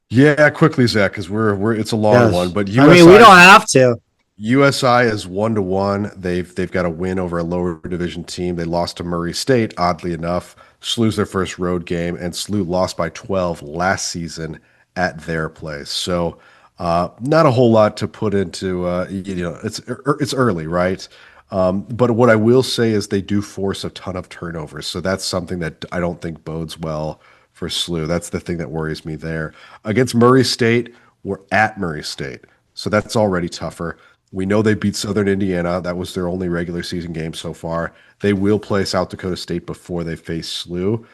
Yeah, quickly, Zach, because we're it's a long one. But I mean, we don't have to. USI is 1-1. They've got a win over a lower division team. They lost to Murray State, oddly enough. SLU's their first road game, and SLU lost by 12 last season at their place. So not a whole lot to put into. It's early, right? But what I will say is they do force a ton of turnovers. So that's something that I don't think bodes well for SLU. That's the thing that worries me there. Against Murray State, we're at Murray State. So that's already tougher. We know they beat Southern Indiana. That was their only regular season game so far. They will play South Dakota State before they face SLU.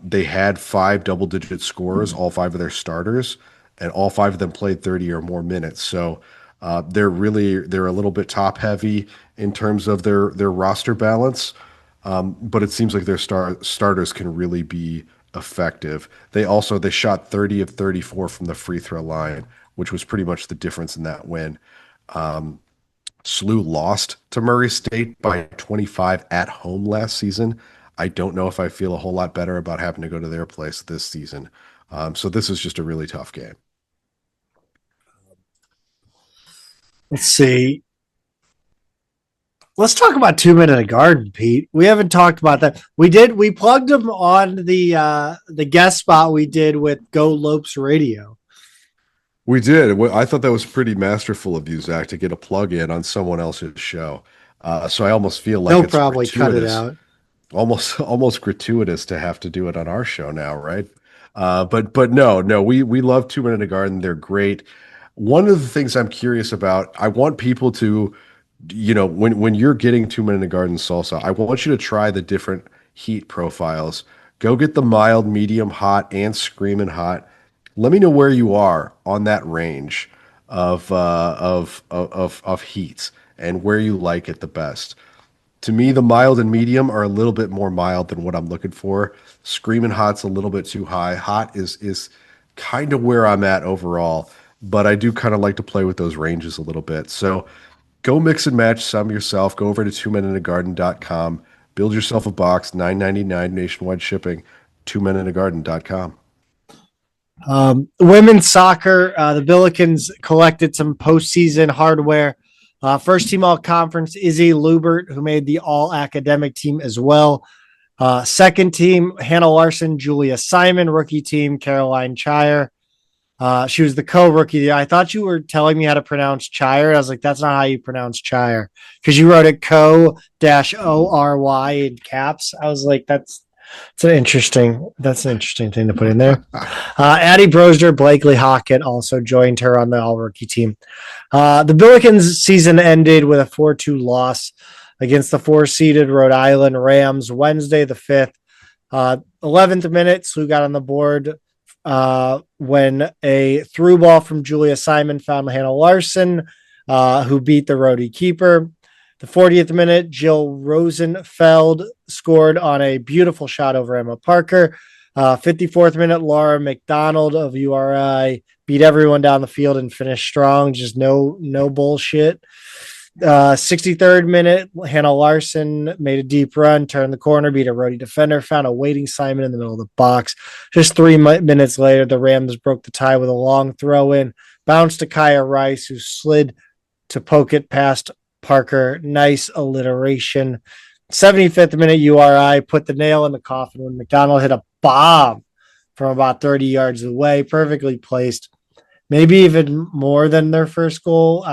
They had 5 double-digit scorers, all 5 of their starters, and all 5 of them played 30 or more minutes. So they're a little bit top-heavy in terms of their roster balance, but it seems like their starters can really be effective. They shot 30 of 34 from the free throw line, which was pretty much the difference in that win. SLU lost to Murray State by 25 at home last season. I don't know if I feel a whole lot better about having to go to their place this season. So this is just a really tough game. Let's see. Let's talk about 2 Men in a Garden, Pete. We haven't talked about that. We plugged them on the guest spot we did with GoLopesRadio. We did. I thought that was pretty masterful of you, Zach, to get a plug in on someone else's show. So I almost feel like they'll it's probably cut it out. Almost gratuitous to have to do it on our show now, right? But no, we love 2 Men in a Garden. They're great. One of the things I'm curious about, I want people to, when you're getting 2 Men in a Garden salsa, I want you to try the different heat profiles. Go get the mild, medium, hot, and screaming hot. Let me know where you are on that range of heats and where you like it the best. To me, the mild and medium are a little bit more mild than what I'm looking for. Screaming hot's a little bit too high. Hot is kind of where I'm at overall, but I do kind of like to play with those ranges a little bit. So go mix and match some yourself. Go over to 2meninagarden.com. Build yourself a box, $9.99 nationwide shipping, 2meninagarden.com. Women's soccer, the Billikens collected some postseason hardware. First team all conference, Izzy Lubert, who made the all academic team as well. Second team, Hannah Larson, Julia Simon. Rookie team, Caroline Chire. She was the co-rookie. I thought you were telling me how to pronounce Chire. I was like, that's not how you pronounce Chire, because you wrote it co-ory in caps. I was like, that's an interesting thing to put in there. Addie Brosder, Blakely Hockett also joined her on the all-rookie team. The Billikens season ended with a 4-2 loss against the 4-seeded Rhode Island Rams Wednesday the 5th. 11th minute, SLU got on the board when a through ball from Julia Simon found Hannah Larson, who beat the roadie keeper. The 40th minute, Jill Rosenfeld scored on a beautiful shot over Emma Parker. 54th minute, Laura McDonald of URI beat everyone down the field and finished strong. Just no bullshit. 63rd minute, Hannah Larson made a deep run, turned the corner, beat a roadie defender, found a waiting Simon in the middle of the box. Just 3 minutes later, the Rams broke the tie with a long throw in, bounced to Kaya Rice, who slid to poke it past Parker. Nice alliteration. 75th minute, URI put the nail in the coffin when McDonald hit a bomb from about 30 yards away, perfectly placed. Maybe even more than their first goal.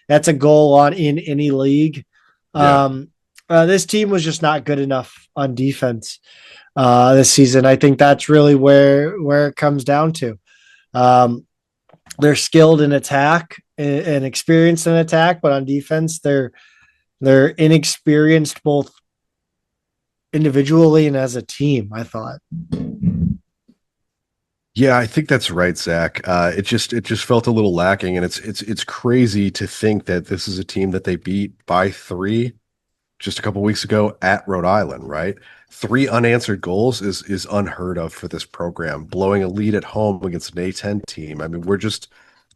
That's a goal in any league. Yeah. This team was just not good enough on defense this season. I think that's really where it comes down to. They're skilled in attack and experienced in attack, but on defense, they're inexperienced both individually and as a team, I thought. Yeah, I think that's right, Zach. It just felt a little lacking, and it's crazy to think that this is a team that they beat by 3 just a couple weeks ago at Rhode Island, right? 3 unanswered goals is unheard of for this program. Blowing a lead at home against an A10 team. I mean, we're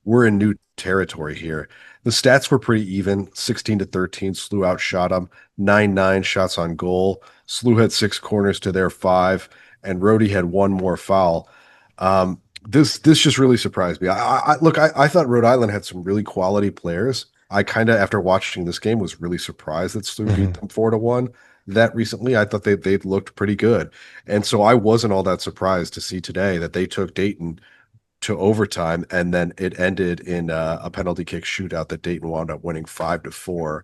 we're in new territory here. The stats were pretty even, 16-13. SLU outshot them, 9-9 shots on goal. SLU had 6 corners to their 5, and Rhodey had 1 more foul. This just really surprised me. I thought Rhode Island had some really quality players. I kind of, after watching this game, was really surprised that SLU beat them 4-1. That recently, I thought they looked pretty good, and so I wasn't all that surprised to see today that they took Dayton to overtime, and then it ended in a penalty kick shootout that Dayton wound up winning 5-4,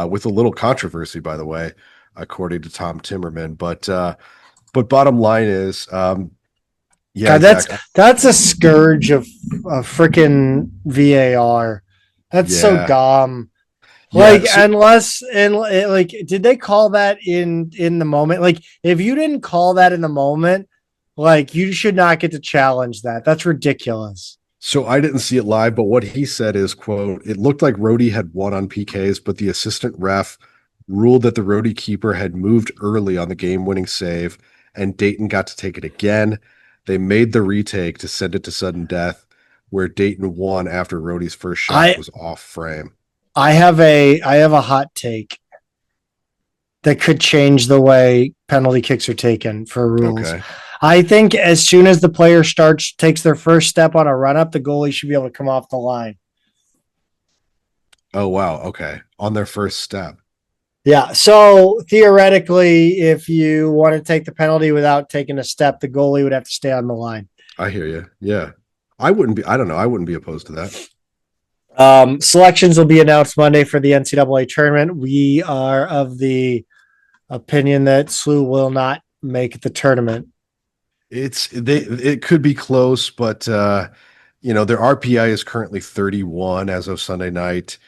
with a little controversy, by the way, according to Tom Timmerman. But bottom line is, yeah, God, Zach, that's a scourge of freaking VAR. That's so dumb. Like, like, did they call that in the moment? Like, if you didn't call that in the moment, like, you should not get to challenge that. That's ridiculous. So I didn't see it live, but what he said is, quote, "It looked like Rhodey had won on PKs, but the assistant ref ruled that the Rhodey keeper had moved early on the game-winning save, and Dayton got to take it again. They made the retake to send it to sudden death, where Dayton won after Rhodey's first shot was off frame." I have a hot take that could change the way penalty kicks are taken for rules. Okay. I think as soon as the player takes their first step on a run up, the goalie should be able to come off the line. Oh, wow. Okay. On their first step. Yeah. So theoretically, if you want to take the penalty without taking a step, the goalie would have to stay on the line. I hear you. Yeah. I wouldn't be opposed to that. Selections will be announced Monday for the NCAA tournament. We are of the opinion that SLU will not make the tournament. It could be close, but their RPI is currently 31 as of Sunday night.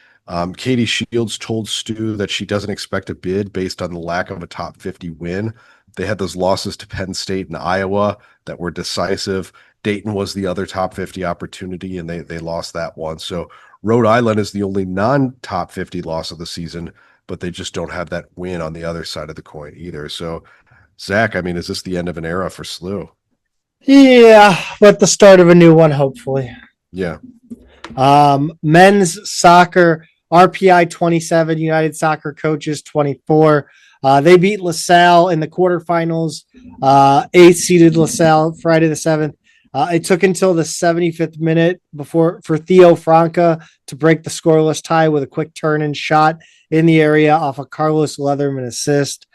Katie Shields told Stu that she doesn't expect a bid based on the lack of a top 50 win. They had those losses to Penn State and Iowa that were decisive. Dayton was the other top 50 opportunity, and they lost that one. So Rhode Island is the only non-top 50 loss of the season, but they just don't have that win on the other side of the coin either. So, Zach, I mean, is this the end of an era for SLU? Yeah, but the start of a new one, hopefully. Yeah. Men's soccer, RPI 27, United Soccer Coaches 24. They beat LaSalle in the quarterfinals, 8th-seeded LaSalle Friday the 7th. It took until the 75th minute for Theo Franca to break the scoreless tie with a quick turn-in shot in the area off a Carlos Leatherman assist.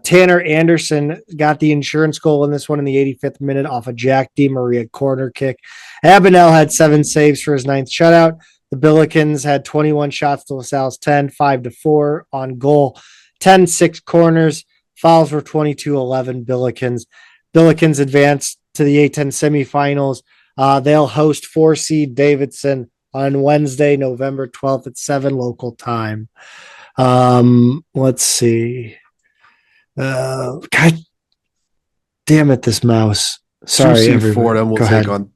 Tanner Anderson got the insurance goal in this one in the 85th minute off a Jack DiMaria corner kick. Abenel had 7 saves for his 9th shutout. The Billikens had 21 shots to LaSalle's 10, 5-4 on goal, 10-6 corners. Fouls were 22-11 Billikens. Billikens advanced to the A10 semifinals. They'll host 4-seed Davidson on Wednesday, November 12th at 7 local time. Let's see. God damn it, this mouse. Sorry, 2-seed Fordham will Go take ahead. on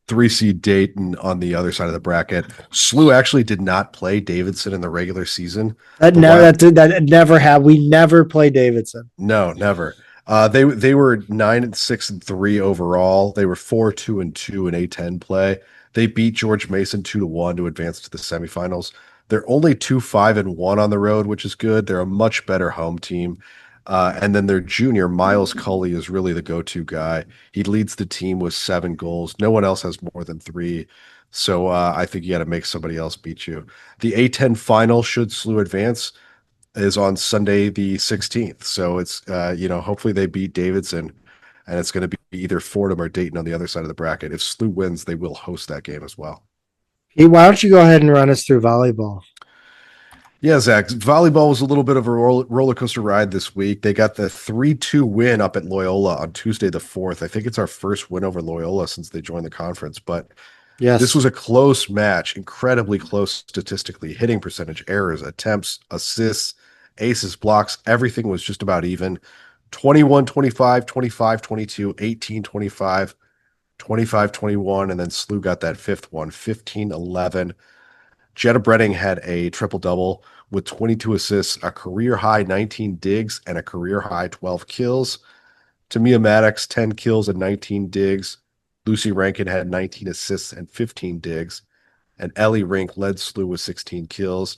3-seed Dayton on the other side of the bracket. SLU actually did not play Davidson in the regular season. That never happened. We never play Davidson. No, never. They were 9-6-3 overall. They were 4-2-2 in A10 play. They beat George Mason 2-1 to advance to the semifinals. They're only 2-5-1 on the road, which is good. They're a much better home team. And then their junior, Miles Cully, is really the go-to guy. He leads the team with 7 goals. No one else has more than 3. So I think you got to make somebody else beat you. The A10 final, should SLU advance, is on Sunday the 16th. So it's, hopefully they beat Davidson, and it's going to be either Fordham or Dayton on the other side of the bracket. If SLU wins, they will host that game as well. Hey, why don't you go ahead and run us through volleyball? Yeah, Zach, volleyball was a little bit of a roller coaster ride this week. They got the 3-2 win up at Loyola on Tuesday the 4th. I think it's our first win over Loyola since they joined the conference, but yes, this was a close match, incredibly close statistically. Hitting percentage, errors, attempts, assists, aces, blocks, everything was just about even. 21-25, 25-22, 18-25, 25-21, and then SLU got that 5th one, 15-11. Jetta Brenning had a triple-double with 22 assists, a career-high 19 digs, and a career-high 12 kills. Tamia Maddox, 10 kills and 19 digs. Lucy Rankin had 19 assists and 15 digs. and Ellie Rink led SLU with 16 kills.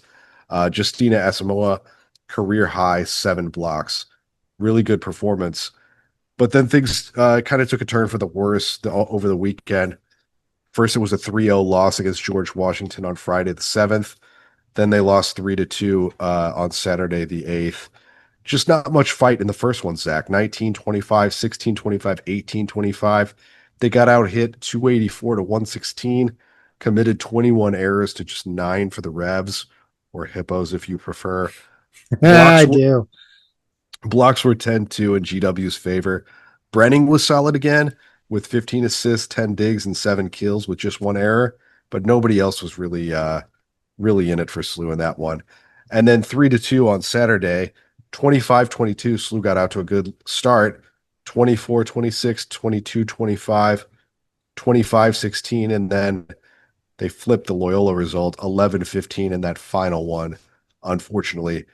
Justina Asamoah, career high, 7 blocks. Really good performance. But then things kind of took a turn for the worse over the weekend. First, it was a 3-0 loss against George Washington on Friday the 7th. Then they lost 3-2 on Saturday the 8th. Just not much fight in the first one, Zach. 19-25, 16-25, 18-25. They got out hit 284-116, committed 21 errors to just 9 for the Revs, or Hippos if you prefer. I do. Blocks were 10-2 in GW's favor. Brenning was solid again with 15 assists, 10 digs, and 7 kills with just 1 error, but nobody else was really in it for SLU in that one. And then 3-2 on Saturday, 25-22, SLU got out to a good start, 24-26, 22-25, 25-16, and then they flipped the Loyola result, 11-15 in that final one, unfortunately.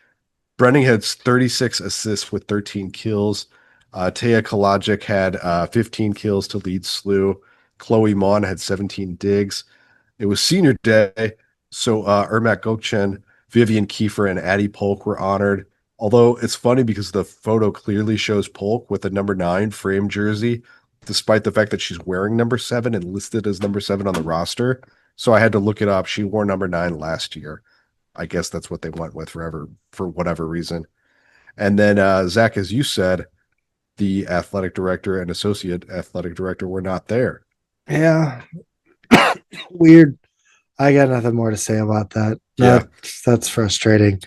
Brenning had 36 assists with 13 kills. Taya Kalajic had 15 kills to lead SLU. Chloe Mon had 17 digs. It was senior day, so Ermac Gokchen, Vivian Kiefer, and Addie Polk were honored. Although it's funny because the photo clearly shows Polk with a number 9 frame jersey, despite the fact that she's wearing number 7 and listed as number 7 on the roster. So I had to look it up. She wore number 9 last year. I guess that's what they went with for whatever reason. And then, Zach, as you said, the athletic director and associate athletic director were not there. Yeah. Weird. I got nothing more to say about that. Yeah. That's frustrating.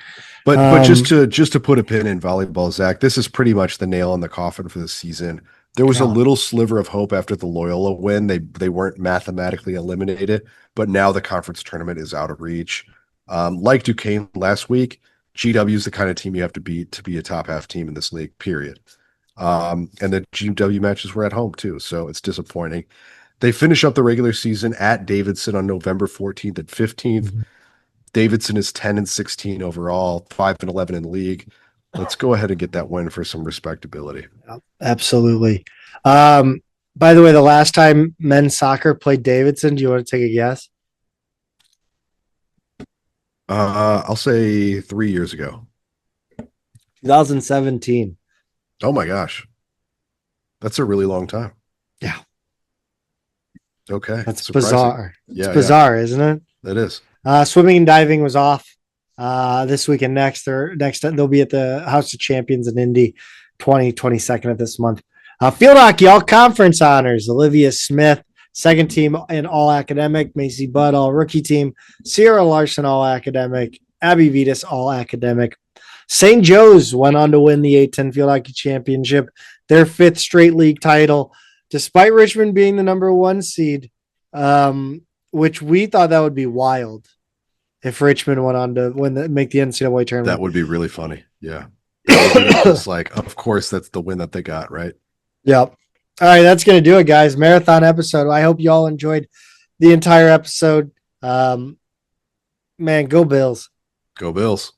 But just to put a pin in volleyball, Zach, this is pretty much the nail in the coffin for the season. There was a little sliver of hope after the Loyola win. They weren't mathematically eliminated, but now the conference tournament is out of reach. Like Duquesne last week, GW is the kind of team you have to beat to be a top half team in this league, period. And the GW matches were at home too, so it's disappointing. They finish up the regular season at Davidson on November 14th and 15th. Mm-hmm. Davidson is 10-16 overall, 5-11 in league. Let's go ahead and get that win for some respectability. Absolutely. By the way, the last time men's soccer played Davidson, do you want to take a guess? I'll say 3 years ago. 2017. Oh my gosh. That's a really long time. Yeah. Okay. That's bizarre. Yeah, it's bizarre, isn't it? It is. Swimming and diving was off this week and next. They'll be at the House of Champions in Indy, 22nd of this month. Field hockey, all conference honors. Olivia Smith, second team in all academic. Macy Budd, all rookie team. Sierra Larson, all academic. Abby Vitas, all academic. St. Joe's went on to win the A-10 Field Hockey Championship, their 5th straight league title, despite Richmond being the number 1 seed, which we thought that would be wild if Richmond went on to make the NCAA tournament. That would be really funny. Yeah. It's like, of course, that's the win that they got, right? Yep. All right, that's going to do it, guys. Marathon episode. I hope you all enjoyed the entire episode. Man, go Bills. Go Bills.